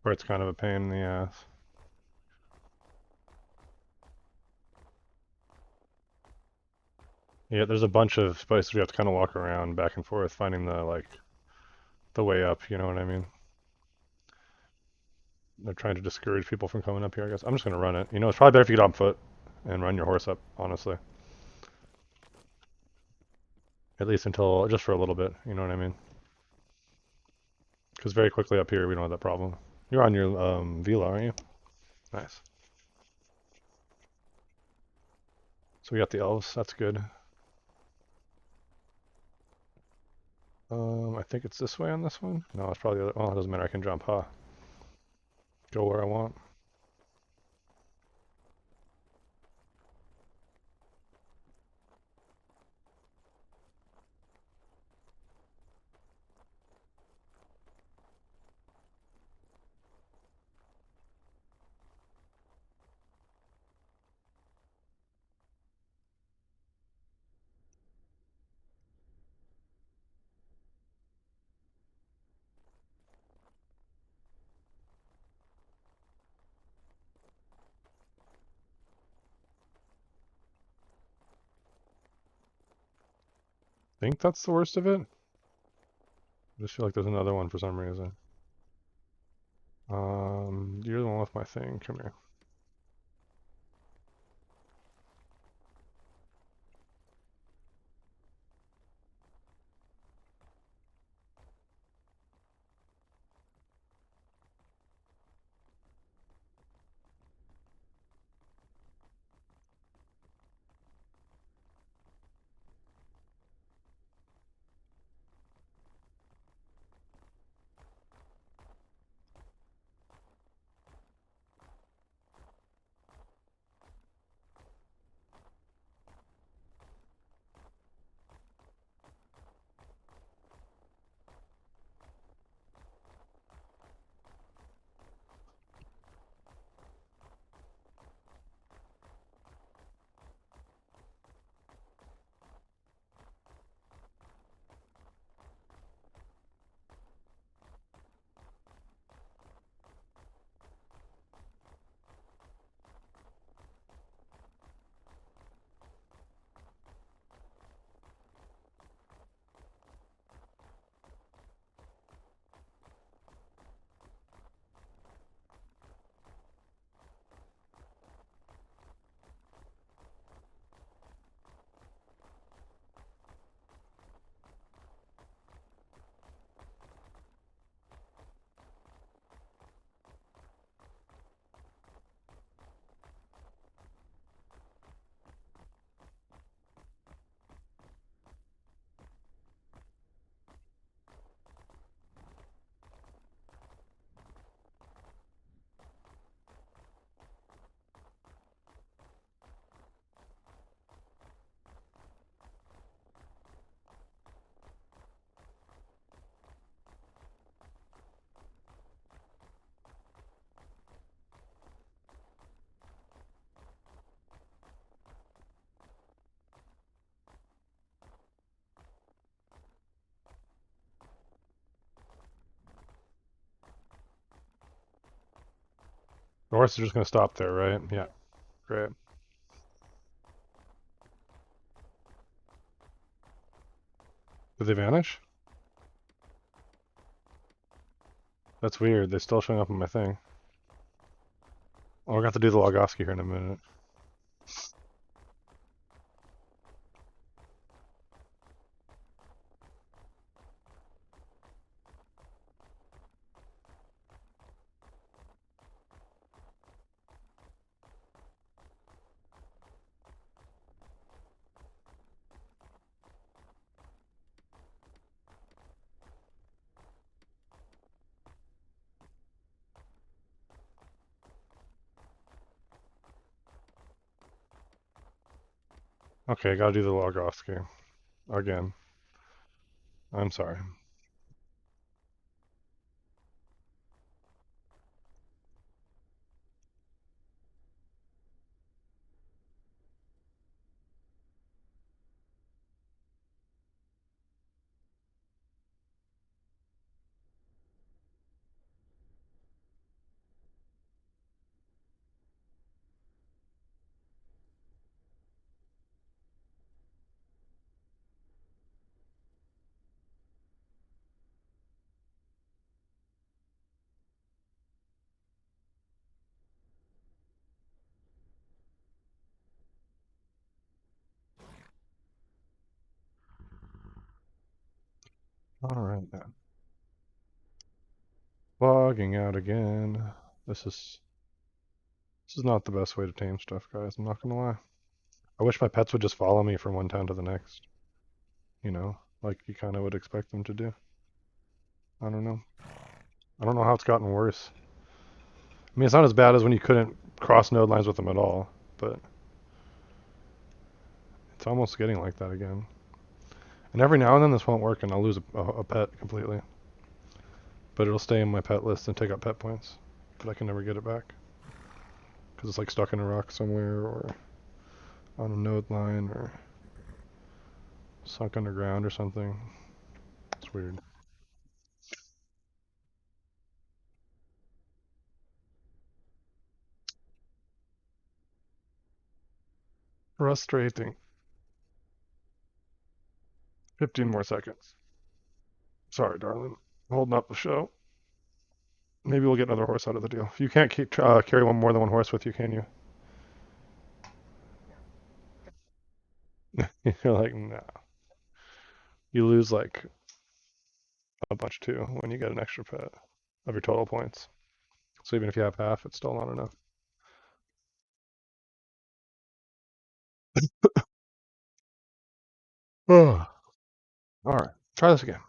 where it's kind of a pain in the ass. Yeah, there's a bunch of places you have to kind of walk around back and forth, finding the way up. You know what I mean? They're trying to discourage people from coming up here. I guess I'm just gonna run it. You know, it's probably better if you get on foot and run your horse up. Honestly, at least until just for a little bit. You know what I mean? Because very quickly up here we don't have that problem. You're on your Vila, aren't you? Nice. So we got the elves. That's good. I think it's this way on this one. No, it's probably the other. Well, it doesn't matter. I can jump, huh? Go where I want. Think that's the worst of it. I just feel like there's another one for some reason. You're the one with my thing. Come here. The horse is just gonna stop there, right? Yeah. Great. Did they vanish? That's weird. They're still showing up on my thing. Oh, we're gonna have to do the Logoski here in a minute. Okay, gotta do the Logoski. Again. I'm sorry. Alright then. Logging out again. This is not the best way to tame stuff, guys. I'm not gonna lie. I wish my pets would just follow me from one town to the next. You know, like you kind of would expect them to do. I don't know. I don't know how it's gotten worse. I mean, it's not as bad as when you couldn't cross node lines with them at all, but it's almost getting like that again. And every now and then this won't work and I'll lose a pet completely. But it'll stay in my pet list and take up pet points. But I can never get it back. Because it's like stuck in a rock somewhere or on a node line or sunk underground or something. It's weird. Frustrating. 15 more seconds. Sorry, darling. Holding up the show. Maybe we'll get another horse out of the deal. You can't keep carry more than one horse with you, can you? You're like, nah. You lose like a bunch too when you get an extra pet of your total points. So even if you have half, it's still not enough. Oh. All right, try this again.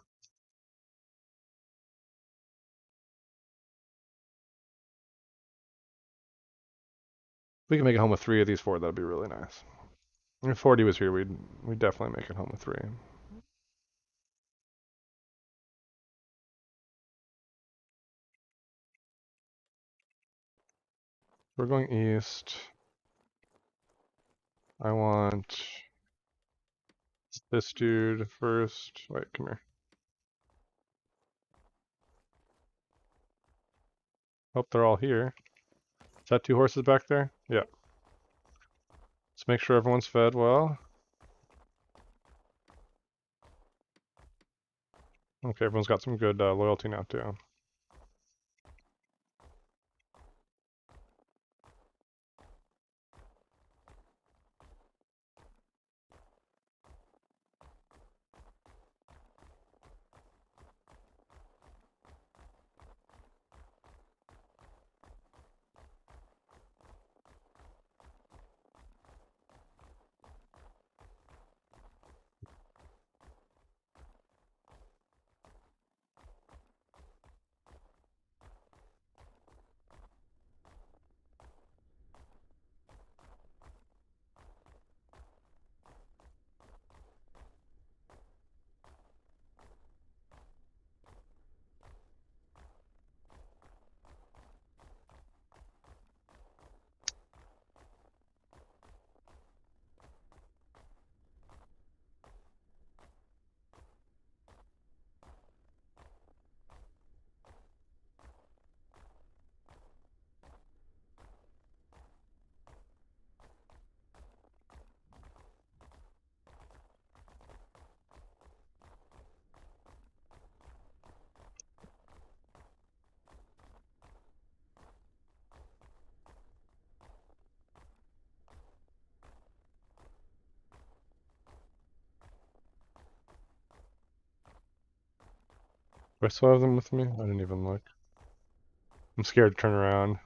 If we can make it home with 3 of these 4, that'd be really nice. If 40 was here, we'd definitely make it home with 3. We're going east. I want this dude first. Wait, come here. Hope they're all here. Is that 2 horses back there? Yeah. Let's make sure everyone's fed well. Okay, everyone's got some good loyalty now too. Do I still have them with me? I didn't even look. I'm scared to turn around.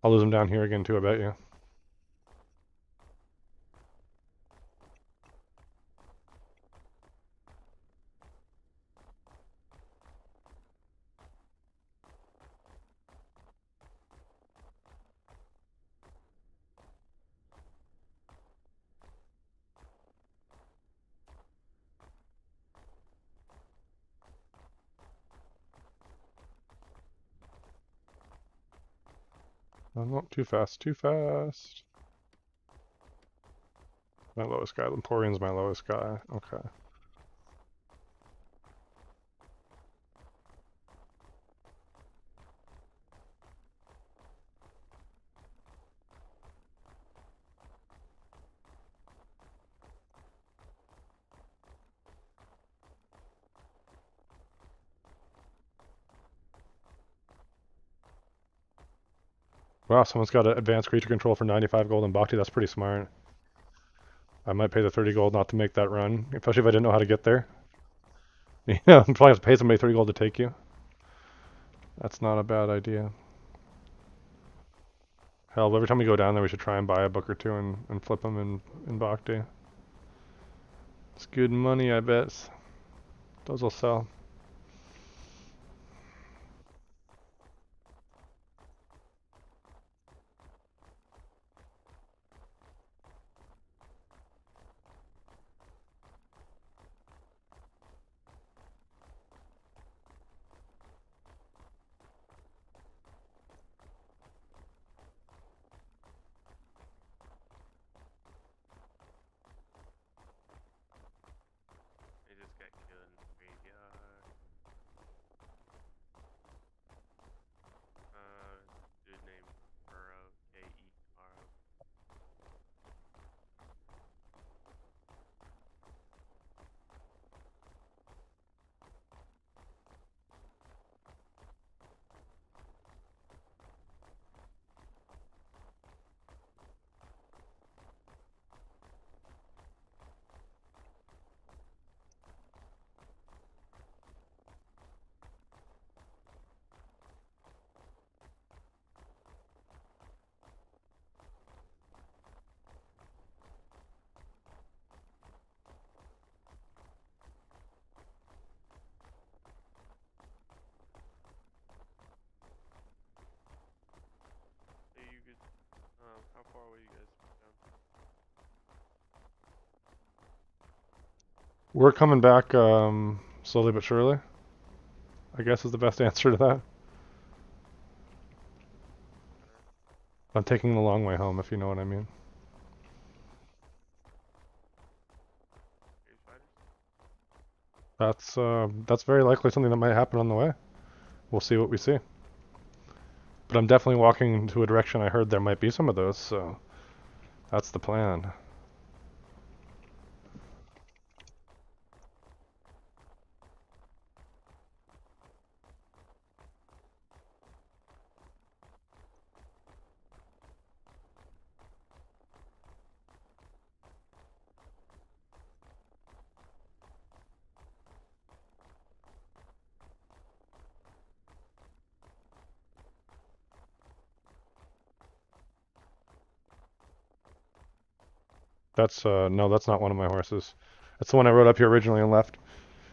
I'll lose them down here again too, I bet you. I'm not too fast, too fast. My lowest guy. Emporian's my lowest guy. Okay. Wow, someone's got an advanced creature control for 95 gold and Bhakti. That's pretty smart. I might pay the 30 gold not to make that run, especially if I didn't know how to get there. Yeah, probably have to pay somebody 30 gold to take you. That's not a bad idea. Hell, every time we go down there, we should try and buy a book or two and flip them in Bhakti. It's good money, I bet. Those will sell. They just got killed in the graveyard. Dude named Kuro, Kero. Hey, you could, how far away you guys down? We're coming back slowly but surely, I guess is the best answer to that. I'm taking the long way home, if you know what I mean. Grave spiders? That's very likely something that might happen on the way. We'll see what we see. But I'm definitely walking into a direction I heard there might be some of those, so that's the plan. That's no, that's not one of my horses. That's the one I rode up here originally and left.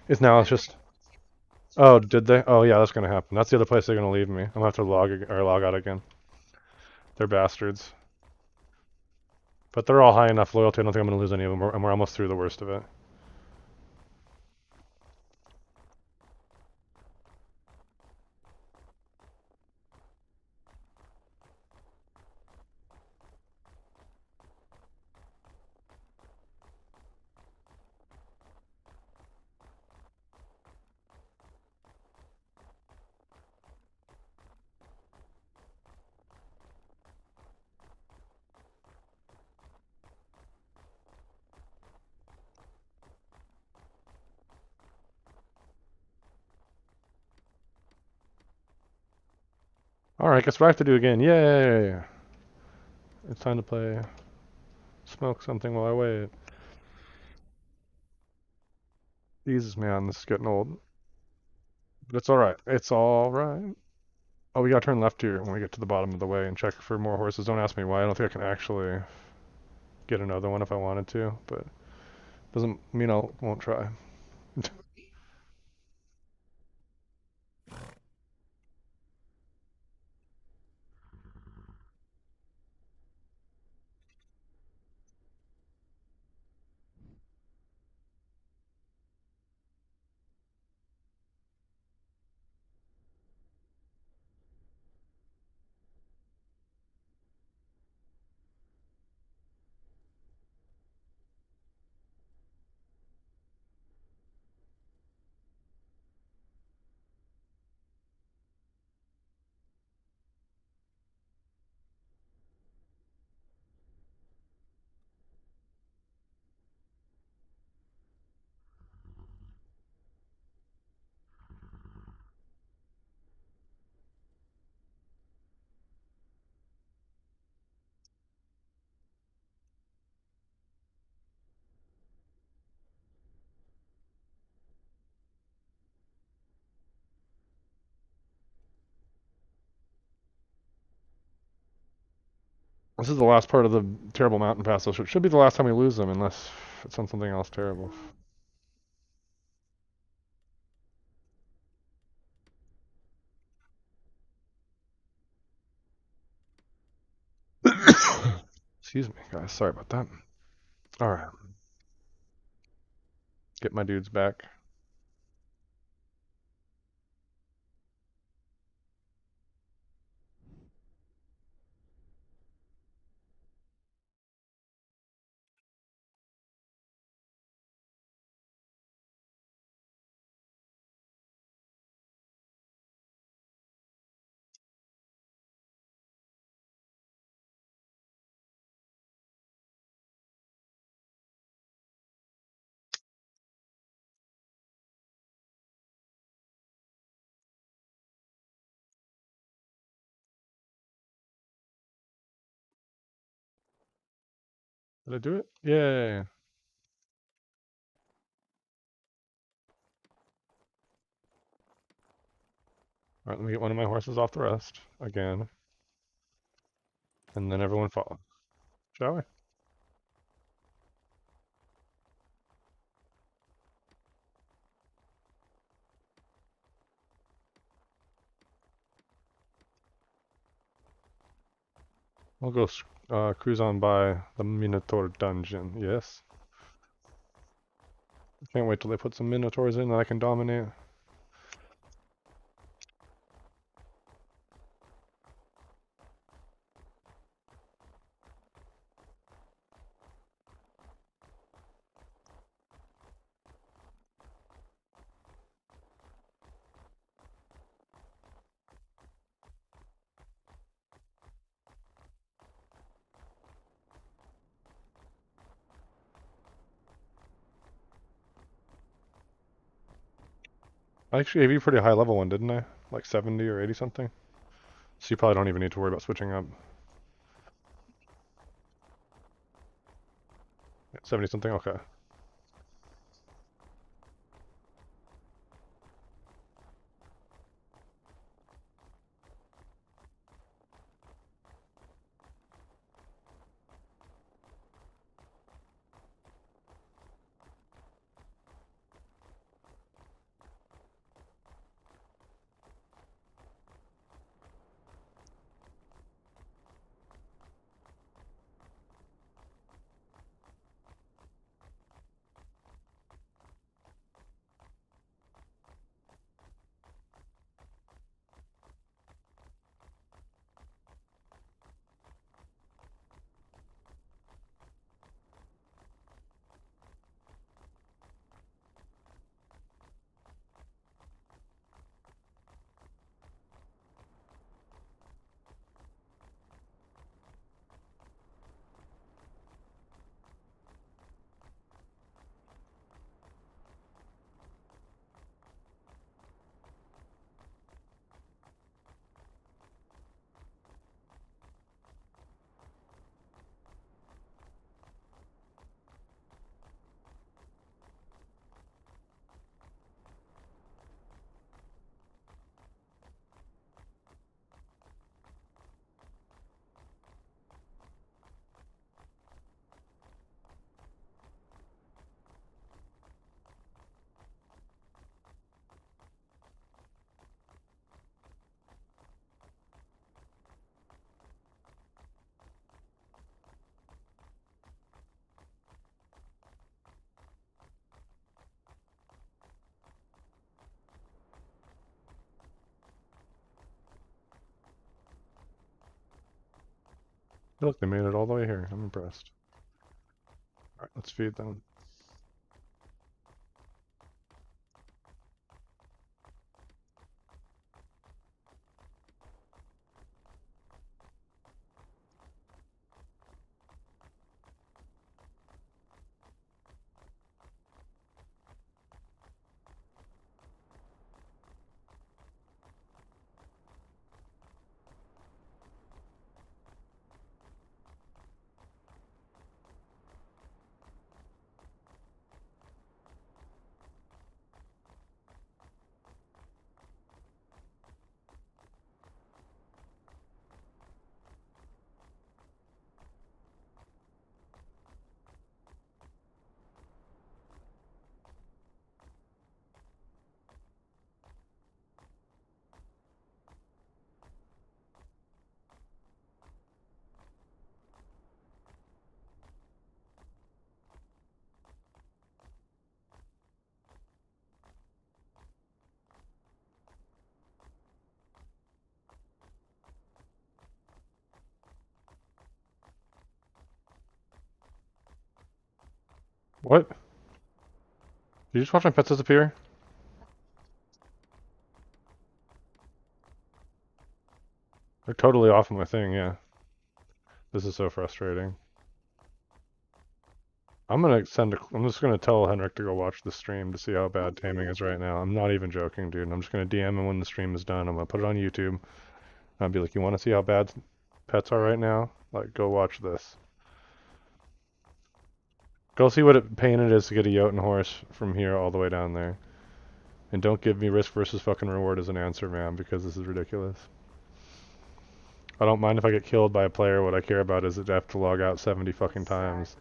It's now it's just. Oh, did they? Oh yeah, that's gonna happen. That's the other place they're gonna leave me. I'm gonna have to log out again. They're bastards. But they're all high enough loyalty. I don't think I'm gonna lose any of them. And we're almost through the worst of it. All right, guess what I have to do again. Yay! It's time to play. Smoke something while I wait. Jesus, man, this is getting old. But it's all right. It's all right. Oh, we gotta turn left here when we get to the bottom of the way and check for more horses. Don't ask me why. I don't think I can actually get another one if I wanted to, but doesn't mean I won't try. This is the last part of the terrible mountain pass, so it should be the last time we lose them, unless it's on something else terrible. Excuse me, guys. Sorry about that. Alright. Get my dudes back. Did I do it? Yay. Alright, let me get one of my horses off the rest. Again. And then everyone follow. Shall we? We'll go cruise on by the Minotaur dungeon. Yes. Can't wait till they put some Minotaurs in that I can dominate. I actually gave you a pretty high level one, didn't I? Like 70 or 80 something? So you probably don't even need to worry about switching up. 70 something? Okay. Look, they made it all the way here. I'm impressed. Alright, let's feed them. What? Did you just watch my pets disappear? They're totally off my thing, yeah. This is so frustrating. I'm just gonna tell Henrik to go watch the stream to see how bad Taming is right now. I'm not even joking, dude. I'm just gonna DM him when the stream is done. I'm gonna put it on YouTube. I'll be like, you wanna see how bad pets are right now? Like, go watch this. Go see what pain it is to get a Jotun horse from here all the way down there. And don't give me risk versus fucking reward as an answer, man, because this is ridiculous. I don't mind if I get killed by a player. What I care about is that I have to log out 70 fucking times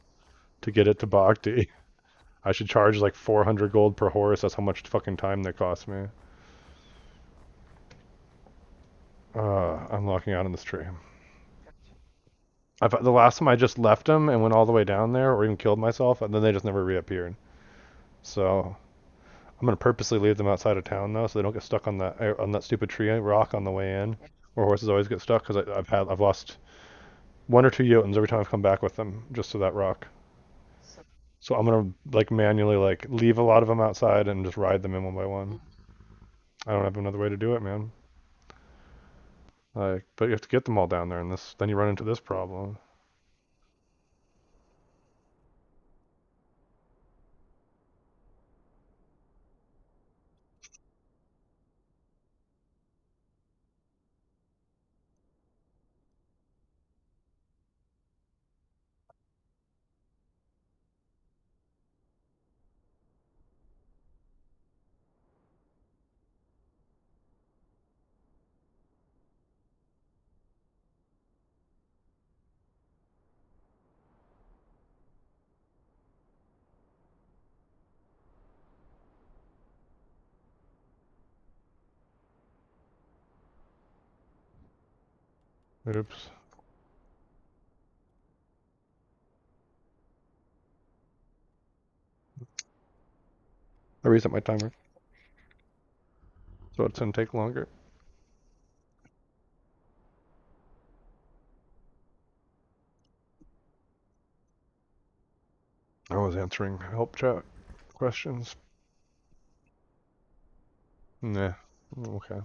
to get it to Bhakti. I should charge like 400 gold per horse. That's how much fucking time that costs me. I'm locking out on the stream. The last time I just left them and went all the way down there, or even killed myself, and then they just never reappeared. So I'm gonna purposely leave them outside of town though, so they don't get stuck on that stupid tree rock on the way in, where horses always get stuck. Because I've lost one or two Jotuns every time I've come back with them just to that rock. So I'm gonna like manually like leave a lot of them outside and just ride them in one by one. I don't have another way to do it, man. Like, but you have to get them all down there, and then you run into this problem. Oops. I reset my timer, so it's gonna take longer. I was answering help chat questions. Nah. Okay.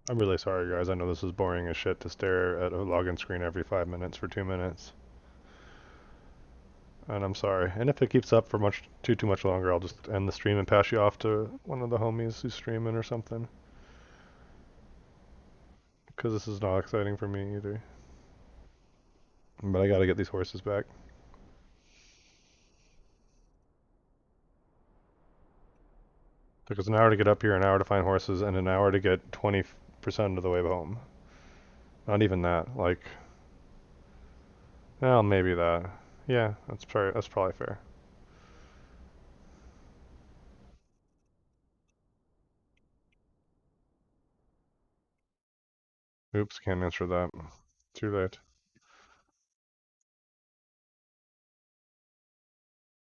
I'm really sorry, guys. I know this is boring as shit to stare at a login screen every 5 minutes for 2 minutes. And I'm sorry. And if it keeps up for too much longer, I'll just end the stream and pass you off to one of the homies who's streaming or something. Because this is not exciting for me either. But I gotta get these horses back. Took us an hour to get up here, an hour to find horses, and an hour to get 20% of the way home. Not even that. Like, well, maybe that. Yeah, that's probably fair. Oops, can't answer that. Too late.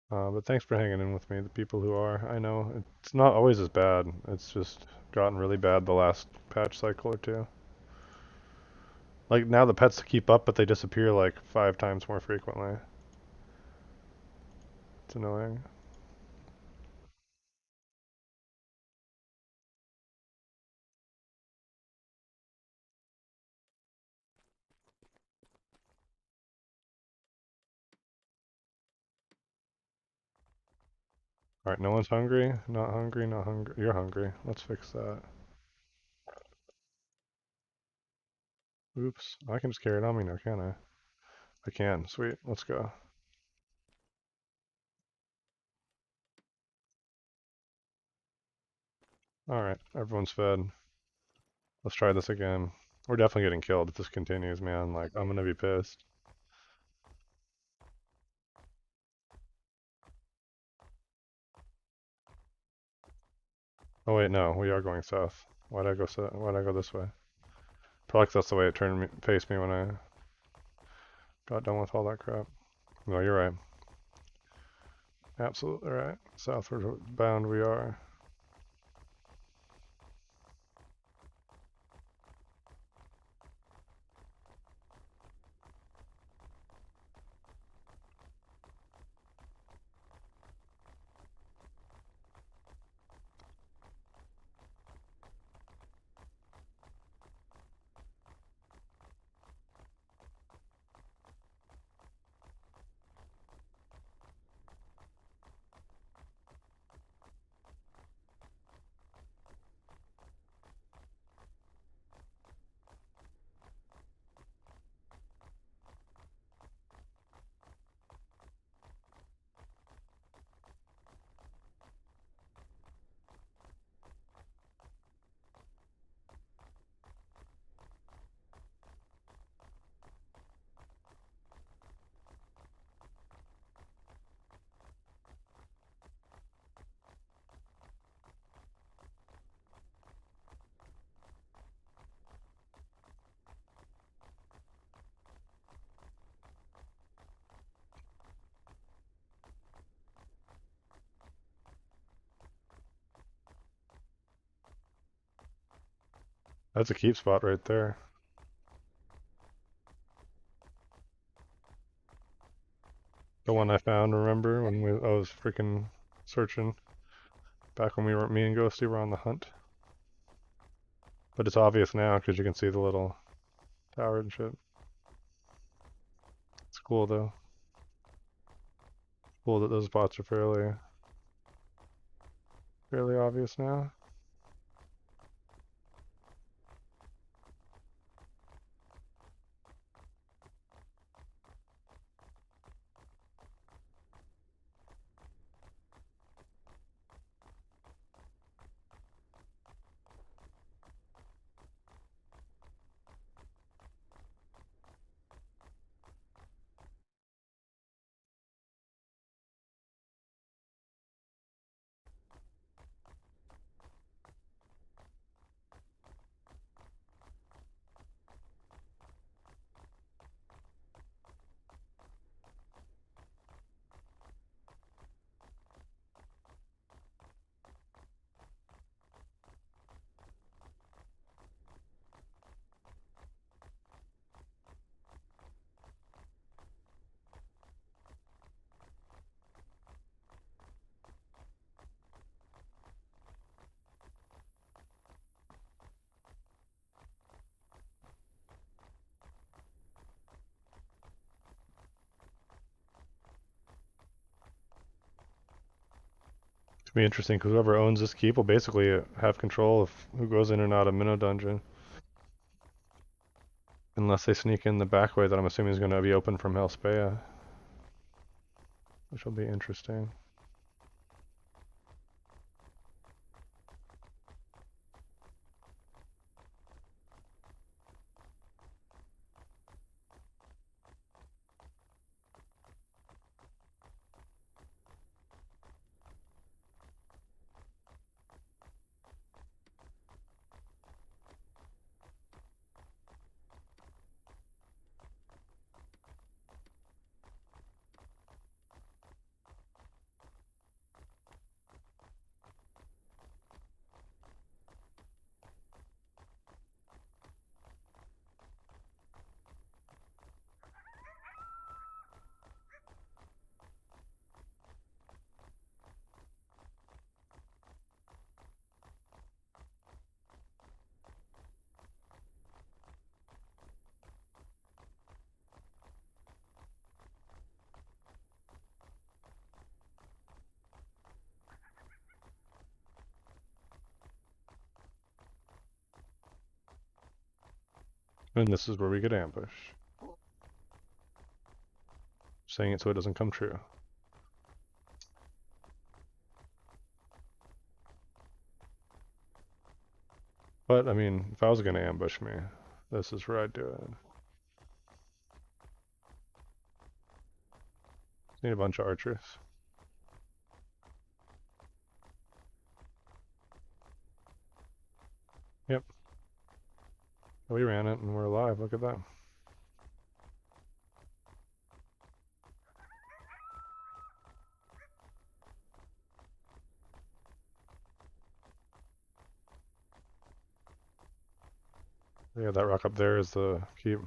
But thanks for hanging in with me, the people who are. I know it's not always as bad. It's just gotten really bad the last patch cycle or two. Like now the pets keep up, but they disappear like 5 times more frequently. It's annoying. Alright, no one's hungry? Not hungry, not hungry. You're hungry. Let's fix that. Oops. I can just carry it on me now, can't I? I can. Sweet. Let's go. Alright, everyone's fed. Let's try this again. We're definitely getting killed if this continues, man. Like, I'm gonna be pissed. Oh wait, no, we are going south. Why'd I go why'd I go this way? Probably 'cause that's the way it faced me when I got done with all that crap. No, you're right. Absolutely right. Southward bound we are. That's a keep spot right there. The one I found, remember, when I was freaking searching back when me and Ghosty were on the hunt. But it's obvious now because you can see the little tower and shit. It's cool though. Cool that those spots are fairly obvious now. It's gonna be interesting because whoever owns this keep will basically have control of who goes in and out of Minnow Dungeon. Unless they sneak in the back way that I'm assuming is gonna be open from Hellspeia. Which will be interesting. And this is where we get ambushed. saying it so it doesn't come true. But, I mean, if I was going to ambush me, this is where I'd do it. Need a bunch of archers. Yep. We ran it and we're alive. Look at that. Yeah, that rock up there is the keep.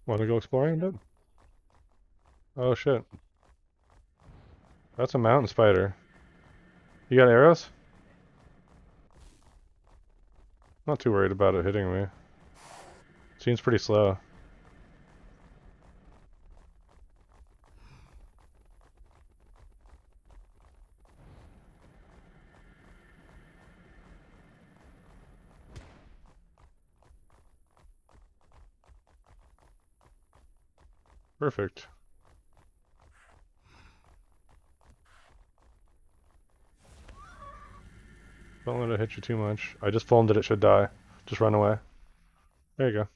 Want to go exploring a bit? Oh shit. That's a mountain spider. You got arrows? Not too worried about it hitting me. Seems pretty slow. Perfect. Don't let it hit you too much. I just foamed it, it should die. Just run away. There you go.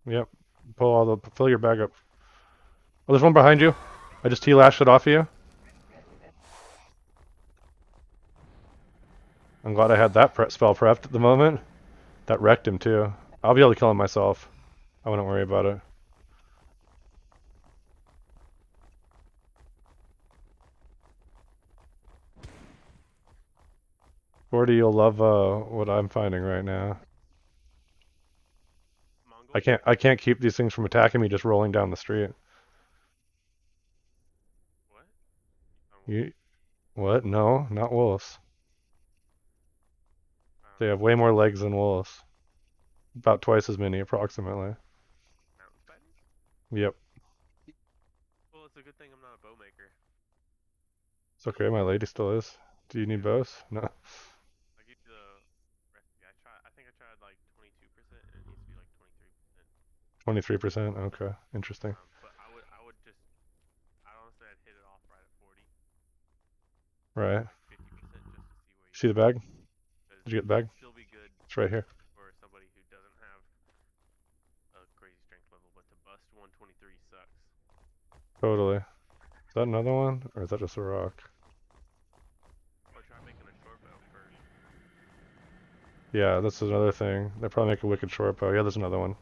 Yep. Fill your bag up. Oh, there's one behind you. I just T-lashed it off of you. I'm glad I had that spell prepped at the moment. That wrecked him too. I'll be able to kill him myself. I wouldn't worry about it. Gordy, you'll love what I'm finding right now. Mongol? I can't keep these things from attacking me just rolling down the street. What? You what? No, not wolves. They have Mountain way more legs than wolves. About twice as many, approximately. spiders? Yep. Well, it's a good thing I'm not a bow maker. It's okay, my lady still is. Do you need bows? No. I'll give you the recipe. I think I tried like 22% and it needs to be like 23%. 23%? Okay. Interesting. But I would just, I honestly, I'd hit it off right at 40, Right. like 50% just to see where you See the go. bag? Because Did you get the bag? it'd still be good It's right here. for somebody who doesn't have a crazy strength level, but to bust 123 sucks. Totally. Is that another one? Or is that just a rock? Or try making a short bow first. Yeah, that's another thing. They probably make a wicked short bow. Yeah, there's another one.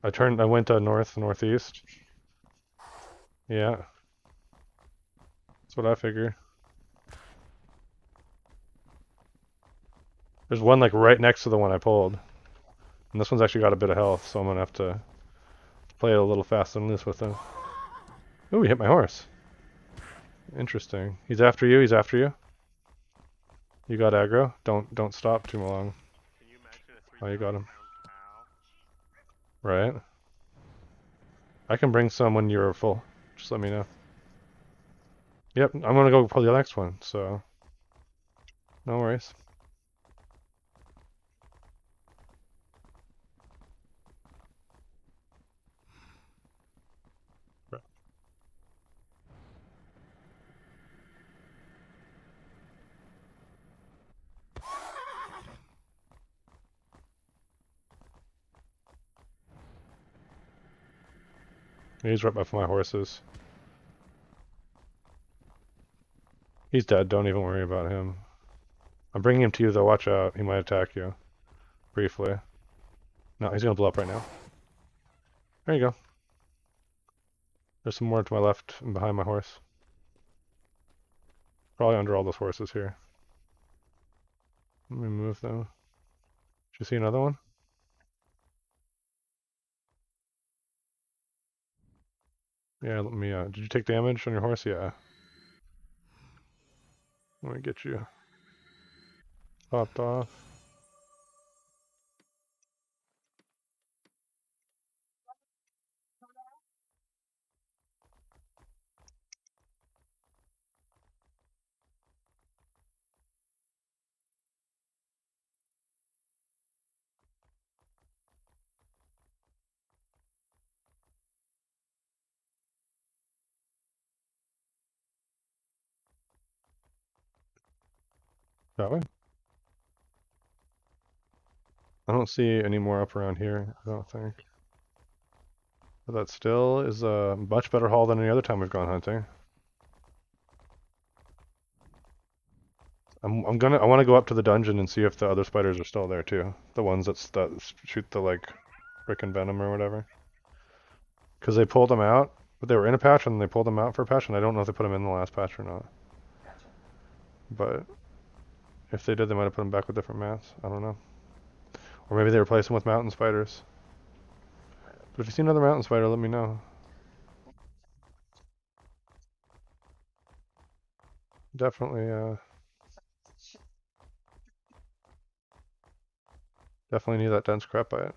I went northeast. Yeah. That's what I figure. There's one like right next to the one I pulled. And this one's actually got a bit of health, so I'm gonna have to play it a little fast and loose with him. Ooh, he hit my horse. Interesting. He's after you, he's after you. You got aggro. Don't stop too long. Can you imagine a Oh, you got 3,000 him. pound cow? Right. I can bring some when you're full. Just let me know. Yep, I'm gonna go for the next one, so no worries. He's right by my horses. He's dead. Don't even worry about him. I'm bringing him to you, though. Watch out. He might attack you. Briefly. No, he's gonna blow up right now. There you go. There's some more to my left and behind my horse. Probably under all those horses here. Let me move them. Did you see another one? Yeah, let me, did you take damage on your horse? Yeah. Let me get you popped off. That way? I don't see any more up around here, I don't think. But that still is a much better haul than any other time we've gone hunting. I want to go up to the dungeon and see if the other spiders are still there too. The ones that shoot the like frickin' venom or whatever. Because they pulled them out, but they were in a patch and they pulled them out for a patch, and I don't know if they put them in the last patch or not. Gotcha. But if they did, they might have put them back with different mats. I don't know. Or maybe they replaced them with mountain spiders. But if you see another mountain spider, let me know. Definitely, definitely need that dense crap bite.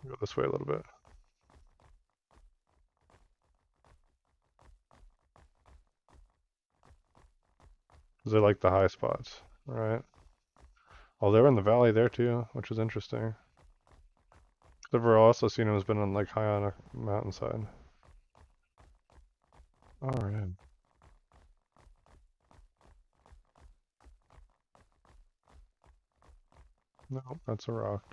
Go this way a little bit. Because they like the high spots, right? Oh, they were in the valley there too, which is interesting. The I've also seen him has been on like high on a mountainside. Alright. No, that's a rock.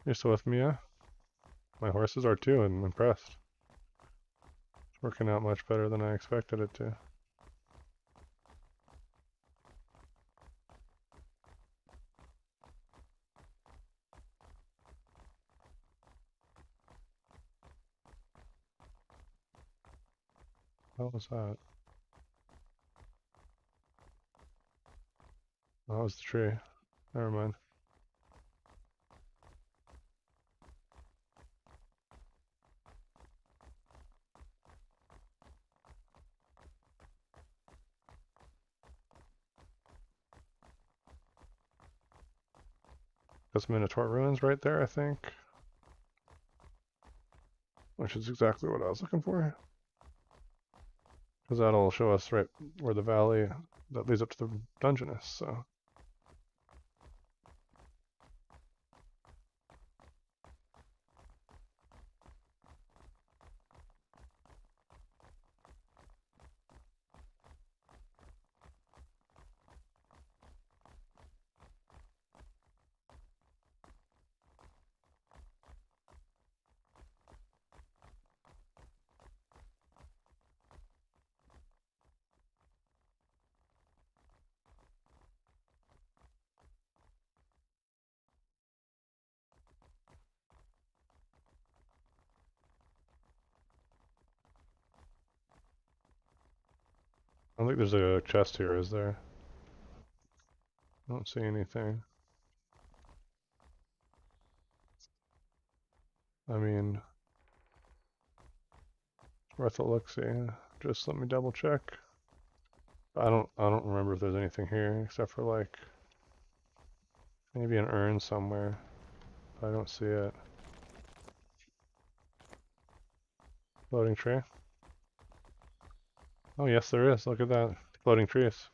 You're still with me, yeah? My horses are too, and I'm impressed. It's working out much better than I expected it to. What was that? Oh, that was the tree. Never mind. That's Minotaur Ruins right there, I think. Which is exactly what I was looking for. Because that'll show us right where the valley that leads up to the dungeon is, so. I don't think there's a chest here, is there? I don't see anything. I mean, Worth a look see. Just let me double check. I don't remember if there's anything here except for like maybe an urn somewhere. But I don't see it. Floating tree. Oh yes there is. Look at that. Floating trees.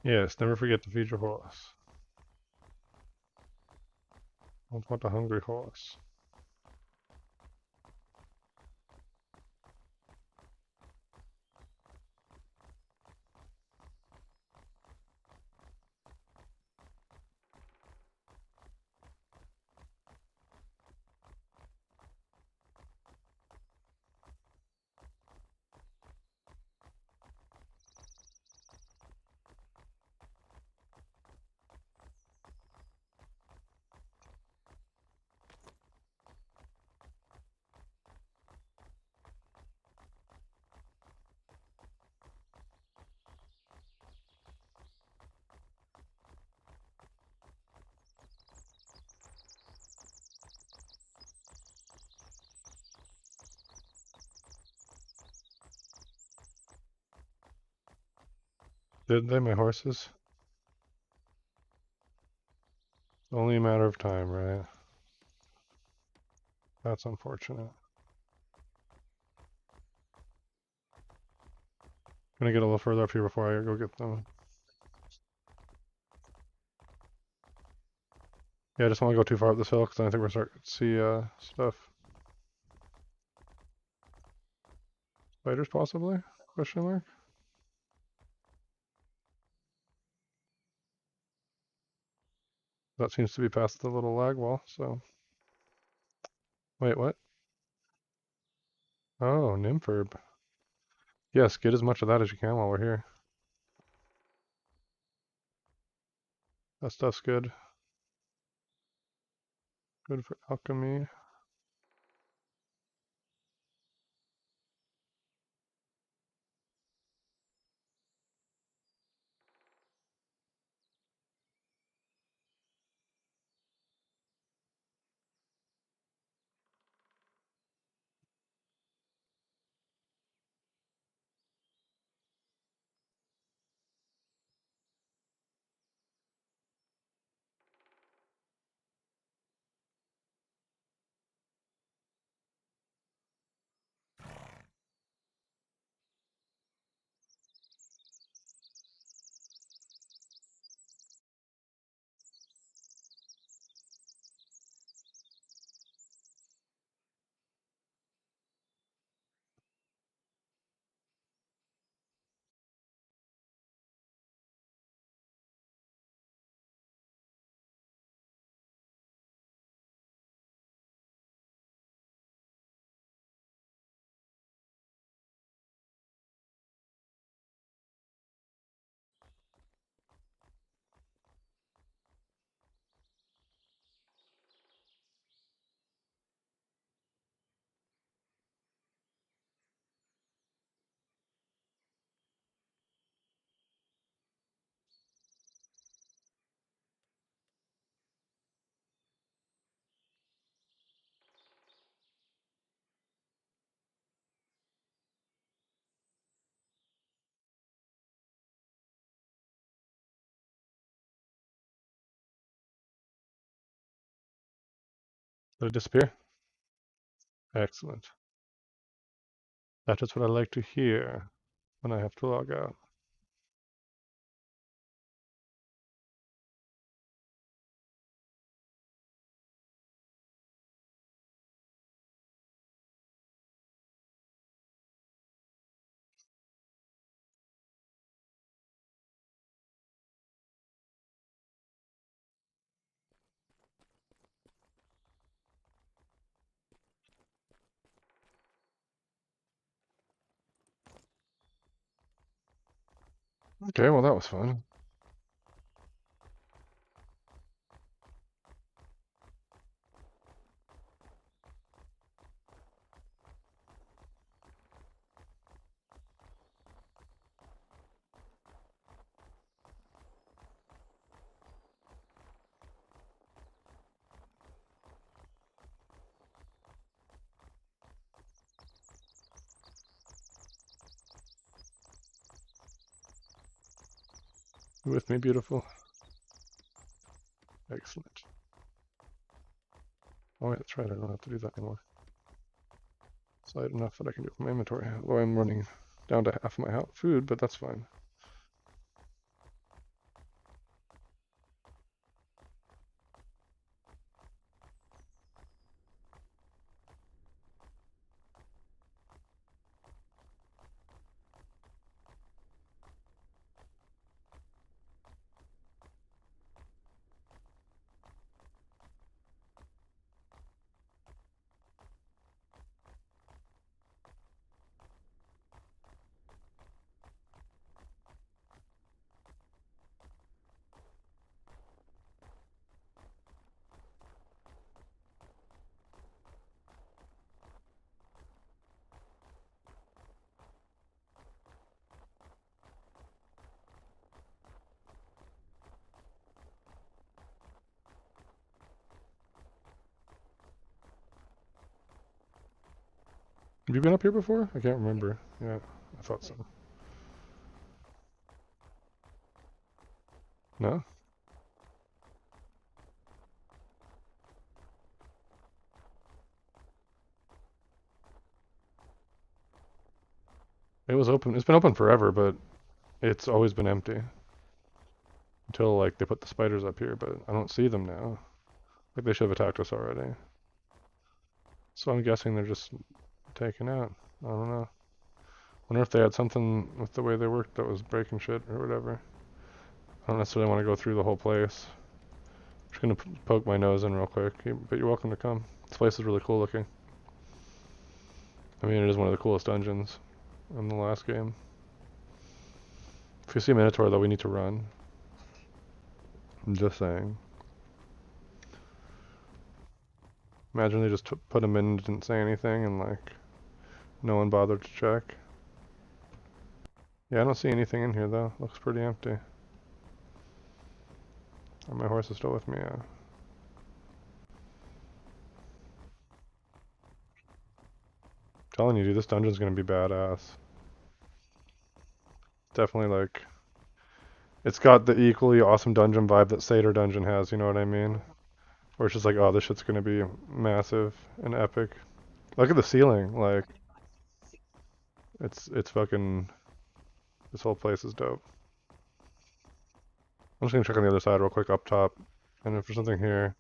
Yes, never forget to feed your horse. Don't want a hungry horse. Did they, my horses? Only a matter of time, right? That's unfortunate. Gonna get a little further up here before I go get them. Yeah, I just want to go too far up this hill because I think we're starting to see stuff. Spiders possibly? Question mark? That seems to be past the little lag wall, so. Wait, what? Oh, Nympherb. Yes, get as much of that as you can while we're here. That stuff's good. Good for alchemy. Did it disappear? Excellent. That is what I like to hear when I have to log out. Okay, well that was fun. You with me, beautiful? Excellent. Oh, yeah, that's right. I don't have to do that anymore. Slight enough that I can do it from my inventory. Although I'm running down to half my food, but that's fine. Have you been up here before? I can't remember. Yeah, I thought so. No? It was open. It's been open forever, but it's always been empty. Until, like, they put the spiders up here, but I don't see them now. Like, they should have attacked us already. So I'm guessing they're just taken out. I don't know. Wonder if they had something with the way they worked that was breaking shit or whatever. I don't necessarily want to go through the whole place. I'm just gonna poke my nose in real quick, but you're welcome to come. This place is really cool looking. I mean, it is one of the coolest dungeons in the last game. If you see a Minotaur, though, we need to run. I'm just saying. Imagine they just put him in and didn't say anything, and, like, no one bothered to check. Yeah, I don't see anything in here, though. Looks pretty empty. Oh, my horse is still with me, yeah. Telling you, dude, this dungeon's gonna be badass. Definitely, like, it's got the equally awesome dungeon vibe that Seder Dungeon has, you know what I mean? Where it's just like, oh, this shit's gonna be massive and epic. Look at the ceiling, like, it's fucking, this whole place is dope. I'm just gonna check on the other side real quick up top, and if there's something here.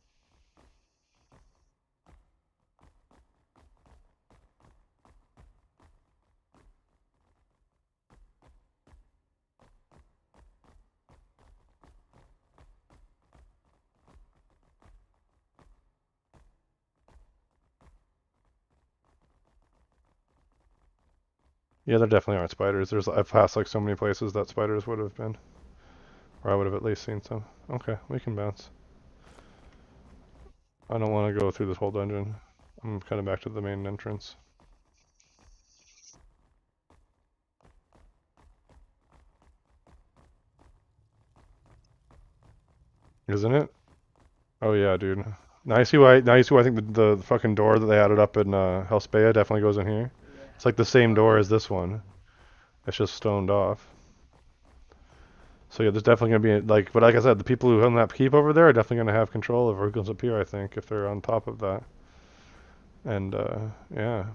Yeah, there definitely aren't spiders. I've passed like so many places that spiders would have been. Or I would have at least seen some. Okay, we can bounce. I don't want to go through this whole dungeon. I'm kind of back to the main entrance. Isn't it? Oh yeah, dude. Now you see why I think the fucking door that they added up in Hellspeia definitely goes in here. It's like the same door as this one. It's just stoned off. So yeah, there's definitely gonna be like, but like I said, the people who own that keep over there are definitely gonna have control of who goes up here. I think if they're on top of that. And yeah.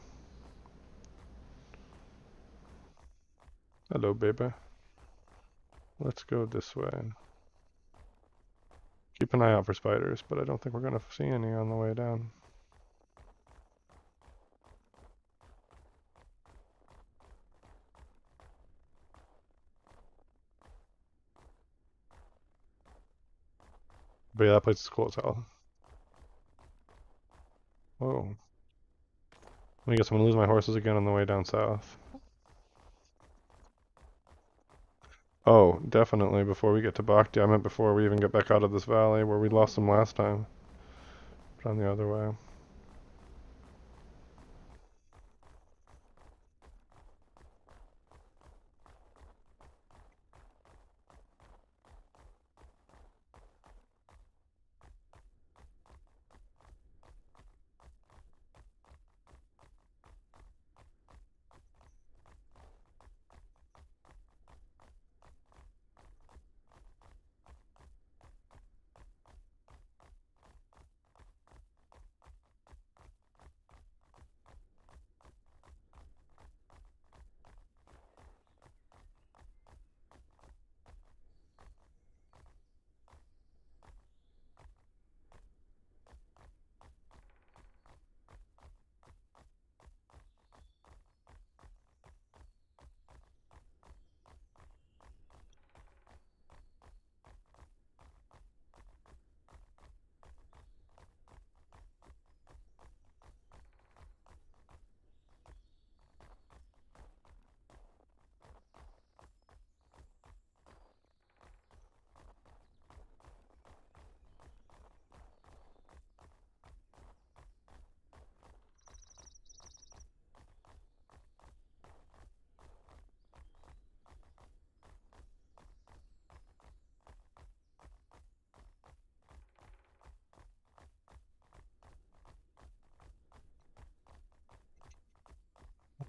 Hello, baby. Let's go this way. Keep an eye out for spiders, but I don't think we're gonna see any on the way down. But yeah, that place is cool as hell. Whoa. I guess I'm gonna lose my horses again on the way down south. Oh, definitely before we get to Bhakti. I meant before we even get back out of this valley where we lost them last time. But on the other way.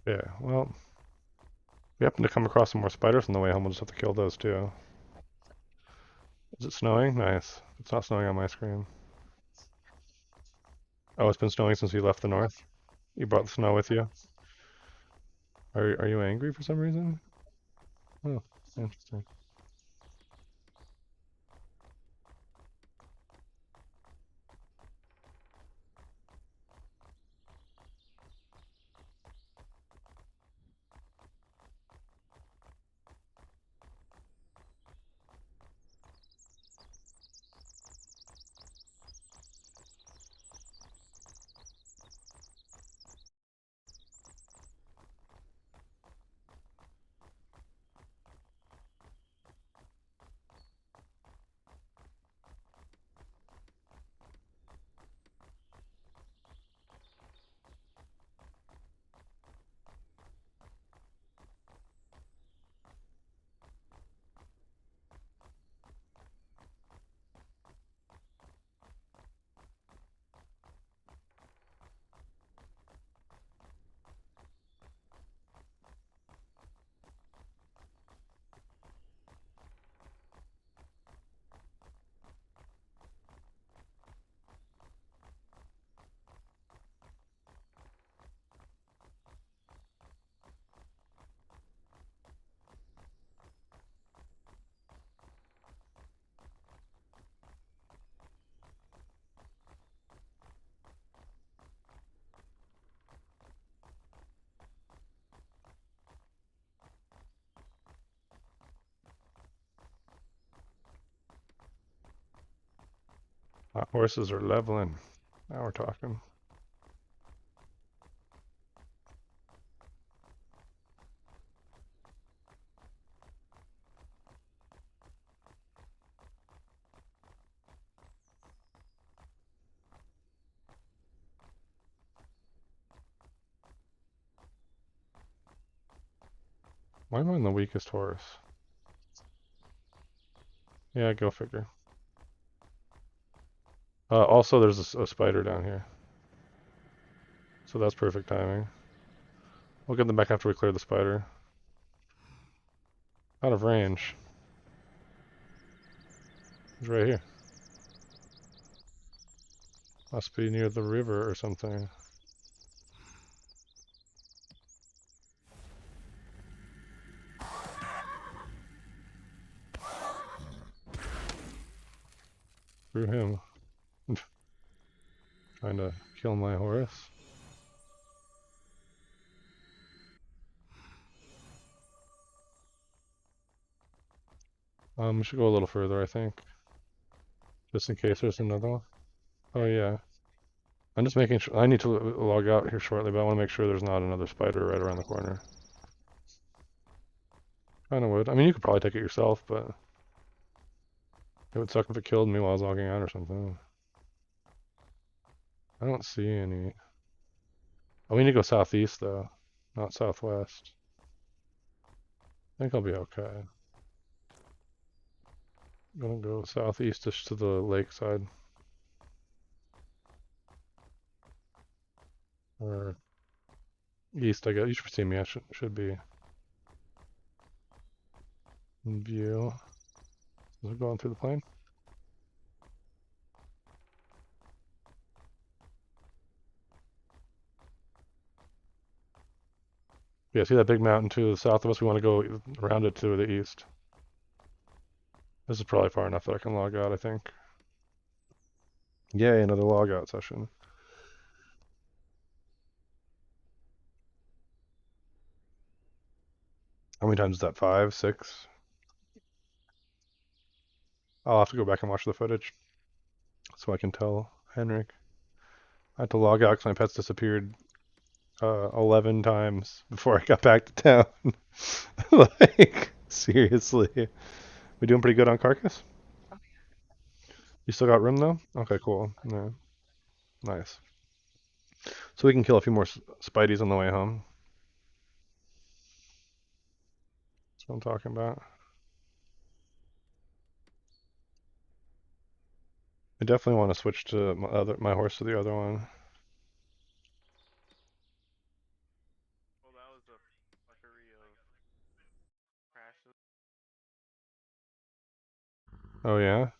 Yeah, well, we happen to come across some more spiders on the way home. We'll just have to kill those too. Is it snowing? Nice. It's not snowing on my screen. Oh, it's been snowing since we left the north? You brought the snow with you? Are you angry for some reason? Oh, interesting. My horses are leveling. Now we're talking. Why am I the weakest horse? Yeah, go figure. Also, there's a spider down here. So that's perfect timing. We'll get them back after we clear the spider. Out of range. He's right here. Must be near the river or something. Screw him. Trying to kill my horse. We should go a little further, I think. Just in case there's another one. Oh yeah. I'm just making sure. I need to log out here shortly, but I want to make sure there's not another spider right around the corner. Kinda would. I mean, you could probably take it yourself, but it would suck if it killed me while I was logging out or something. I don't see any. Oh, we need to go southeast, though, not southwest. I think I'll be okay. I'm gonna go southeast-ish to the lakeside. Or east, I guess. You should see me. I should be in view. Is it going through the plane? Yeah, see that big mountain to the south of us? We want to go around it to the east. This is probably far enough that I can log out, I think. Yay, another log out session. How many times is that? 5, 6? I'll have to go back and watch the footage so I can tell Henrik. I had to log out because my pets disappeared 11 times before I got back to town. Like, seriously. We doing pretty good on carcass? You still got room though? Okay, cool. Yeah. Nice. So we can kill a few more spideys on the way home. That's what I'm talking about. I definitely want to switch to my horse to the other one. Well, that was a fuckery of crashes. Oh yeah?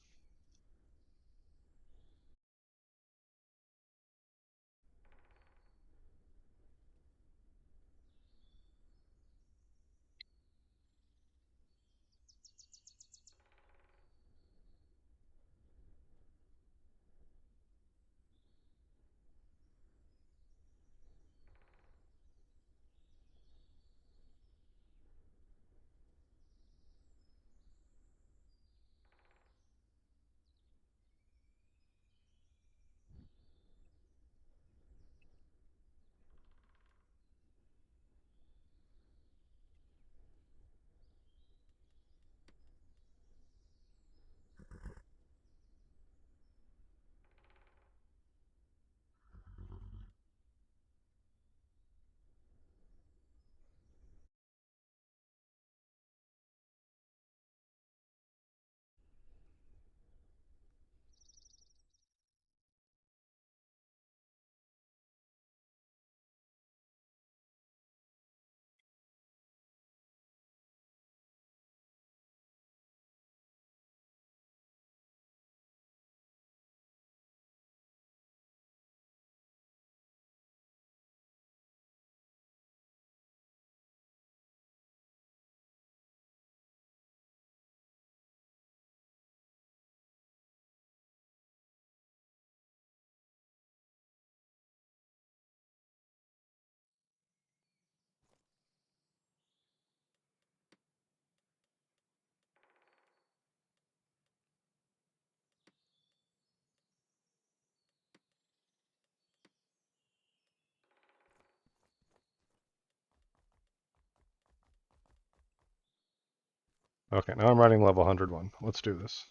Okay, now I'm riding level 101. Let's do this.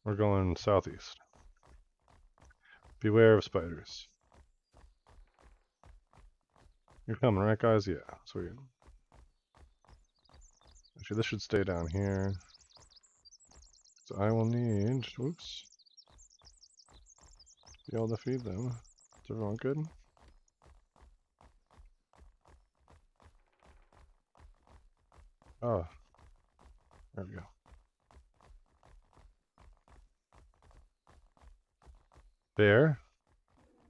We're going southeast. Beware of spiders. You're coming, right guys? Yeah, sweet. Actually, this should stay down here. So I will need, whoops, be able to feed them. Is everyone good? Oh, there we go. Bear?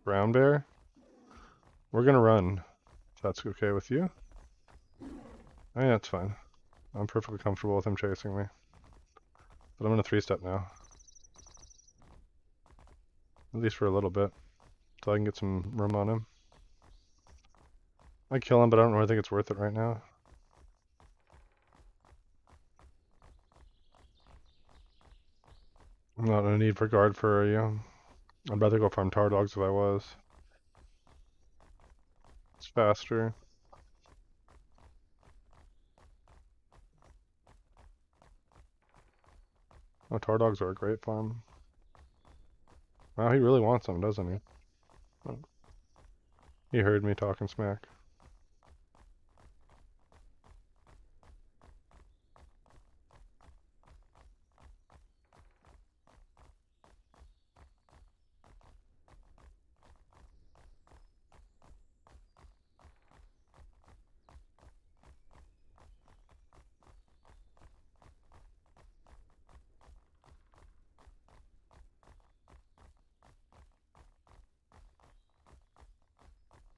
Brown bear? We're gonna run. If that's okay with you? I mean, that's fine. I'm perfectly comfortable with him chasing me. But I'm gonna 3-step now. At least for a little bit. So I can get some room on him. I kill him, but I don't really think it's worth it right now. I'm not in a need for guard for you. I'd rather go farm tar dogs if I was. It's faster. Oh, tar dogs are a great farm. Wow, he really wants them, doesn't he? Oh. He heard me talking smack.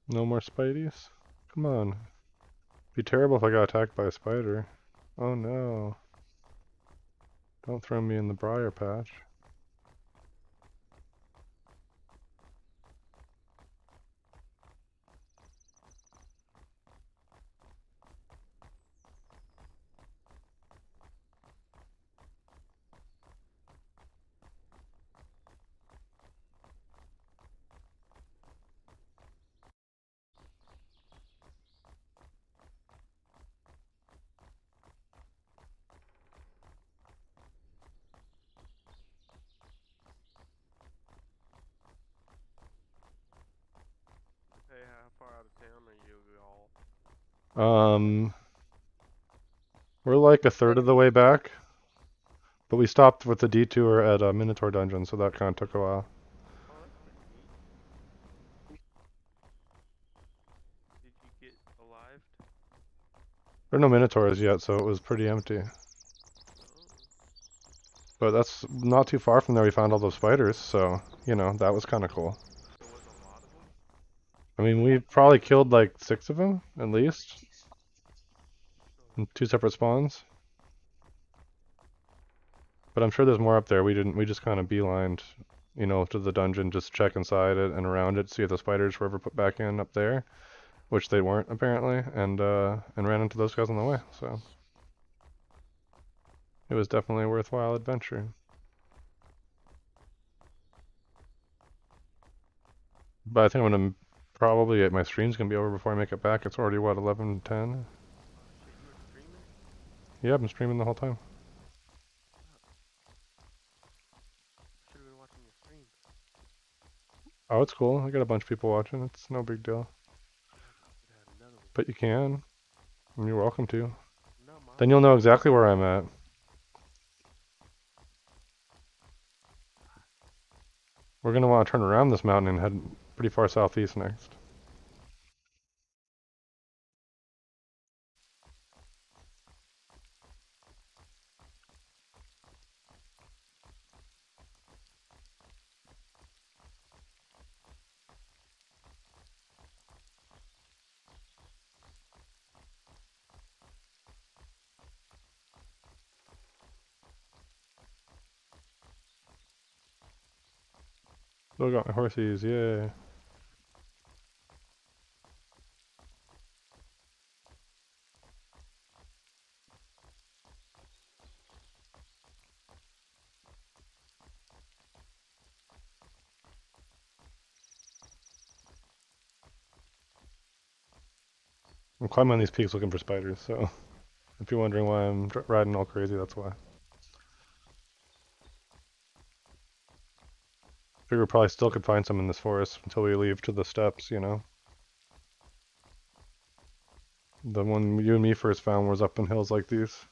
No more spideys? Come on. It'd be terrible if I got attacked by a spider. Oh no. Don't throw me in the briar patch. Hey, how far out of town are you all? We're like a third of the way back. But we stopped with the detour at a Minotaur dungeon, so that kind of took a while. Oh, that's pretty neat. Did you get alive? There are no Minotaurs yet, so it was pretty empty. Oh. But that's not too far from there we found all those spiders, so, you know, that was kind of cool. There was a lot of them? I mean, we probably killed like 6 of them, at least. Oh. In 2 separate spawns. But I'm sure there's more up there. We just kind of beelined, you know, to the dungeon, just check inside it and around it, see if the spiders were ever put back in up there. Which they weren't, apparently, and ran into those guys on the way, so. It was definitely a worthwhile adventure. But I think I'm gonna probably my stream's gonna be over before I make it back. It's already what, 11:10. Oh shit, you were streaming? Yeah, I've been streaming the whole time. Should have been watching your streams. Oh, it's cool. I got a bunch of people watching. It's no big deal. Should have had another one. But you can, and you're welcome to. No, mom. Then you'll know exactly where I'm at. We're gonna want to turn around this mountain and head pretty far southeast next. Still got my horsies, yay. I'm climbing on these peaks looking for spiders, so if you're wondering why I'm riding all crazy, that's why. Figure we probably still could find some in this forest until we leave to the steppes, you know? The one you and me first found was up in hills like these.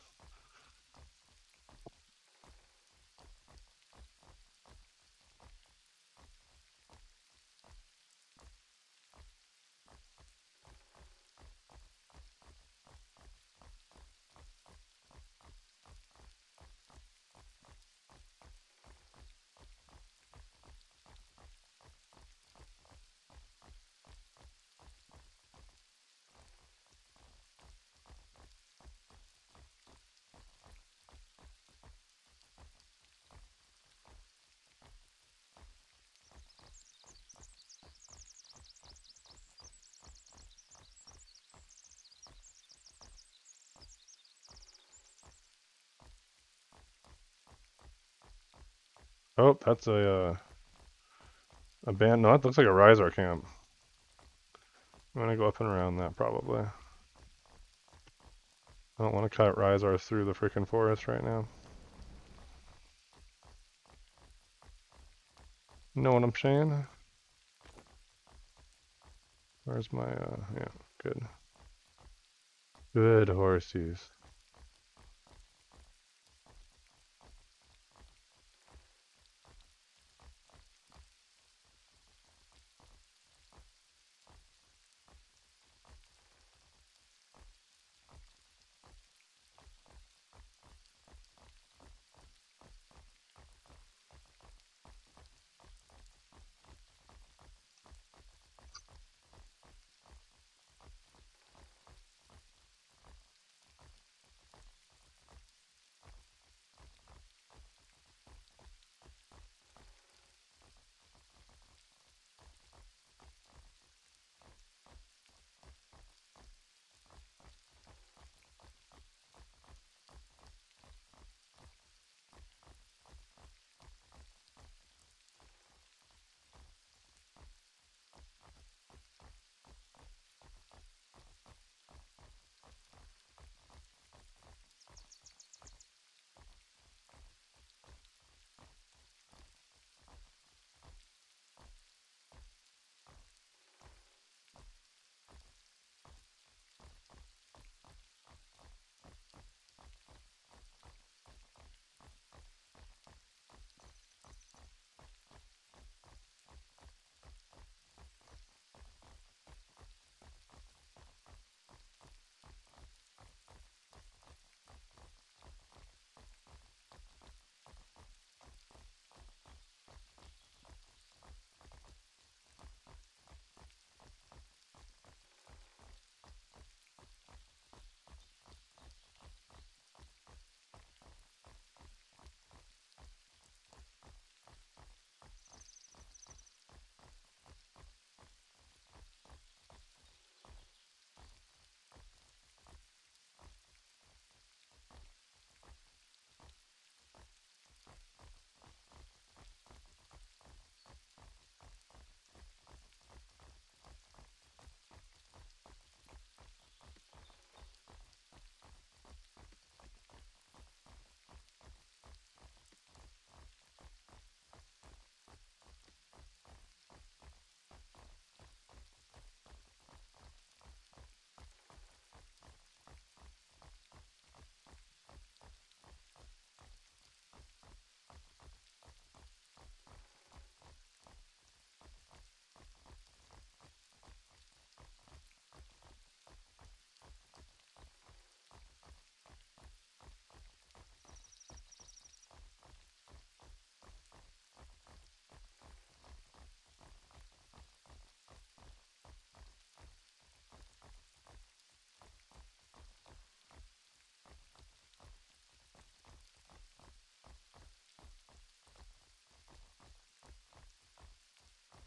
Oh, that's a band. No, it looks like a Rhizar camp. I'm gonna go up and around that probably. I don't want to cut Rhizars through the freaking forest right now. Know what I'm saying? Where's my, yeah, good. Good horsies.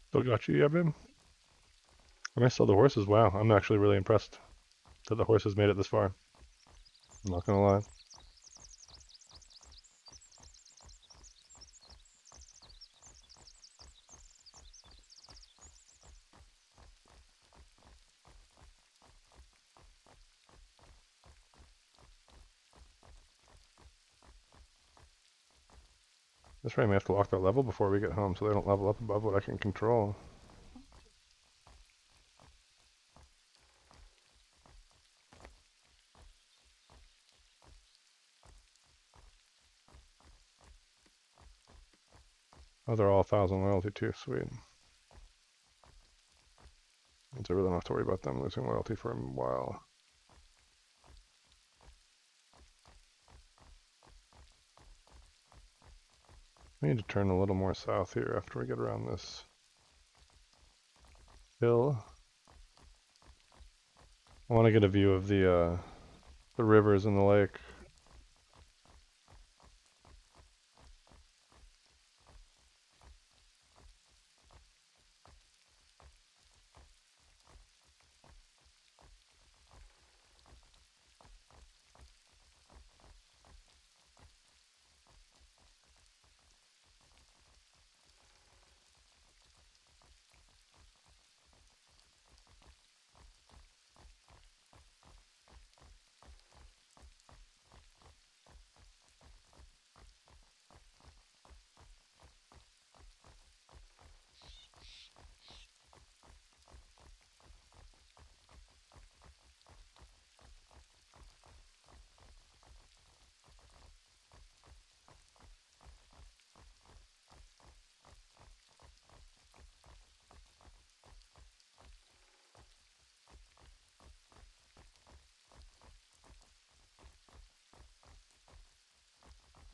Still got you, yeah, babe? And I saw the horses. Wow, I'm actually really impressed that the horses made it this far. I'm not gonna lie. This way, may have to lock their level before we get home so they don't level up above what I can control. Oh, they're all 1,000 loyalty too. Sweet. Means I really don't have to worry about them losing loyalty for a while. We need to turn a little more south here after we get around this hill. I want to get a view of the rivers and the lake.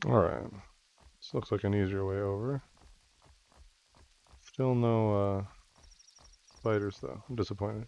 Alright. This looks like an easier way over. Still no spiders though. I'm disappointed.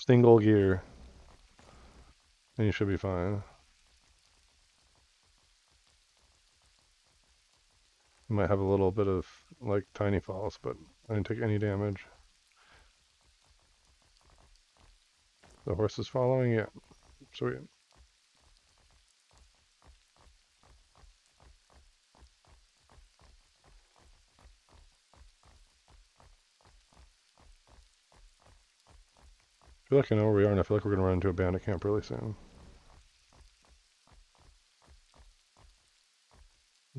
Single gear. And you should be fine. You might have a little bit of like tiny falls, but I didn't take any damage. The horse is following? Yeah. Sweet. I feel like I know where we are, and I feel like we're gonna run into a bandit camp really soon.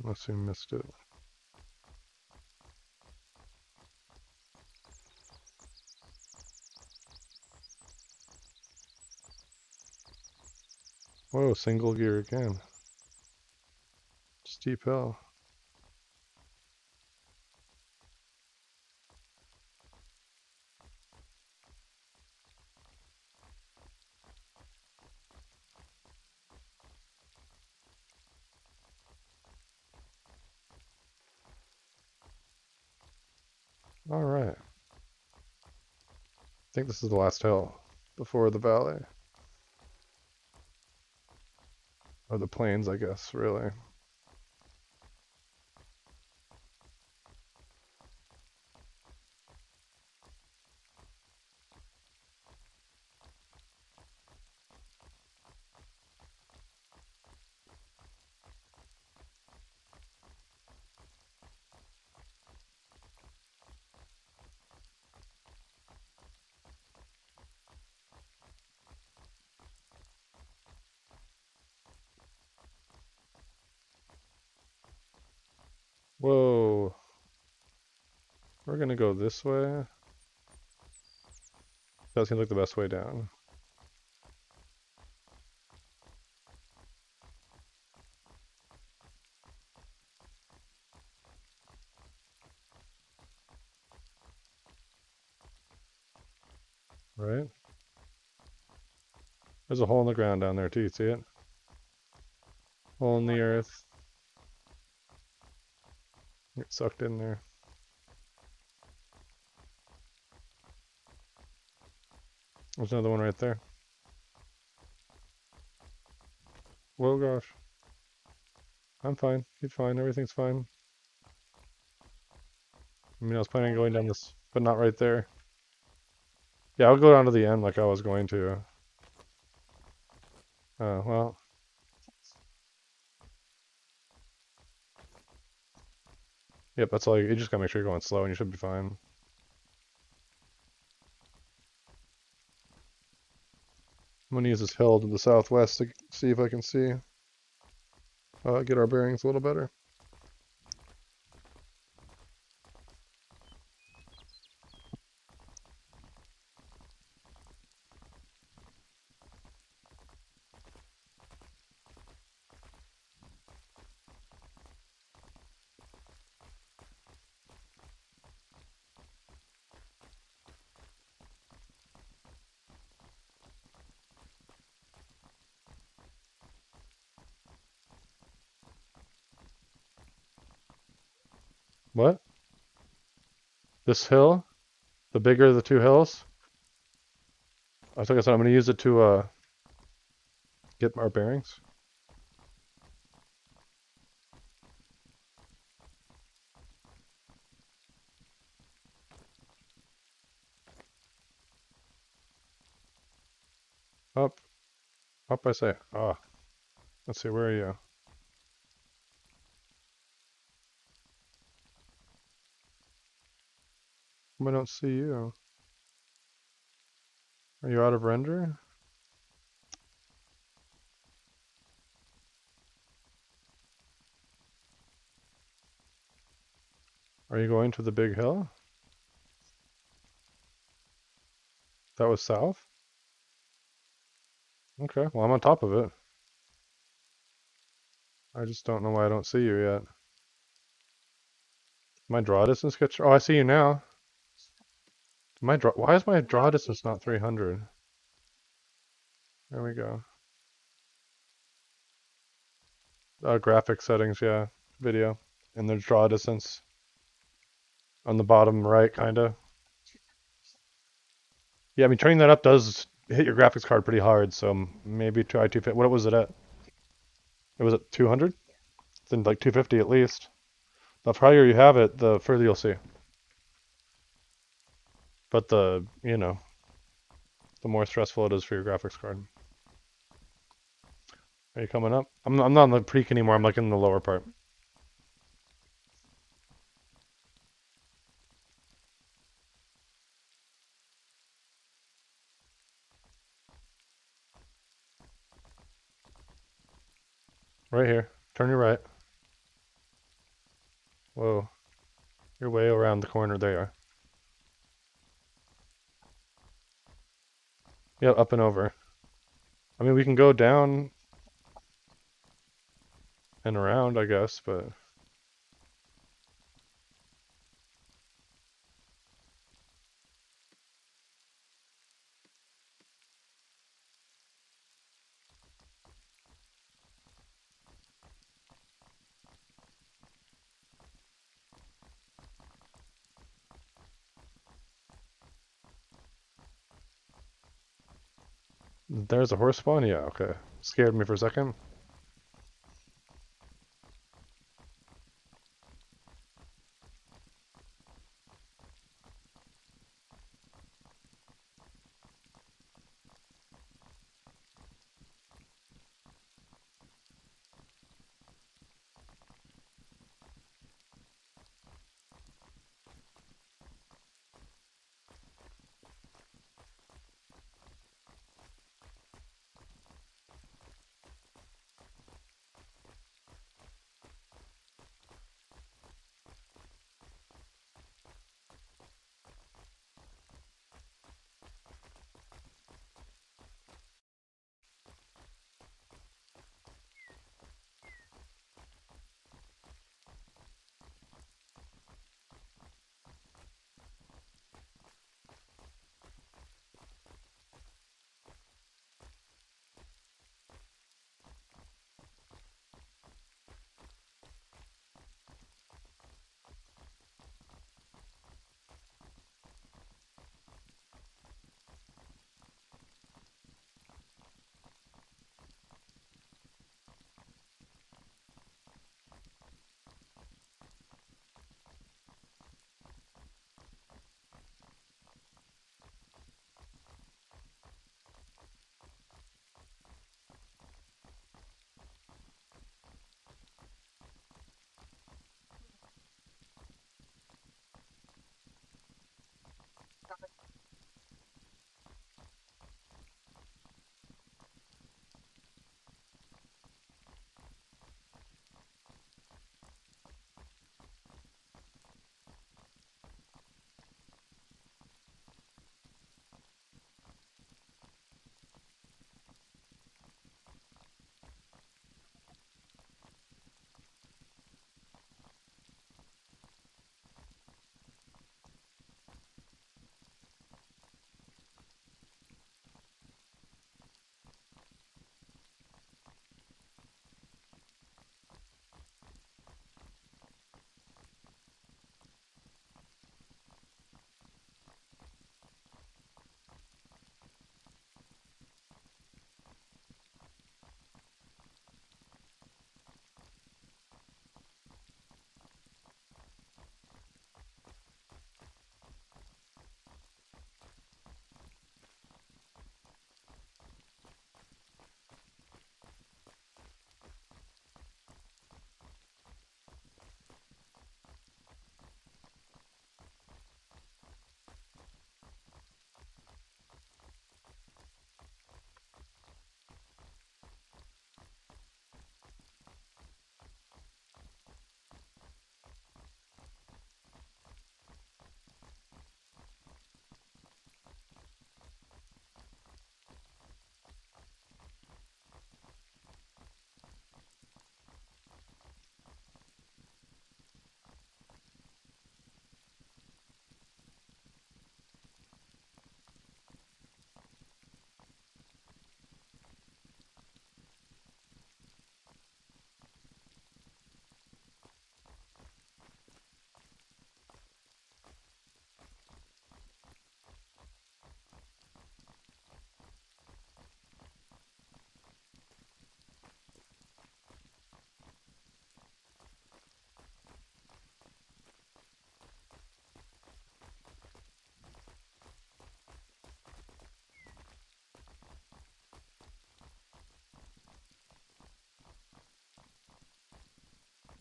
Unless you missed it. Whoa, single gear again. Steep hill. Alright. I think this is the last hill before the valley. Or the plains, I guess, really. Whoa. We're gonna go this way. That seems like the best way down. Right? There's a hole in the ground down there too, you see it? Hole in the earth. Get sucked in there. There's another one right there. Whoa, gosh. I'm fine. He's fine. Everything's fine. I mean, I was planning on going down this, but not right there. Yeah, I'll go down to the end like I was going to. Well. Yep, that's all you just gotta make sure you're going slow and you should be fine. I'm gonna use this hill to the southwest to see if I can see. Get our bearings a little better. What? This hill? The bigger of the two hills? I think I said I'm gonna use it to get our bearings. Up. Up, I say. Ah. Let's see, where are you? I don't see you. Are you out of render? Are you going to the big hill? That was south? Okay, well I'm on top of it. I just don't know why I don't see you yet. My draw distance get Oh, I see you now. Why is my draw distance not 300? There we go. Graphic settings, yeah. Video. And there's draw distance. On the bottom right, kinda. Yeah, I mean, turning that up does hit your graphics card pretty hard, so maybe try 250. What was it at? It was at 200? Then like 250 at least. The higher you have it, the further you'll see. But the more stressful it is for your graphics card. Are you coming up? I'm not on the peak anymore. I'm like in the lower part. Right here. Turn your right. Whoa. You're way around the corner. There you are. Yeah, up and over. I mean, we can go down and around, I guess, but there's a horse spawn? Yeah, okay. Scared me for a second.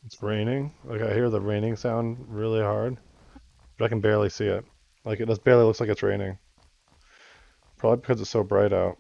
It's raining. Like I hear the raining sound really hard, but I can barely see it. Like it just barely looks like it's raining. Probably because it's so bright out.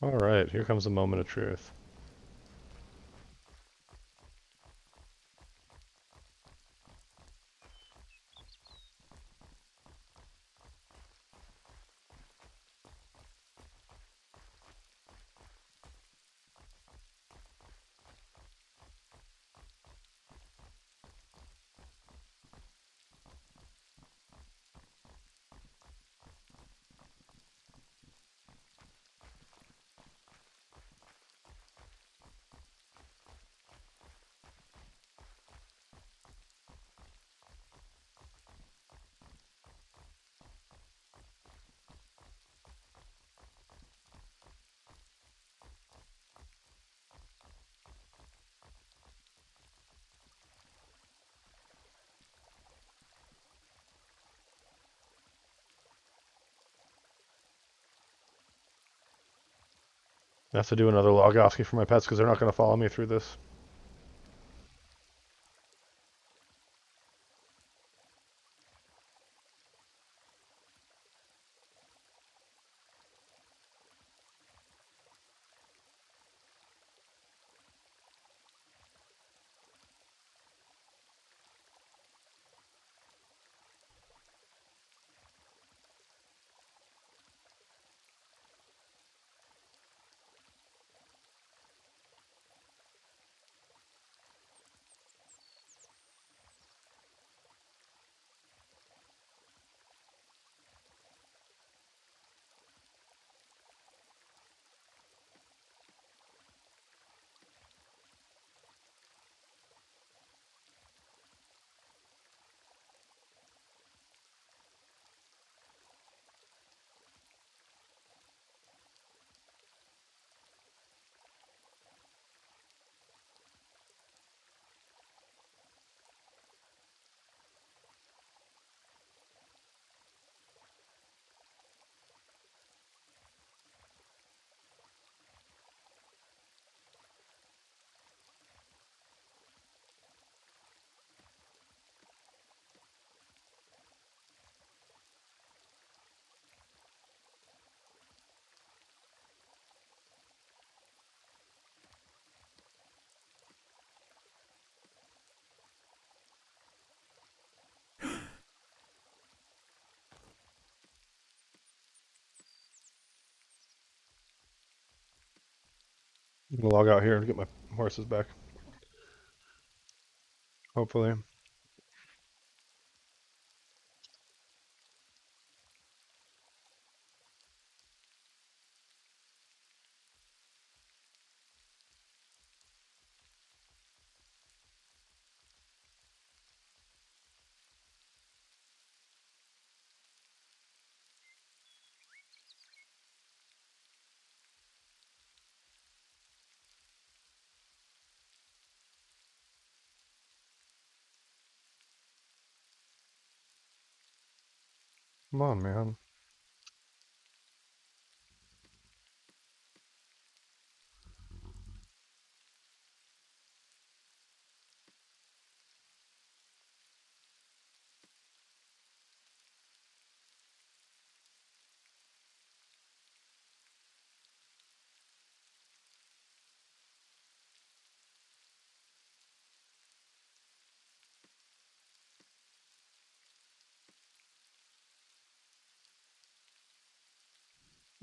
All right, here comes the moment of truth. I have to do another log off for my pets because they're not going to follow me through this. I'm gonna log out here and get my horses back. Hopefully. Come on, man.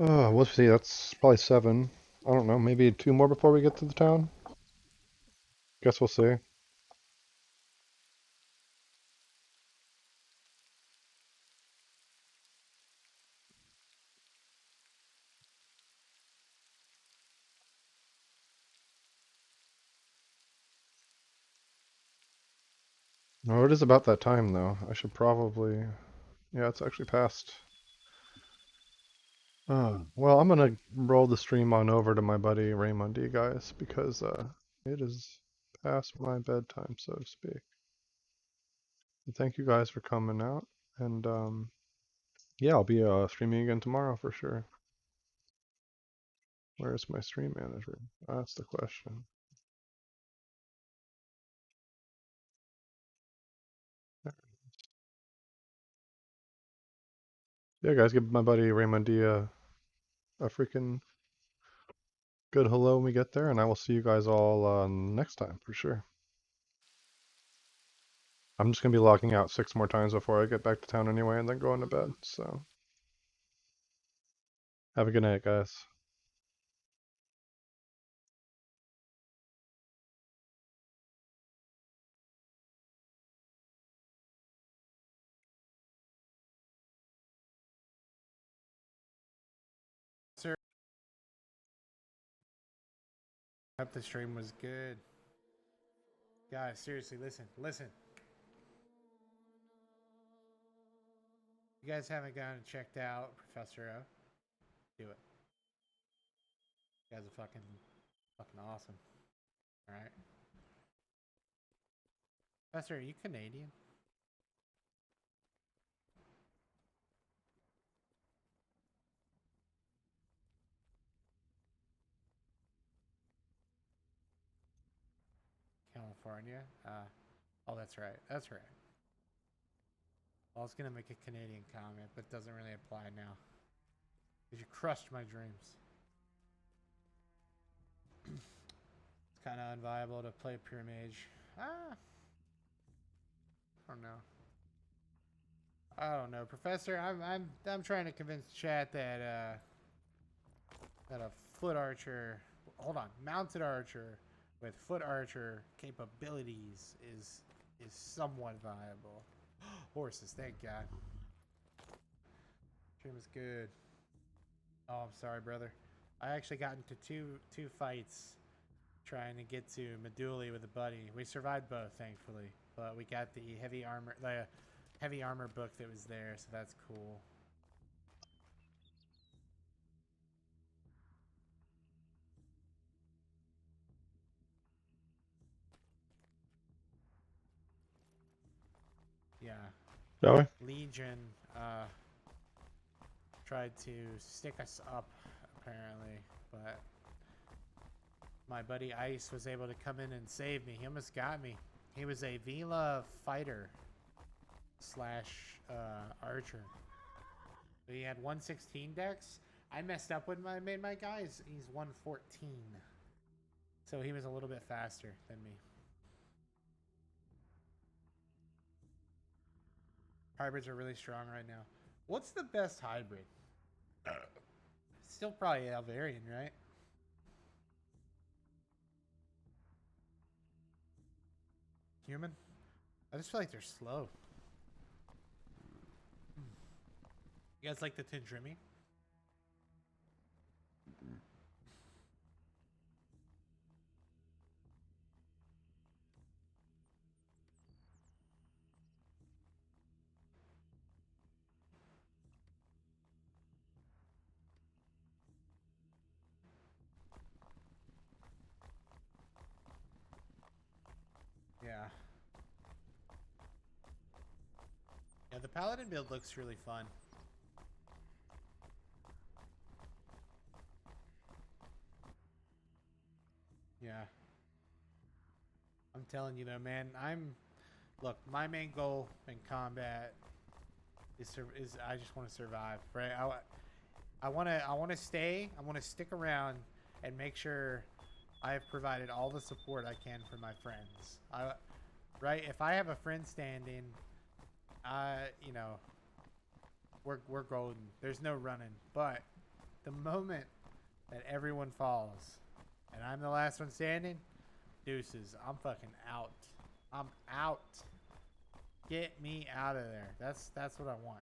We'll see. That's probably 7. I don't know. Maybe 2 more before we get to the town. Guess we'll see. Oh, it is about that time though. I should probably. Yeah, it's actually past. Well, I'm gonna roll the stream on over to my buddy Raymond D, guys, because it is past my bedtime, so to speak. And thank you guys for coming out, and yeah, I'll be streaming again tomorrow for sure. Where's my stream manager? That's the question. Yeah, guys, give my buddy Raymond D a freaking good hello when we get there, and I will see you guys all next time for sure. I'm just gonna be logging out 6 more times before I get back to town anyway, and then going to bed. So, have a good night, guys. Sir, I hope the stream was good. Guys, seriously, listen. You guys haven't gone and checked out Professor O? Do it. You guys are fucking awesome. Alright. Professor, are you Canadian? California? Oh, that's right. That's right. I was gonna make a Canadian comment, but it doesn't really apply now. Because you crushed my dreams. It's kind of unviable to play pure mage. I don't know. I don't know, Professor. I'm trying to convince chat that a foot archer, hold on, mounted archer with foot archer capabilities is somewhat viable. Horses, thank God. Stream is good. Oh, I'm sorry, brother. I actually got into two fights trying to get to Medulla with a buddy. We survived both, thankfully, but we got the heavy armor book that was there, so that's cool. Yeah. Shall we? Legion tried to stick us up, apparently, but my buddy Ice was able to come in and save me. He almost got me. He was a Vila fighter slash archer. But he had 116 dex. I messed up when I made my guys. He's 114. So he was a little bit faster than me. Hybrids are really strong right now. What's the best hybrid? Still probably Alvarian, right? Human? I just feel like they're slow. You guys like the Tindrimi? Yeah. Yeah, the Paladin build looks really fun. Yeah. I'm telling you though, man, look, my main goal in combat is I just want to survive, right? I want to stick around and make sure I've provided all the support I can for my friends. Right? If I have a friend standing, you know, we're golden. There's no running. But the moment that everyone falls and I'm the last one standing, deuces. I'm fucking out. I'm out. Get me out of there. That's what I want.